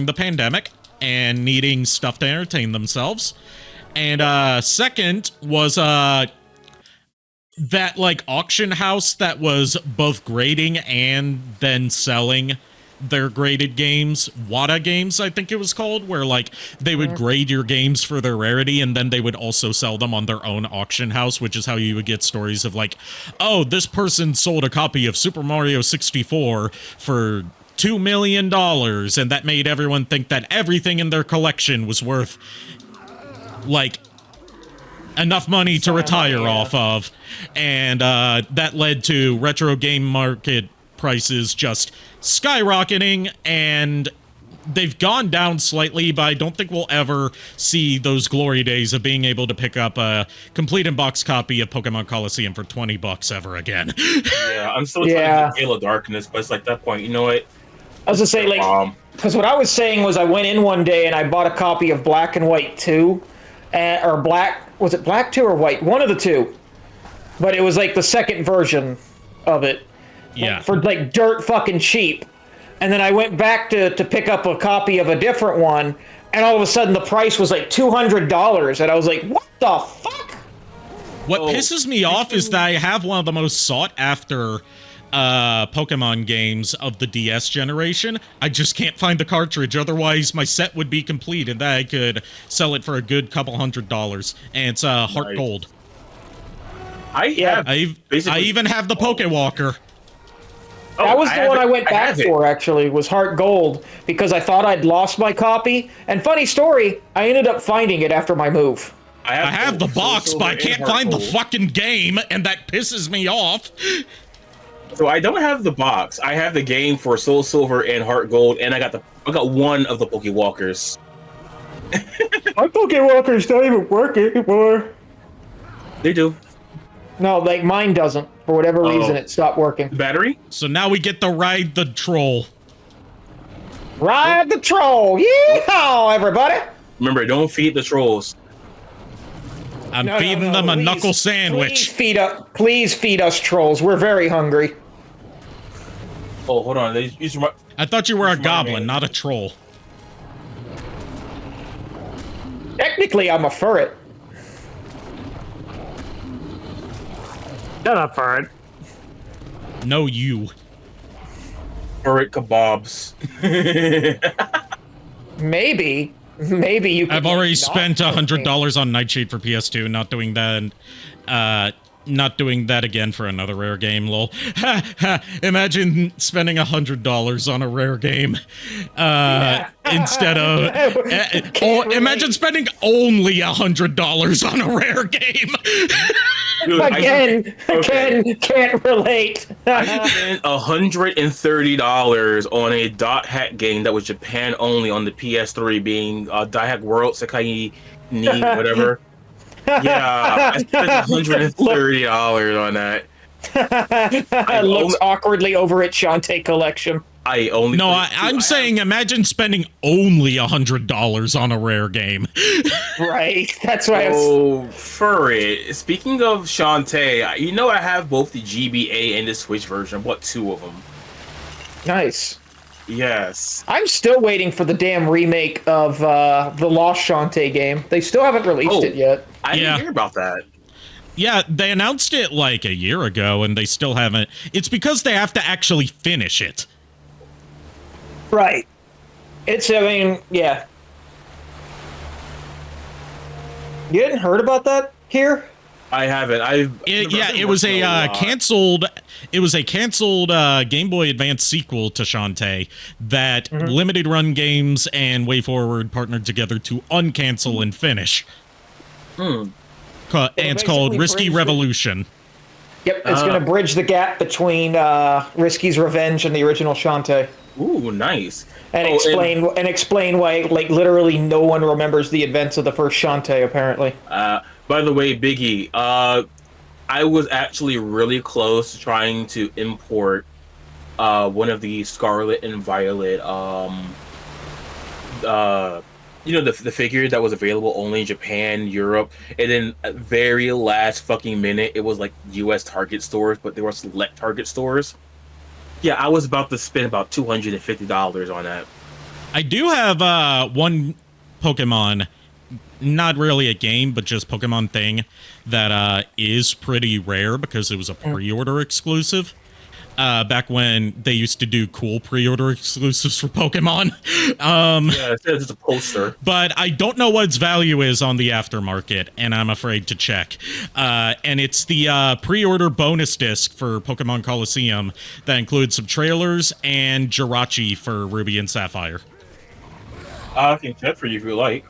the pandemic and needing stuff to entertain themselves. And second was that like auction house that was both grading and then selling their graded games, WATA games, I think it was called, where like they would grade your games for their rarity and then they would also sell them on their own auction house, which is how you would get stories of like, oh, this person sold a copy of Super Mario 64 for $2 million, and that made everyone think that everything in their collection was worth like enough money to retire off of. And that led to retro game market prices just skyrocketing, and they've gone down slightly, but I don't think we'll ever see those glory days of being able to pick up a complete in-box copy of Pokemon Coliseum for $20 ever again. Yeah, I'm still trying to get Halo Darkness, but it's like that point, you know what? I was gonna say, like, because what I was saying was I went in one day and I bought a copy of Black and White 2, or was it Black 2 or White? One of the two. But it was like the second version of it. Yeah. For like dirt fucking cheap. And then I went back to pick up a copy of a different one, and all of a sudden the price was like $200, and I was like, what the fuck? What pisses me off is that I have one of the most sought-after Pokemon games of the DS generation. I just can't find the cartridge, otherwise my set would be complete, and that I could sell it for a good couple $100, and it's Heart Gold. I even have the Pokewalker. That was the one I went back for, actually, was Heart Gold, because I thought I'd lost my copy. And funny story, I ended up finding it after my move. I have the box, but I can't find the fucking game, and that pisses me off. So I don't have the box. I have the game for Soul Silver and Heart Gold, and I got one of the Pokewalkers. My Pokewalkers don't even work anymore. They do. No, like mine doesn't. For whatever reason, it stopped working. Battery? So now we get to ride the troll. Ride the troll! Yeehaw, everybody! Remember, don't feed the trolls. I'm feeding them a knuckle sandwich. Please feed us, trolls. We're very hungry. Oh, hold on. I thought you were a goblin, not a troll. Technically, I'm a furret. Shut up, Furret. No, you. Furret kebabs. Maybe you. I've already spent $100 on Nightshade for PS2. Not doing that. Not doing that again for another rare game. Lol. Imagine spending $100 on a rare game instead of. Imagine spending only $100 on a rare game. Again, can't relate. I spent $130 on a dot hack game that was Japan only on the PS3, being Dot Hack World Sekai ni whatever. Yeah, I spent $130 on that. It looks awkwardly over at Shantae Collection. I'm saying imagine spending only $100 on a rare game. Right, that's why. For it. Speaking of Shantae, you know I have both the GBA and the Switch version. What, 2 of them? Nice. Yes. I'm still waiting for the damn remake of the Lost Shantae game. They still haven't released it yet. I didn't hear about that. Yeah, they announced it like a year ago, and they still haven't. It's because they have to actually finish it. Right. Yeah. You hadn't heard about that here? I haven't. It was a canceled. It was a canceled Game Boy Advance sequel to Shantae that Limited Run Games and WayForward partnered together to uncancel and finish. And it's called Risky Revolution. Yep, it's going to bridge the gap between Risky's Revenge and the original Shantae. Ooh, nice. And explain why, like, literally no one remembers the events of the first Shantae, apparently. By the way, Biggie, I was actually really close to trying to import one of the Scarlet and Violet, the figure that was available only in Japan, Europe, and then at very last fucking minute, it was like U.S. Target stores, but they were select Target stores. Yeah, I was about to spend about $250 on that. I do have one Pokemon, not really a game, but just Pokemon thing that is pretty rare because it was a pre-order exclusive. Back when they used to do cool pre-order exclusives for Pokemon. Yeah, it's a poster. But I don't know what its value is on the aftermarket, and I'm afraid to check. And it's the pre-order bonus disc for Pokemon Coliseum that includes some trailers and Jirachi for Ruby and Sapphire. I can check for you if you like.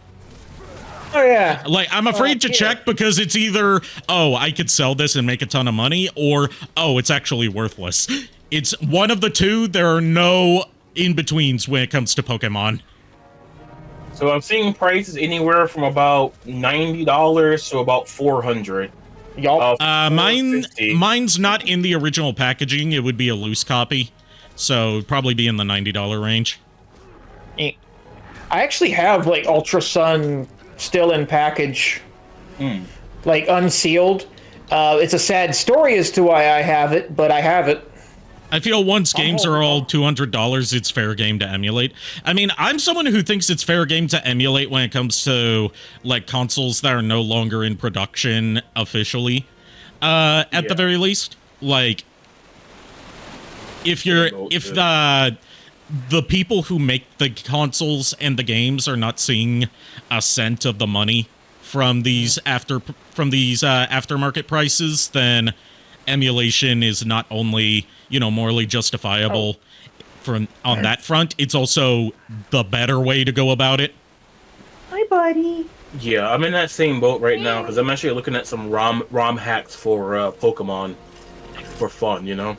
Oh yeah. Like, I'm afraid to check because it's either, oh, I could sell this and make a ton of money, or, oh, it's actually worthless. It's one of the two. There are no in-betweens when it comes to Pokemon. So I'm seeing prices anywhere from about $90 to about $400. Yup. Mine's not in the original packaging. It would be a loose copy, so it'd probably be in the $90 range. I actually have like Ultra Sun still in package, like unsealed. It's a sad story as to why I have it, but I have it. I feel once games are all $200, it's fair game to emulate. I mean, I'm someone who thinks it's fair game to emulate when it comes to, like, consoles that are no longer in production officially, at the very least. Like, if the people who make the consoles and the games are not seeing a cent of the money from these aftermarket prices, then emulation is not only, you know, morally justifiable on that front, it's also the better way to go about it. Hi, buddy. Yeah, I'm in that same boat right now because I'm actually looking at some ROM hacks for Pokemon for fun, you know?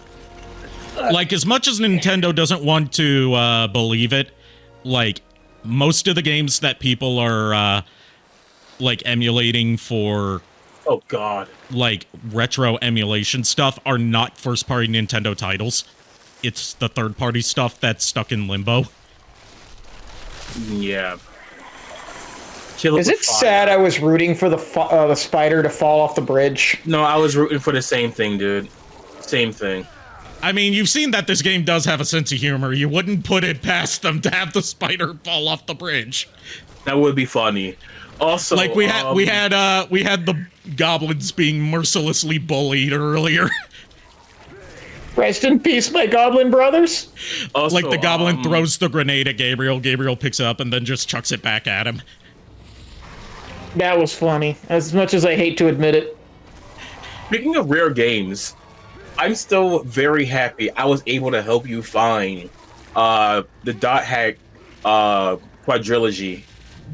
Like, as much as Nintendo doesn't want to believe it, like, most of the games that people are, like, emulating for... Oh, God. Like, retro emulation stuff are not first-party Nintendo titles. It's the third-party stuff that's stuck in limbo. Yeah. Is it sad I was rooting for the spider to fall off the bridge? No, I was rooting for the same thing, dude. Same thing. I mean, you've seen that this game does have a sense of humor. You wouldn't put it past them to have the spider fall off the bridge. That would be funny. Also, like we had the goblins being mercilessly bullied earlier. Rest in peace, my goblin brothers. Also, like the goblin throws the grenade at Gabriel. Gabriel picks it up and then just chucks it back at him. That was funny, as much as I hate to admit it. Speaking of rare games, I'm still very happy I was able to help you find the Dot Hack quadrilogy.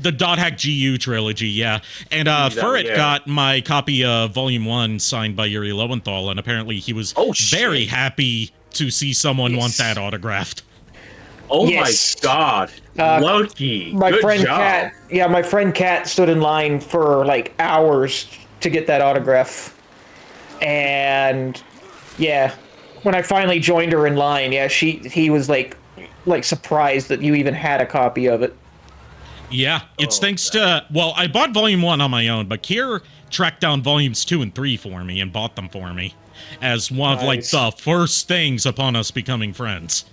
The Dot Hack GU trilogy, yeah. And Furret got my copy of Volume 1 signed by Yuri Lowenthal, and apparently he was very happy to see someone want that autographed. Oh my God. Lucky. My Good friend job. Kat, my friend Kat stood in line for like hours to get that autograph. And yeah, when I finally joined her in line, he was like surprised that you even had a copy of it. Yeah, it's thanks to... Well, I bought Volume 1 on my own, but Kier tracked down Volumes 2 and 3 for me and bought them for me as one of, like, the first things upon us becoming friends.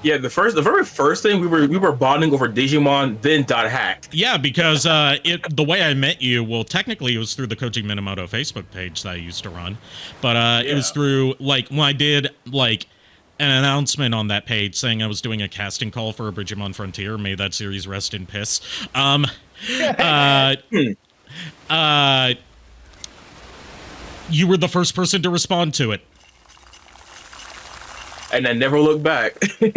Yeah, the very first thing, we were bonding over Digimon, then Dot Hack. Yeah, because the way I met you, well, technically it was through the Koji Minamoto Facebook page that I used to run, but it was through, like, when I did, like... an announcement on that page saying I was doing a casting call for a Digimon Frontier. May that series rest in piss. You were the first person to respond to it. And I never looked back. You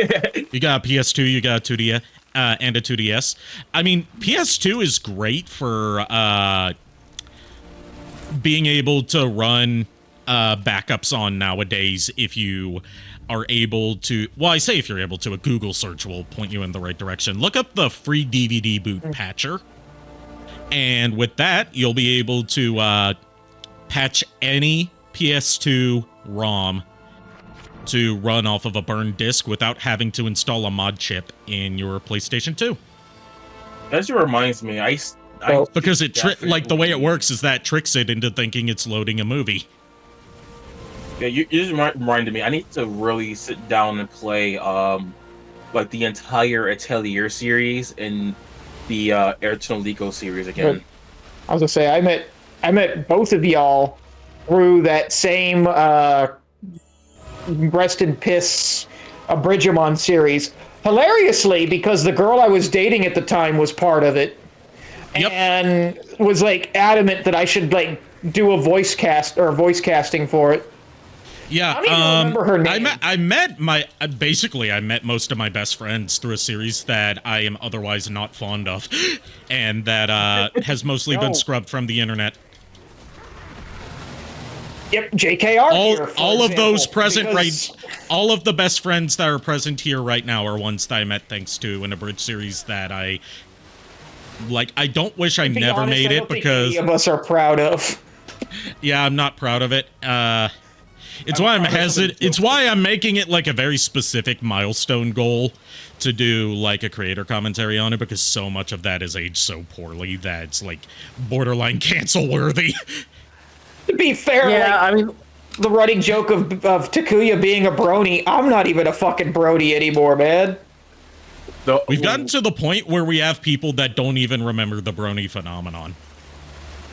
got a PS2, you got a 2DS, and a 2DS. I mean, PS2 is great for being able to run backups on nowadays if you are able to, well, I say if you're able to, a Google search will point you in the right direction. Look up the free DVD boot patcher, and with that, you'll be able to patch any PS2 ROM to run off of a burned disk without having to install a mod chip in your PlayStation 2. That just reminds me, because it like the way it works is that tricks it into thinking it's loading a movie. Yeah, you just reminded me. I need to really sit down and play, like the entire Atelier series and the Eternal Lico series again. I was gonna say I met both of y'all through that same Rest in Piss Abridgimon series. Hilariously, because the girl I was dating at the time was part of it, and was like adamant that I should like do a voice casting for it. Yeah, I don't even remember her name. I met most of my best friends through a series that I am otherwise not fond of, and that has mostly been scrubbed from the internet. Yep, JKR. All of those present all of the best friends that are present here right now are ones that I met thanks to an abridged series that I don't wish I never made it because any of us are proud of. Yeah, I'm not proud of it. It's why I'm hesitant. It's why I'm making it like a very specific milestone goal to do like a creator commentary on it, because so much of that is aged so poorly that it's like borderline cancel worthy. To be fair, I mean, the running joke of Takuya being a brony, I'm not even a fucking brony anymore, man. We've gotten to the point where we have people that don't even remember the brony phenomenon.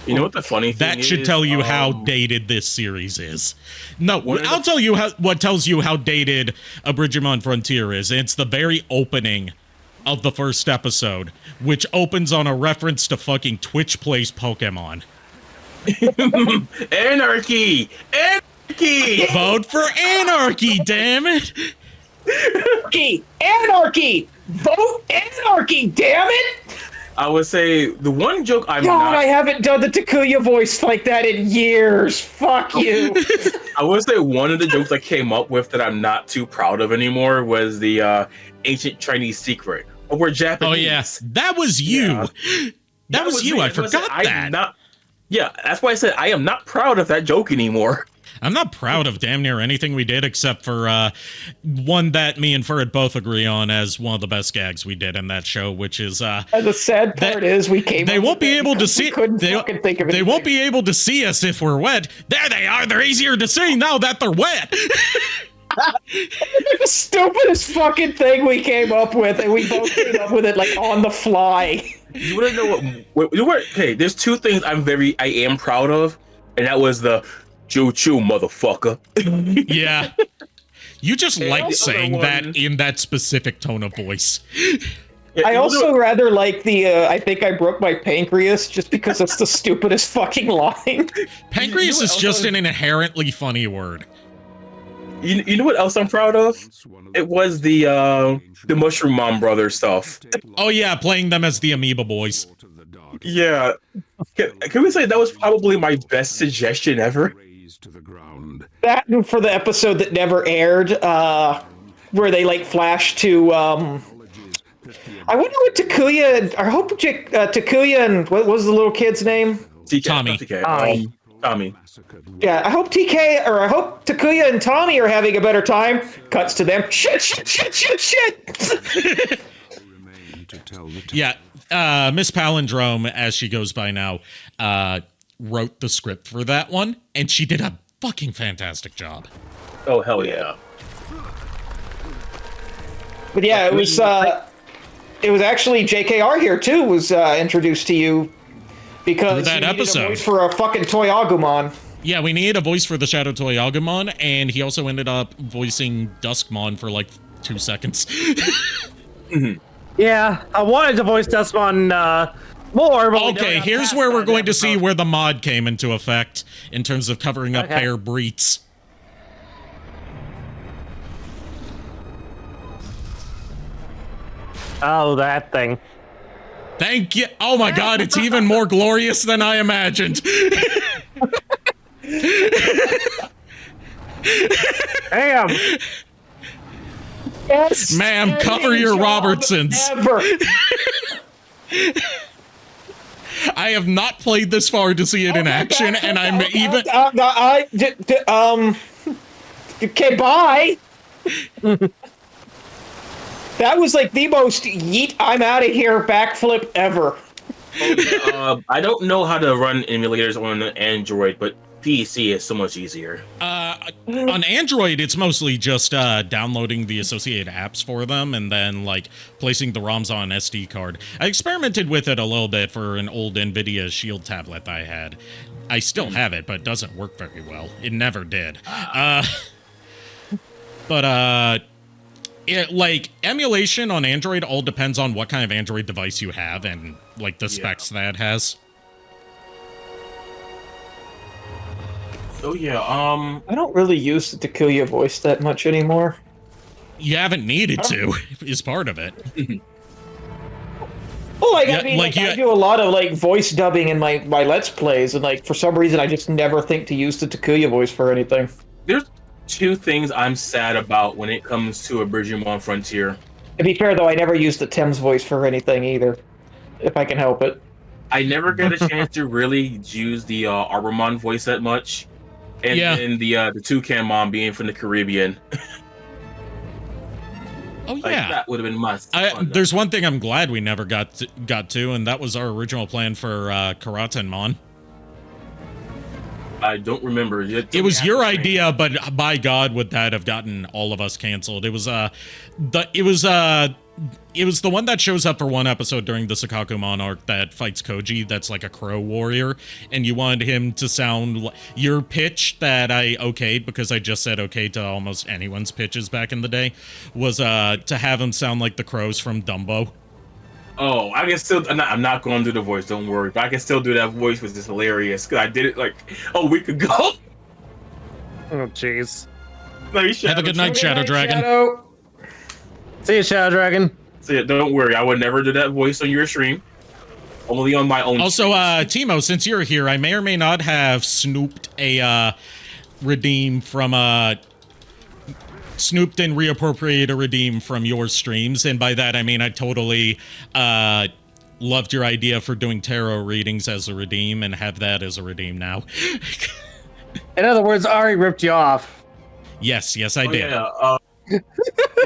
You know what the funny thing that should tell you how dated this series is. No, I'll tell you what tells you how dated Abridgment Frontier is. It's the very opening of the first episode, which opens on a reference to fucking Twitch Plays Pokemon. Anarchy! Anarchy! Vote for anarchy, damn it! Anarchy! Vote anarchy, damn it! I would say the one joke I haven't done the Takuya voice like that in years. Fuck you. I would say one of the jokes I came up with that I'm not too proud of anymore was the ancient Chinese secret. But we're Japanese. Oh, yes. That was you. Yeah. That was you. I forgot that. Yeah, that's why I said I am not proud of that joke anymore. I'm not proud of damn near anything we did except for one that me and Furred both agree on as one of the best gags we did in that show, which is and the sad part is we came. They won't be able to see. They won't be able to see us if we're wet. There they are. They're easier to see now that they're wet. The stupidest fucking thing we came up with, and we both came up with it like on the fly. You want to know what? Okay, there's two things I am proud of, and that was the choo-choo, motherfucker. Yeah. You just like saying that in that specific tone of voice. I also rather like the, I think I broke my pancreas, just because it's the stupidest fucking line. Pancreas is just an inherently funny word. You know what else I'm proud of? It was the Mushroom Mom Brothers stuff. Oh yeah, playing them as the Amoeba Boys. Yeah. Can we say that was probably my best suggestion ever? That for the episode that never aired, where they like flash to I wonder what Takuya, I hope Takuya and what was the little kid's name? Tommy. Tommy. Yeah, I hope Takuya and Tommy are having a better time. Cuts to them. Shit. Yeah, Miss Palindrome, as she goes by now, wrote the script for that one, and she did a fucking fantastic job. Oh, hell yeah. But yeah, it was actually JKR here too was introduced to you because that you episode needed a voice for a fucking Toy Agumon. Yeah, we needed a voice for the Shadow Toy Agumon, and he also ended up voicing Duskmon for like 2 seconds. Yeah, I wanted to voice Duskmon more. But okay, here's where we're going to see where the mod came into effect in terms of covering up Bear Breets. Oh, that thing. Thank you. Oh my god, it's even more glorious than I imagined. Damn. Yes, ma'am, cover your Robertsons. Ever. I have not played this far to see it in action, and I'm even. Okay, bye. That was like the most yeet I'm out of here backflip ever. I don't know how to run emulators on Android, but PC is so much easier. On Android, it's mostly just downloading the associated apps for them and then like placing the ROMs on an SD card. I experimented with it a little bit for an old NVIDIA Shield tablet that I had. I still have it, but it doesn't work very well. It never did. Like emulation on Android all depends on what kind of Android device you have and like the specs that it has. Oh yeah. I don't really use the Takuya voice that much anymore. You haven't needed to. Is part of it. Well, I mean, I do a lot of voice dubbing in my Let's Plays, and for some reason I just never think to use the Takuya voice for anything. There's two things I'm sad about when it comes to a Digimon Frontier. To be fair, though, I never use the Tim's voice for anything either, if I can help it. I never get a chance to really use the Arbamon voice that much, and then the Toucan being from the Caribbean. Oh yeah, that would have been must. There's one thing I'm glad we never got to, and that was our original plan for Karatenmon. I don't remember. It was your idea, but by God, would that have gotten all of us canceled? It was the one that shows up for one episode during the Sakakumon arc that fights Koji. That's like a crow warrior, and you wanted him to sound your pitch that I okayed because I just said okay to almost anyone's pitches back in the day was to have him sound like the crows from Dumbo. Oh, I can still. I'm not going to do the voice. Don't worry. But I can still do that voice, which is hilarious because I did it like a week ago. Oh, jeez. Have a good night, Shadow Dragon. See you, Shadow Dragon. So yeah, don't worry. I would never do that voice on your stream. Only on my own. Also, Timo, since you're here, I may or may not have snooped a redeem from snooped and reappropriated a redeem from your streams, and by that I mean I totally loved your idea for doing tarot readings as a redeem and have that as a redeem now. In other words, Ari ripped you off. Yes, I did. Yeah,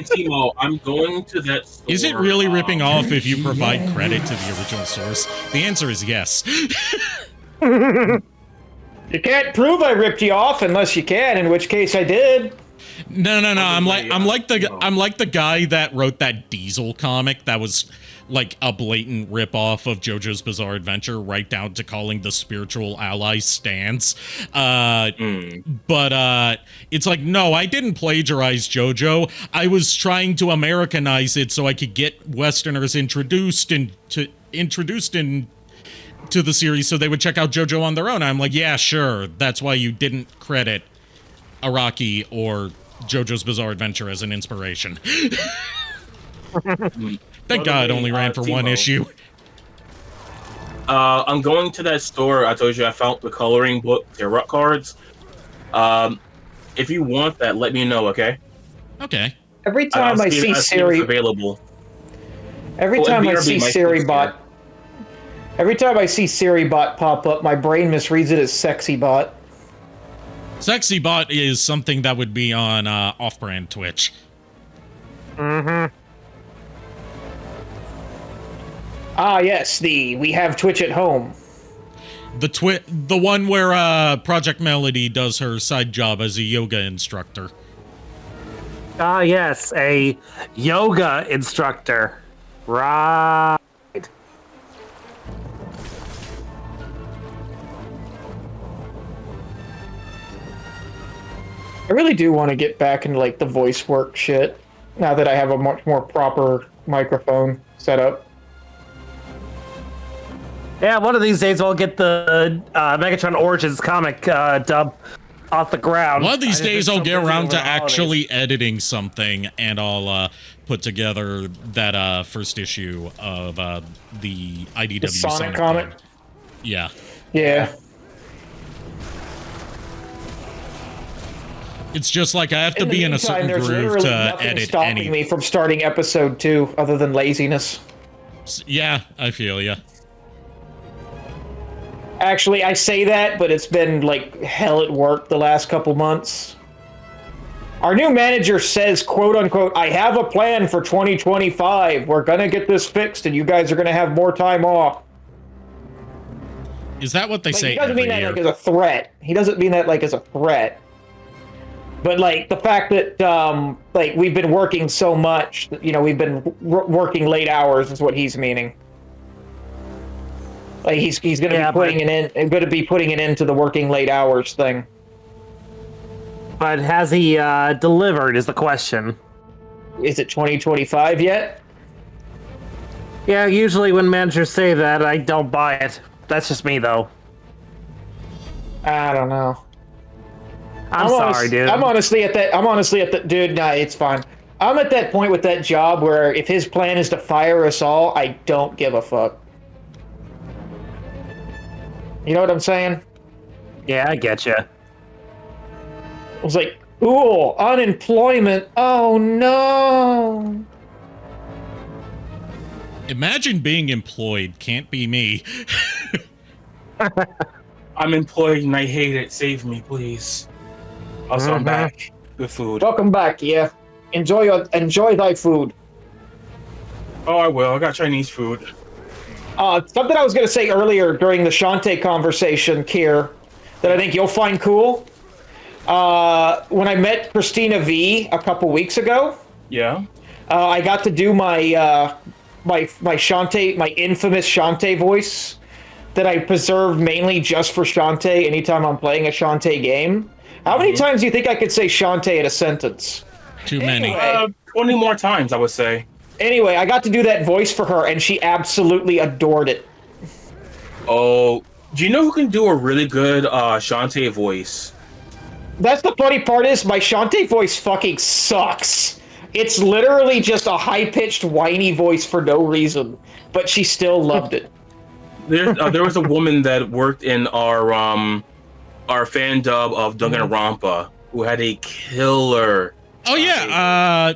Timo, I'm going to that store. Is it really ripping off if you provide credit to the original source? The answer is yes. You can't prove I ripped you off unless you can, in which case I did. No. I'm like the guy that wrote that Diesel comic that was like a blatant ripoff of JoJo's Bizarre Adventure, right down to calling the spiritual ally Stance. But it's like, no, I didn't plagiarize JoJo. I was trying to Americanize it so I could get Westerners introduced into the series so they would check out JoJo on their own. I'm like, yeah, sure. That's why you didn't credit Araki or JoJo's Bizarre Adventure as an inspiration. Thank God it only ran for one issue. I'm going to that store. I told you I found the coloring book, tarot cards. If you want that, let me know, okay? Okay. Every time I see Siri available. Every time I see Siri bot pop up, my brain misreads it as sexy bot. Sexy bot is something that would be on off-brand Twitch. Mm-hmm. Ah, yes, we have Twitch at home. The one where Project Melody does her side job as a yoga instructor. Ah, yes, a yoga instructor. Right. I really do want to get back into like the voice work shit now that I have a much more proper microphone set up. Yeah, one of these days I'll get the Megatron Origins comic dub off the ground. One of these days I'll get around to actually editing something, and I'll put together that first issue of the IDW Sonic comic. Yeah. Yeah. It's just like I have to be in a certain groove to edit stopping me from starting episode 2 other than laziness. Yeah, I feel ya. Actually, I say that, but it's been like hell at work the last couple months. Our new manager says, quote unquote, I have a plan for 2025. We're gonna get this fixed and you guys are gonna have more time off. Is that what they say? He doesn't mean that like as a threat. He doesn't mean that like as a threat. But like the fact that like we've been working so much, you know, we've been working late hours is what he's meaning. Like he's going to be putting an end to the working late hours thing. But has he delivered is the question. Is it 2025 yet? Yeah, usually when managers say that, I don't buy it. That's just me though. I don't know. I'm sorry, dude. I'm honestly at that. Dude, nah, it's fine. I'm at that point with that job where if his plan is to fire us all, I don't give a fuck. You know what I'm saying? Yeah, I get you. I was like, ooh, unemployment. Oh no. Imagine being employed. Can't be me. I'm employed and I hate it. Save me, please. Also, I'm back. Good food. Welcome back, yeah. Enjoy thy food. Oh, I will. I got Chinese food. Something I was going to say earlier during the Shantae conversation, Kier, that I think you'll find cool. When I met Christina V a couple weeks ago, yeah, I got to do my my Shantae, my infamous Shantae voice that I preserve mainly just for Shantae anytime I'm playing a Shantae game. How many times do you think I could say Shantae in a sentence? Too many. 20 more times, I would say. Anyway, I got to do that voice for her, and she absolutely adored it. Oh, do you know who can do a really good Shantae voice? That's the funny part is my Shantae voice fucking sucks. It's literally just a high-pitched, whiny voice for no reason, but she still loved it. There was a woman that worked in our fan dub of Danganronpa who had a killer. Oh yeah, I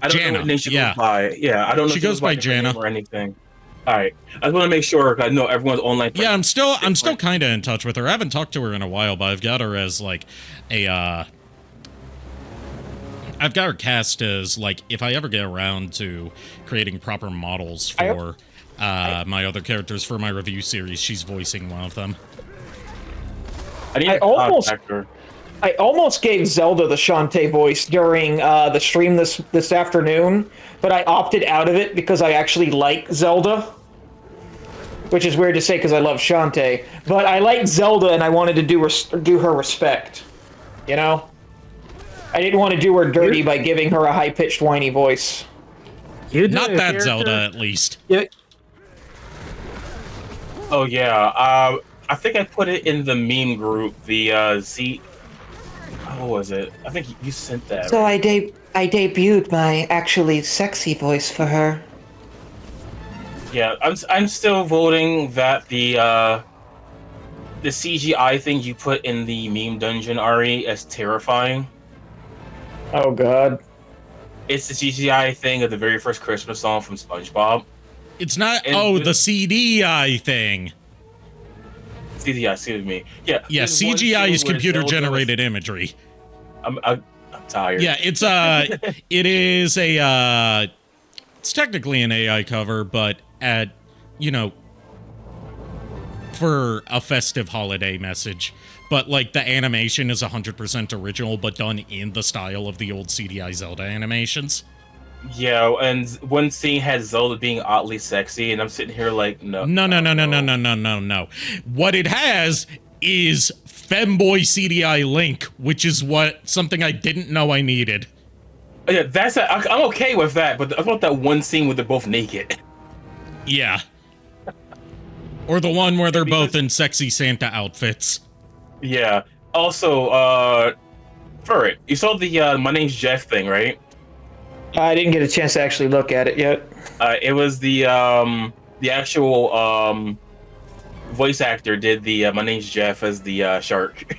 don't know what name she goes by. Yeah, I don't know. She goes by Jana or anything. All right, I just want to make sure I know everyone's online. Yeah, I'm still kind of in touch with her. I haven't talked to her in a while, but I've got her as like a. I've got her cast as like if I ever get around to creating proper models for my other characters for my review series, she's voicing one of them. I almost gave Zelda the Shantae voice during the stream this afternoon, but I opted out of it because I actually like Zelda. Which is weird to say because I love Shantae. But I like Zelda and I wanted to do her respect. You know? I didn't want to do her dirty by giving her a high-pitched, whiny voice. Not that Zelda, at least. Yeah. Oh, yeah. I think I put it in the meme group, the Z... What was it? I think you sent that. So right? I debuted my actually sexy voice for her. Yeah, I'm still voting that the CGI thing you put in the meme dungeon, Ari, as terrifying. Oh God. It's the CGI thing of the very first Christmas song from SpongeBob. It's not. The CDI thing. CGI, excuse me. Yeah. Yeah, CGI is computer-generated imagery. I'm tired. Yeah, it is a, it's technically an AI cover, but for a festive holiday message. But, like, the animation is 100% original, but done in the style of the old CDI Zelda animations. Yeah, and one scene has Zelda being oddly sexy, and I'm sitting here like, no. No. What it has is femboy CDI Link, which is something I didn't know I needed. Yeah, I'm okay with that, but I thought that one scene where they're both naked. Yeah. Or the one where they're both in sexy Santa outfits. Yeah. Also, Furret, you saw the My Name's Jeff thing, right? I didn't get a chance to actually look at it yet. It was the actual voice actor did the My Name's Jeff as the shark.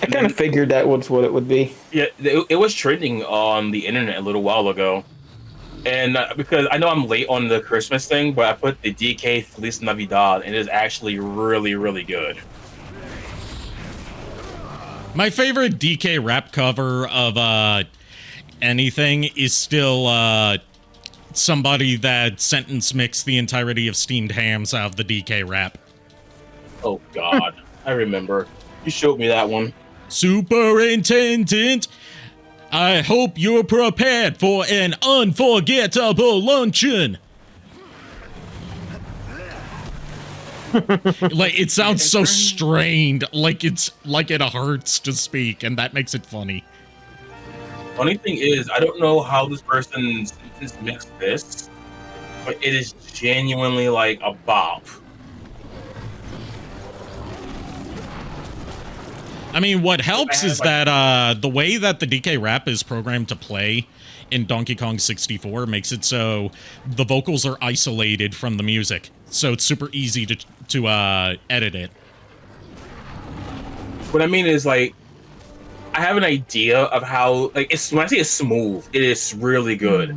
I kind of figured that was what it would be. Yeah, it was trending on the internet a little while ago. And because I know I'm late on the Christmas thing, but I put the DK Feliz Navidad, and it is actually really, really good. My favorite DK rap cover of anything is still somebody that sentence mixed the entirety of Steamed Hams out of the DK rap. Oh God, I remember. You showed me that one. Superintendent, I hope you're prepared for an unforgettable luncheon. Like, it sounds so strained, like it hurts to speak, and that makes it funny. Funny thing is, I don't know how this person sentence mixed this, but it is genuinely like a bop. I mean, what helps is that the way that the DK rap is programmed to play in Donkey Kong 64 makes it so the vocals are isolated from the music. So it's super easy to edit it. What I mean is, like, I have an idea of how, like, it's when I say it's smooth, it is really good.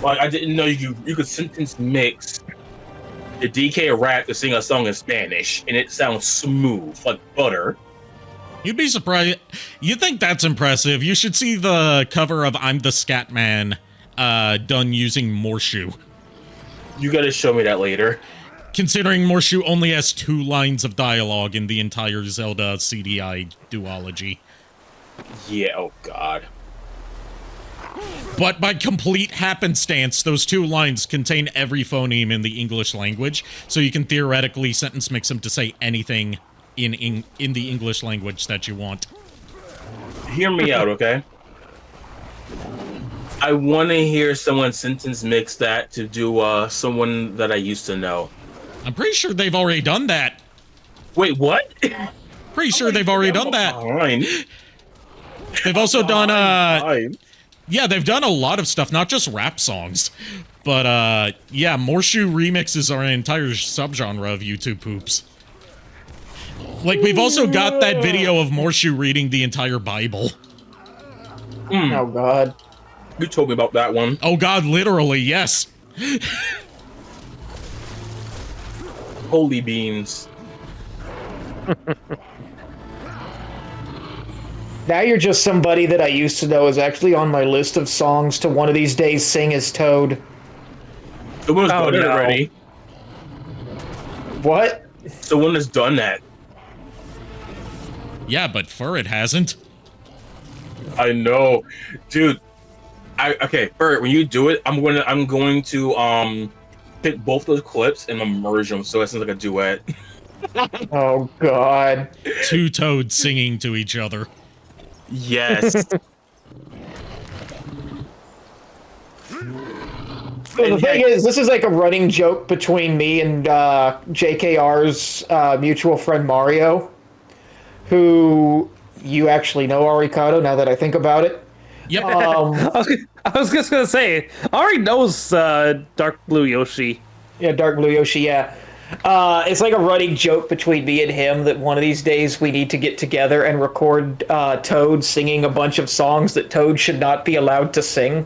Like, I didn't know you could sentence mix the DK rap to sing a song in Spanish, and it sounds smooth, like butter. You'd be surprised. You think that's impressive. You should see the cover of I'm the Scat Man done using Morshu. You gotta show me that later. Considering Morshu only has 2 lines of dialogue in the entire Zelda CDI duology. Yeah, oh god. But by complete happenstance, those 2 lines contain every phoneme in the English language, so you can theoretically sentence mix them to say anything in the English language that you want. Hear me out, okay? I want to hear someone sentence mix that to do someone that I used to know. I'm pretty sure they've already done that. Wait, what? Pretty sure they've already done that. They've also done yeah, they've done a lot of stuff, not just rap songs. But yeah, Morshu remixes are an entire subgenre of YouTube poops. Like, we've also got that video of Morshu reading the entire Bible. Oh god. You told me about that one. Oh god, literally, yes. Holy beans. Now you're just somebody that I used to know is actually on my list of songs to one of these days sing as Toad. Someone's done it already. What? Someone has done that. Yeah, but Furret hasn't. I know. Dude. Okay, Furret, when you do it, I'm going to pick both those clips and merge them so it sounds like a duet. Oh god. 2 toads singing to each other. Yes. So the thing is, this is like a running joke between me and JKR's mutual friend Mario, who you actually know, Arikado, now that I think about it. Yep. I was just gonna say, Ari knows Dark Blue Yoshi. Yeah, Dark Blue Yoshi, yeah. It's like a running joke between me and him that one of these days we need to get together and record Toad singing a bunch of songs that Toad should not be allowed to sing.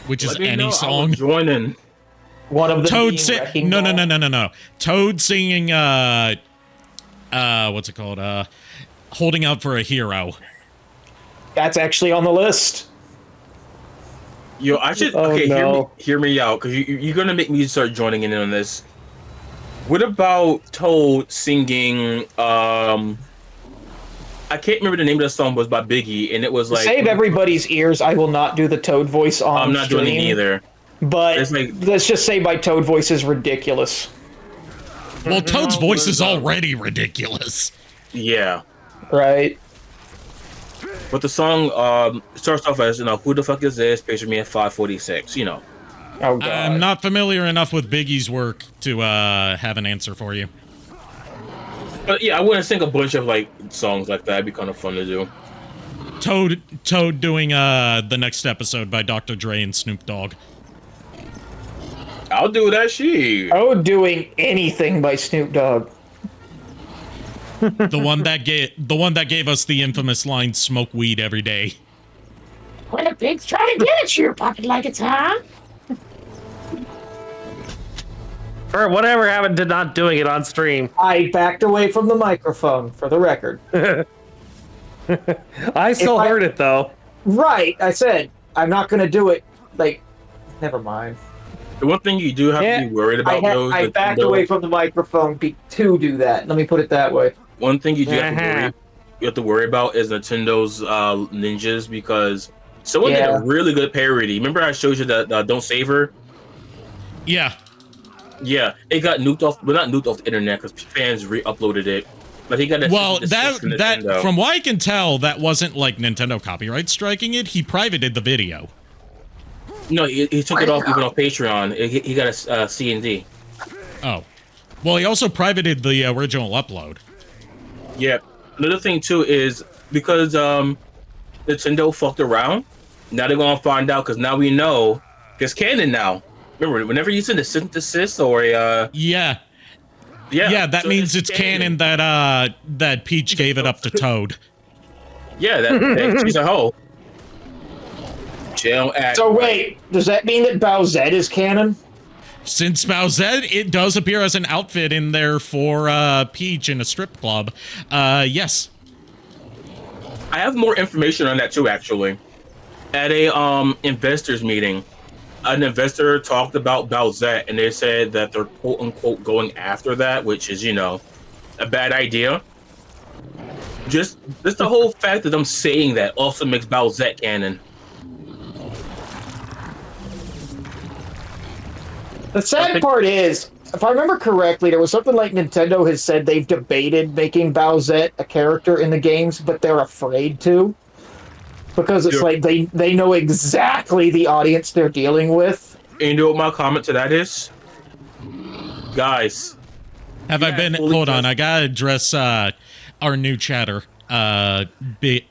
Which is any song. Joining. One of them Toad being No. Toad singing what's it called? Holding Out for a Hero. That's actually on the list. Yo, I should hear me out, because you're gonna make me start joining in on this. What about Toad singing I can't remember the name of the song, was by Biggie, and it was like, save everybody's ears, I will not do the Toad voice on I'm not stream, doing it either. But it's like, let's just say my Toad voice is ridiculous. Well, Toad's voice is already ridiculous. Yeah. Right. But the song starts off as, who the fuck is this? Picture me at 546, Oh, God. I'm not familiar enough with Biggie's work to have an answer for you. But yeah, I wouldn't sing a bunch of like songs like that. It'd be kind of fun to do. Toad doing the next episode by Dr. Dre and Snoop Dogg. I'll do that shit. Toad doing anything by Snoop Dogg. the one that gave us the infamous line, "Smoke weed every day." When a pig's trying to get at your pocket like it's hot. For whatever happened to not doing it on stream? I backed away from the microphone, for the record. I still heard it, though. Right, I said, I'm not going to do it. Like, never mind. The one thing you do have to be worried about, I backed away from the microphone to do that. Let me put it that way. One thing you do have to worry about is Nintendo's ninjas, because someone did a really good parody. Remember I showed you the Don't Save Her? Yeah. Yeah, it got nuked off. Well, not nuked off the internet because fans re-uploaded it. But he got a that from what I can tell, that wasn't like Nintendo copyright striking it. He privated the video. No, he took it off even on Patreon. He got a C&D. Oh, well, he also privated the original upload. Yeah. Another thing too is because Nintendo fucked around. Now they're gonna find out because now we know it's canon now. Remember, whenever you send a synthesis or a yeah, that so means it's canon that Peach gave it up to Toad. Yeah, that she's a hoe. She don't act So wait, does that mean that Bowsette is canon? Since Bowsette, it does appear as an outfit in there for Peach in a strip club. Yes. I have more information on that too, actually. At a investors meeting, an investor talked about Bowsette, and they said that they're quote unquote going after that, which is, you know, a bad idea. Just the whole fact that I'm saying that also makes Bowsette canon. The sad part is, if I remember correctly, there was something like Nintendo has said they've debated making Bowsette a character in the games, but they're afraid to. Because it's like they know exactly the audience they're dealing with. And you know what my comment to that is? Guys. Hold on, I gotta address our new chatter. Biggie.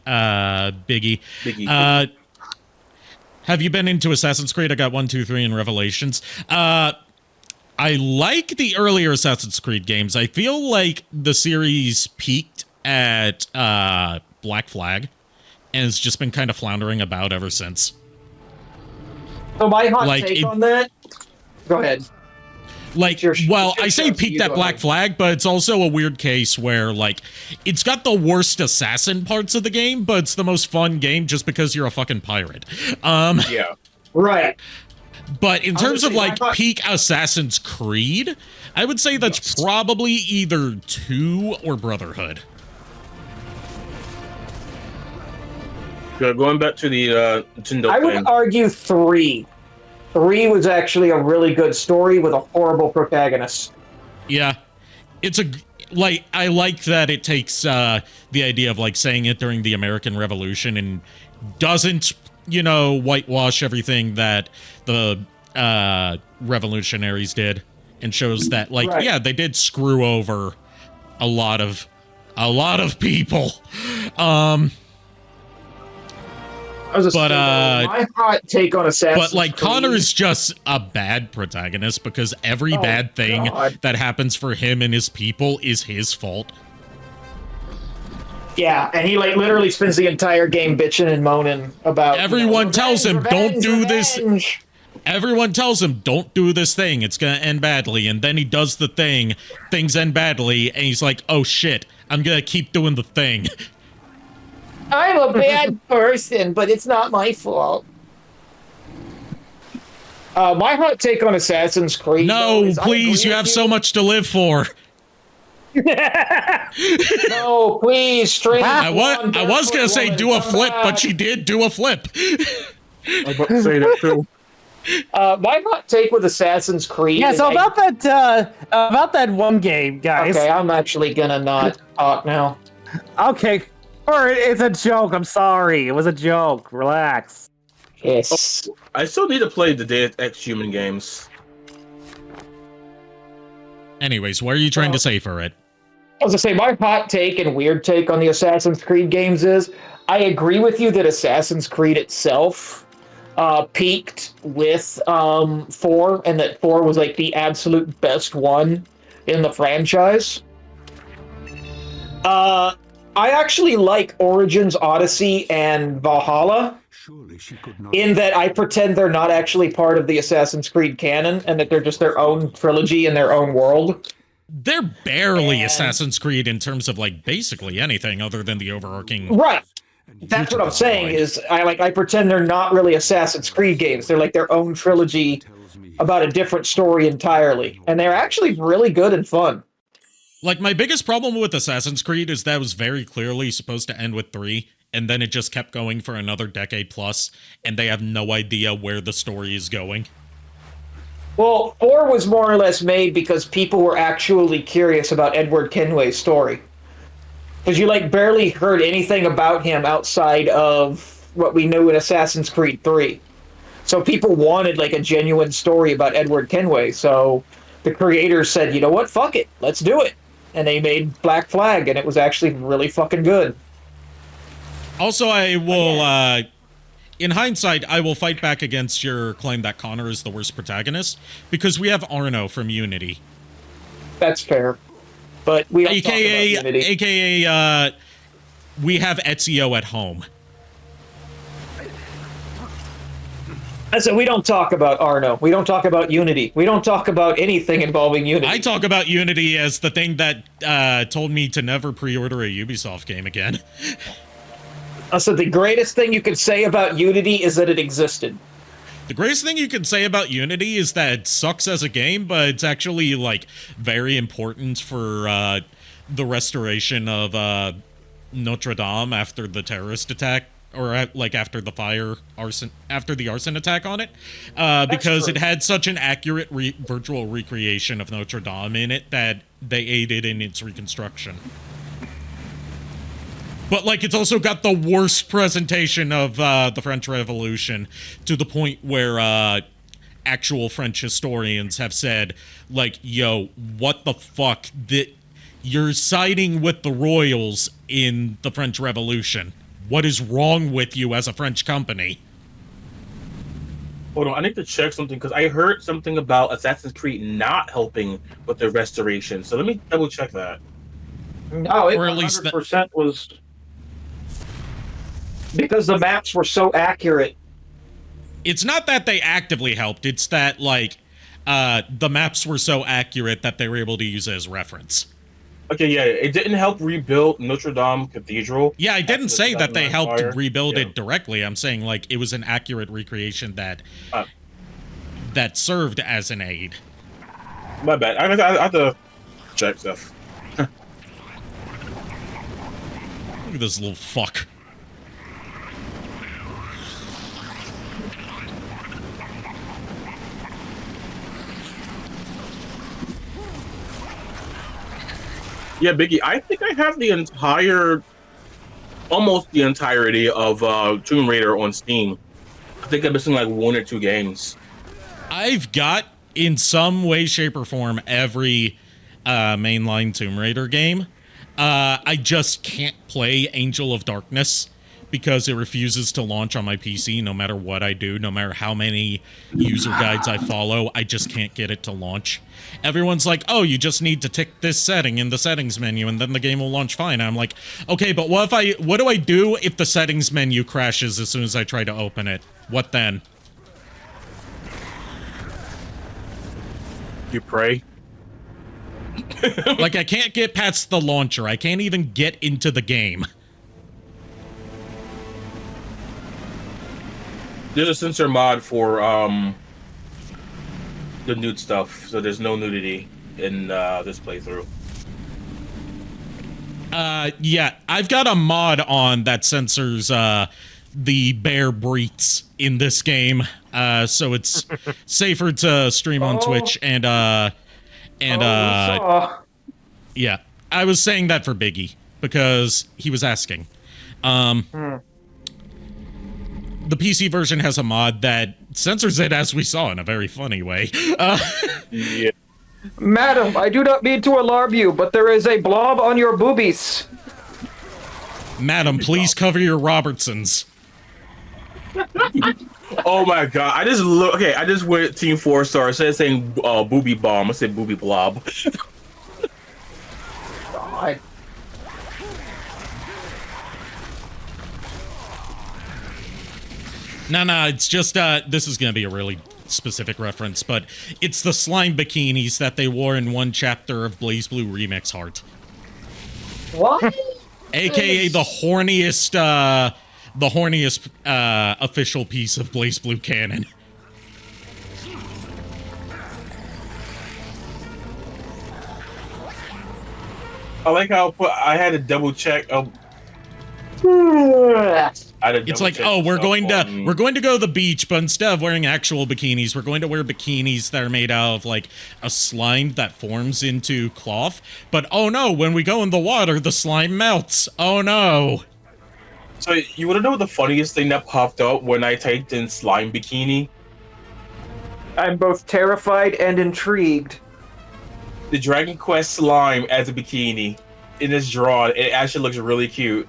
Have you been into Assassin's Creed? I got 1, 2, 3 in Revelations. I like the earlier Assassin's Creed games. I feel like the series peaked at Black Flag, and it's just been kind of floundering about ever since. So my hot take on that... Go ahead. I say peaked at Black Flag, but it's also a weird case where, it's got the worst assassin parts of the game, but it's the most fun game just because you're a fucking pirate. Yeah. Right. But in terms of, peak Assassin's Creed, I would say that's probably either 2 or Brotherhood. Going back to the Nintendo I would argue 3. 3 was actually a really good story with a horrible protagonist. Yeah. I like that it takes the idea of, saying it during the American Revolution and doesn't, whitewash everything that the revolutionaries did and shows that, yeah, they did screw over a lot of people. My hot take on Assassin's Creed... Connor is just a bad protagonist because every bad thing that happens for him and his people is his fault. Yeah, and he literally spends the entire game bitching and moaning about... Everyone tells him, don't do this... Everyone tells him, don't do this thing, it's gonna end badly, and then he does the thing, things end badly, and he's like, oh shit, I'm gonna keep doing the thing. I'm a bad person, but it's not my fault. My hot take on Assassin's Creed... No, please, you have so much to live for. No, please, straight. I was gonna say do a flip, but she did do a flip. I was about to say that too. My hot take with Assassin's Creed... Yeah, so about that one game, guys. Okay, I'm actually gonna not talk now. Okay. Or it's a joke. I'm sorry. It was a joke. Relax. Yes. Oh, I still need to play the Deus Ex Human games. Anyways, what are you trying to say for it? I was gonna say, my hot take and weird take on the Assassin's Creed games is, I agree with you that Assassin's Creed itself peaked with 4, and that 4 was the absolute best one in the franchise. I actually like Origins, Odyssey, and Valhalla, in that I pretend they're not actually part of the Assassin's Creed canon, and that they're just their own trilogy in their own world. They're barely Assassin's Creed in terms of, basically anything other than the overarching... Right! That's what I'm saying, is I pretend they're not really Assassin's Creed games. They're their own trilogy about a different story entirely. And they're actually really good and fun. My biggest problem with Assassin's Creed is that it was very clearly supposed to end with 3, and then it just kept going for another decade plus, and they have no idea where the story is going. Well, 4 was more or less made because people were actually curious about Edward Kenway's story. Because you, barely heard anything about him outside of what we knew in Assassin's Creed 3. So people wanted, a genuine story about Edward Kenway, so the creators said, you know what, fuck it, let's do it. and they made Black Flag, and it was actually really fucking good. Also, I will, in hindsight, I will fight back against your claim that Connor is the worst protagonist, because we have Arno from Unity. That's fair. But we don't talk about Unity. AKA, we have Ezio at home. I said we don't talk about Arno. We don't talk about Unity. We don't talk about anything involving Unity. I talk about Unity as the thing that told me to never pre-order a Ubisoft game again. So the greatest thing you could say about Unity is that it existed. The greatest thing you can say about Unity is that it sucks as a game, but it's actually, like, very important for the restoration of Notre Dame after the terrorist attack, or like after the arson attack on it, because it had such an accurate virtual recreation of Notre Dame in it that they aided in its reconstruction. But, like, it's also got the worst presentation of the French Revolution, to the point where actual French historians have said, like, yo, what the fuck? You're siding with the royals in the French Revolution. What is wrong with you as a French company? Hold on, I need to check something, because I heard something about Assassin's Creed not helping with the restoration. So let me double check that. No, it 100% was... Because the maps were so accurate. It's not that they actively helped, it's that, like, the maps were so accurate that they were able to use it as reference. Okay, yeah, it didn't help rebuild Notre Dame Cathedral. Yeah, I didn't say that they helped rebuild it directly. I'm saying, like, it was an accurate recreation that served as an aid. My bad. I have to check stuff. Look at this little fuck. Yeah, Biggie, I think I have almost the entirety of Tomb Raider on Steam. I think I'm missing like 1 or 2 games. I've got, in some way, shape, or form, every mainline Tomb Raider game. I just can't play Angel of Darkness because it refuses to launch on my PC no matter what I do, no matter how many user guides I follow. I just can't get it to launch. Everyone's like, oh, you just need to tick this setting in the settings menu and then the game will launch fine. I'm like, okay, but what do I do if the settings menu crashes as soon as I try to open it? What then? You pray? Like, I can't get past the launcher. I can't even get into the game. There's a censor mod for the nude stuff, so there's no nudity in this playthrough. Yeah, I've got a mod on that censors the bare breeds in this game, so it's safer to stream on Twitch and yeah, I was saying that for Biggie because he was asking. The PC version has a mod that censors it, as we saw, in a very funny way. Yeah. Madam, I do not mean to alarm you, but there is a blob on your boobies. Madam, please cover your Robertsons. Oh my god! I just went Team 4-star. Instead of saying booby bomb, I said booby blob. God. No, it's just, this is gonna be a really specific reference, but it's the slime bikinis that they wore in one chapter of Blaze Blue Remix Heart. What? AKA the horniest official piece of Blaze Blue canon. I like how I had to double check. It's like, oh, we're going to go to the beach, but instead of wearing actual bikinis, we're going to wear bikinis that are made out of like a slime that forms into cloth. But oh no, when we go in the water, the slime melts. Oh no. So you want to know the funniest thing that popped up when I typed in slime bikini? I'm both terrified and intrigued. the Dragon Quest slime as a bikini in this drawn. It actually looks really cute.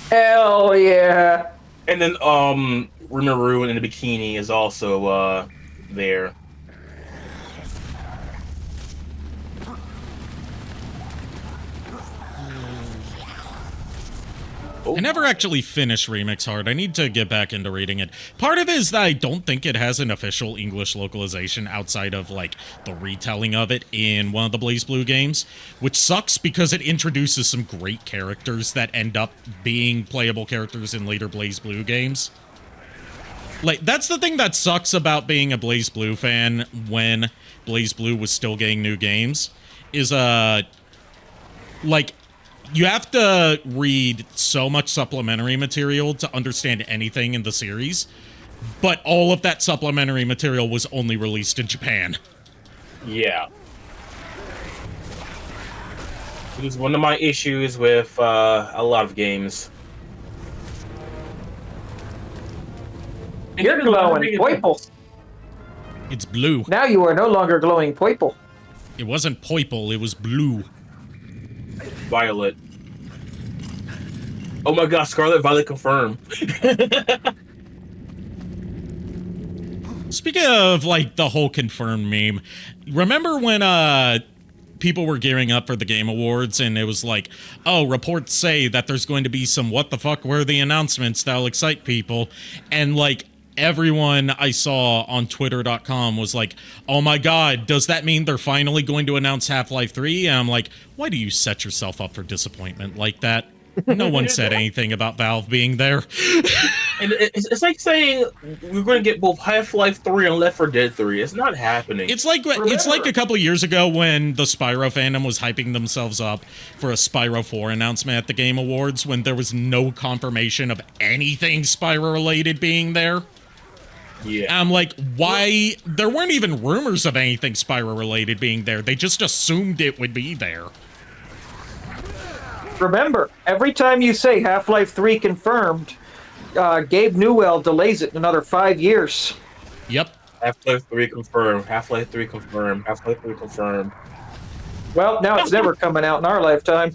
Hell yeah! And then Rimuru in the bikini is also there. I never actually finished Remix Hard. I need to get back into reading it. Part of it is that I don't think it has an official English localization outside of, like, the retelling of it in one of the BlazBlue games, which sucks because it introduces some great characters that end up being playable characters in later BlazBlue games. Like, that's the thing that sucks about being a BlazBlue fan when BlazBlue was still getting new games, is, like, you have to read so much supplementary material to understand anything in the series, but all of that supplementary material was only released in Japan. Yeah. It is one of my issues with a lot of games. You're glowing purple. It's blue. Now you are no longer glowing purple. It wasn't purple, it was blue. Violet. Oh my god, Scarlet Violet confirmed. Speaking of, like, the whole confirmed meme, remember when, people were gearing up for the Game Awards and it was like, oh, reports say that there's going to be some what-the-fuck-worthy announcements that'll excite people, and, like, everyone I saw on Twitter.com was like, oh my god, does that mean they're finally going to announce Half-Life 3? And I'm like, why do you set yourself up for disappointment like that? No one said anything about Valve being there. And it's like saying we're going to get both Half-Life 3 and Left 4 Dead 3. It's not happening. It's like a couple of years ago when the Spyro fandom was hyping themselves up for a Spyro 4 announcement at the Game Awards when there was no confirmation of anything Spyro-related being there. Yeah. I'm like, why? There weren't even rumors of anything Spyro-related being there. They just assumed it would be there. Remember, every time you say Half-Life 3 confirmed, Gabe Newell delays it another 5 years. Yep. Half-Life 3 confirmed. Half-Life 3 confirmed. Half-Life 3 confirmed. Well, now it's never coming out in our lifetime.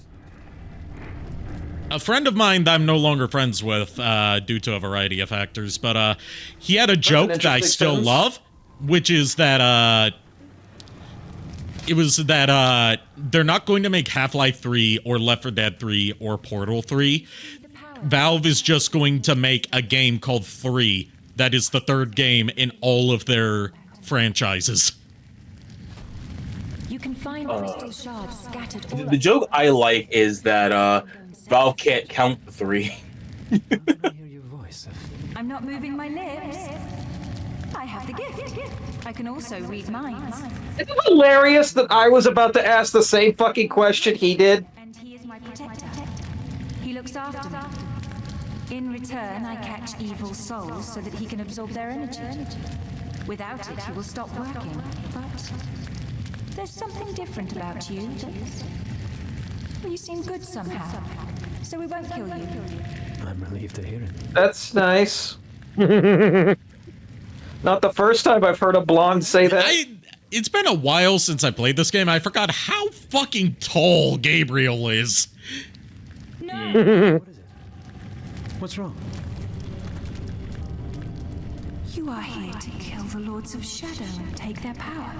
A friend of mine that I'm no longer friends with due to a variety of factors, but he had a joke that I still love, which is that they're not going to make Half-Life 3 or Left 4 Dead 3 or Portal 3. Valve is just going to make a game called 3 that is the third game in all of their franchises. You can find crystal shards scattered all The joke I like is that Valve can't count the 3. I'm not moving my lips. I have the gift. I can also read minds. Isn't it hilarious that I was about to ask the same fucking question he did? And he is my protector. He looks after me. In return, I catch evil souls so that he can absorb their energy. Without it, he will stop working. But there's something different about you. Well, you seem good somehow, so we won't kill you. I'm relieved to hear it. That's nice. Not the first time I've heard a blonde say that. It's been a while since I played this game. I forgot how fucking tall Gabriel is. No. What is it? What's wrong? You are here to kill the Lords of Shadow and take their power.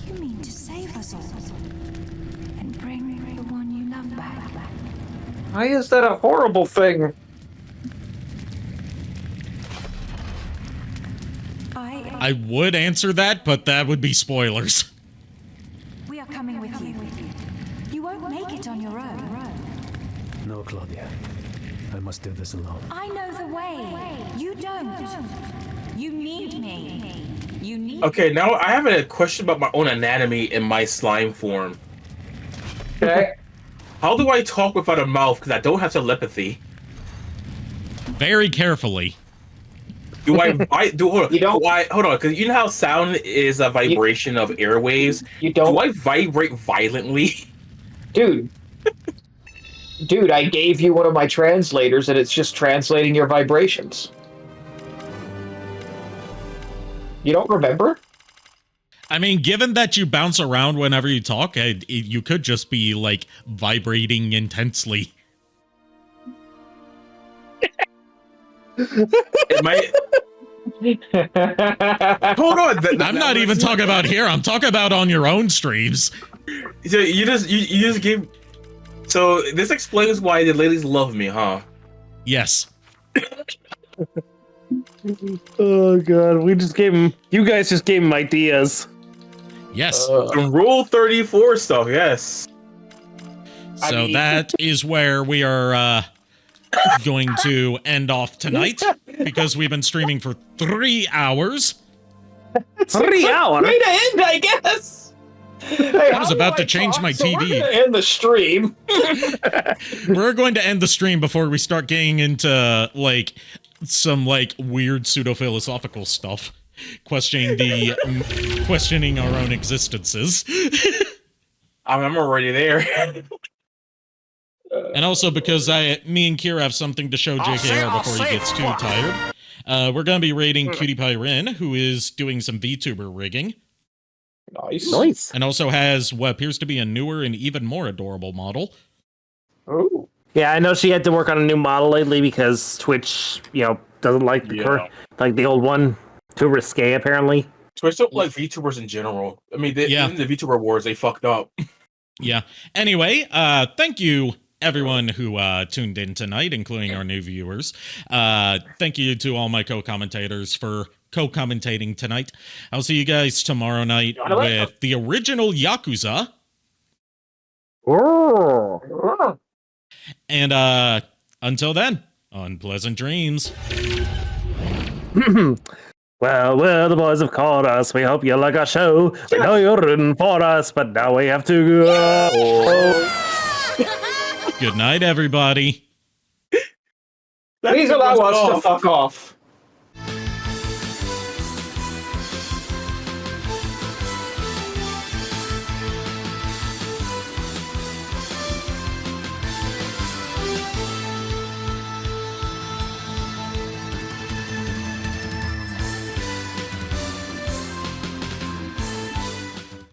You mean to save us all and bring the one you love back. Why is that a horrible thing? I would answer that, but that would be spoilers. We are coming with you. You won't make it on your own. No, Claudia. I must do this alone. I know the way. You don't. You need me. You need Okay, now I have a question about my own anatomy in my slime form. Okay. How do I talk without a mouth? Because I don't have telepathy. Very carefully. Do I hold on? Because you know how sound is a vibration of airwaves. You don't. Do I vibrate violently? Dude, I gave you one of my translators, and it's just translating your vibrations. You don't remember? I mean, given that you bounce around whenever you talk, you could just be, like, vibrating intensely. It might... Hold on. I'm not even talking about here. I'm talking about on your own streams. So you just gave... So this explains why the ladies love me, huh? Yes. Oh god, we just gave him. You guys just gave him ideas. Yes. Some Rule 34 stuff. Yes. So that is where we are going to end off tonight because we've been streaming for 3 hours. 3 hours. Way to end, I guess. Hey, I was about to change my TV. We're gonna end the stream. We're going to end the stream before we start getting into like some like weird pseudo-philosophical stuff, questioning our own existences. I'm already there. And also because me and Kira have something to show JKR before he gets too tired. We're going to be raiding Cutie Pie Rin, who is doing some VTuber rigging. Nice. And also has what appears to be a newer and even more adorable model. Oh. Yeah, I know she had to work on a new model lately because Twitch, doesn't like the old one. Too risque, apparently. Twitch don't like VTubers in general. I mean, even the VTuber wars, they fucked up. Yeah. Anyway, thank you, everyone who tuned in tonight, including our new viewers. Thank you to all my co-commentators for co-commentating tonight. I'll see you guys tomorrow night with the original Yakuza. Oh. And until then, unpleasant dreams. Well, the boys have called us. We hope you like our show. We know you're rooting for us, but now we have to go. Good night, everybody. Please allow us to fuck off.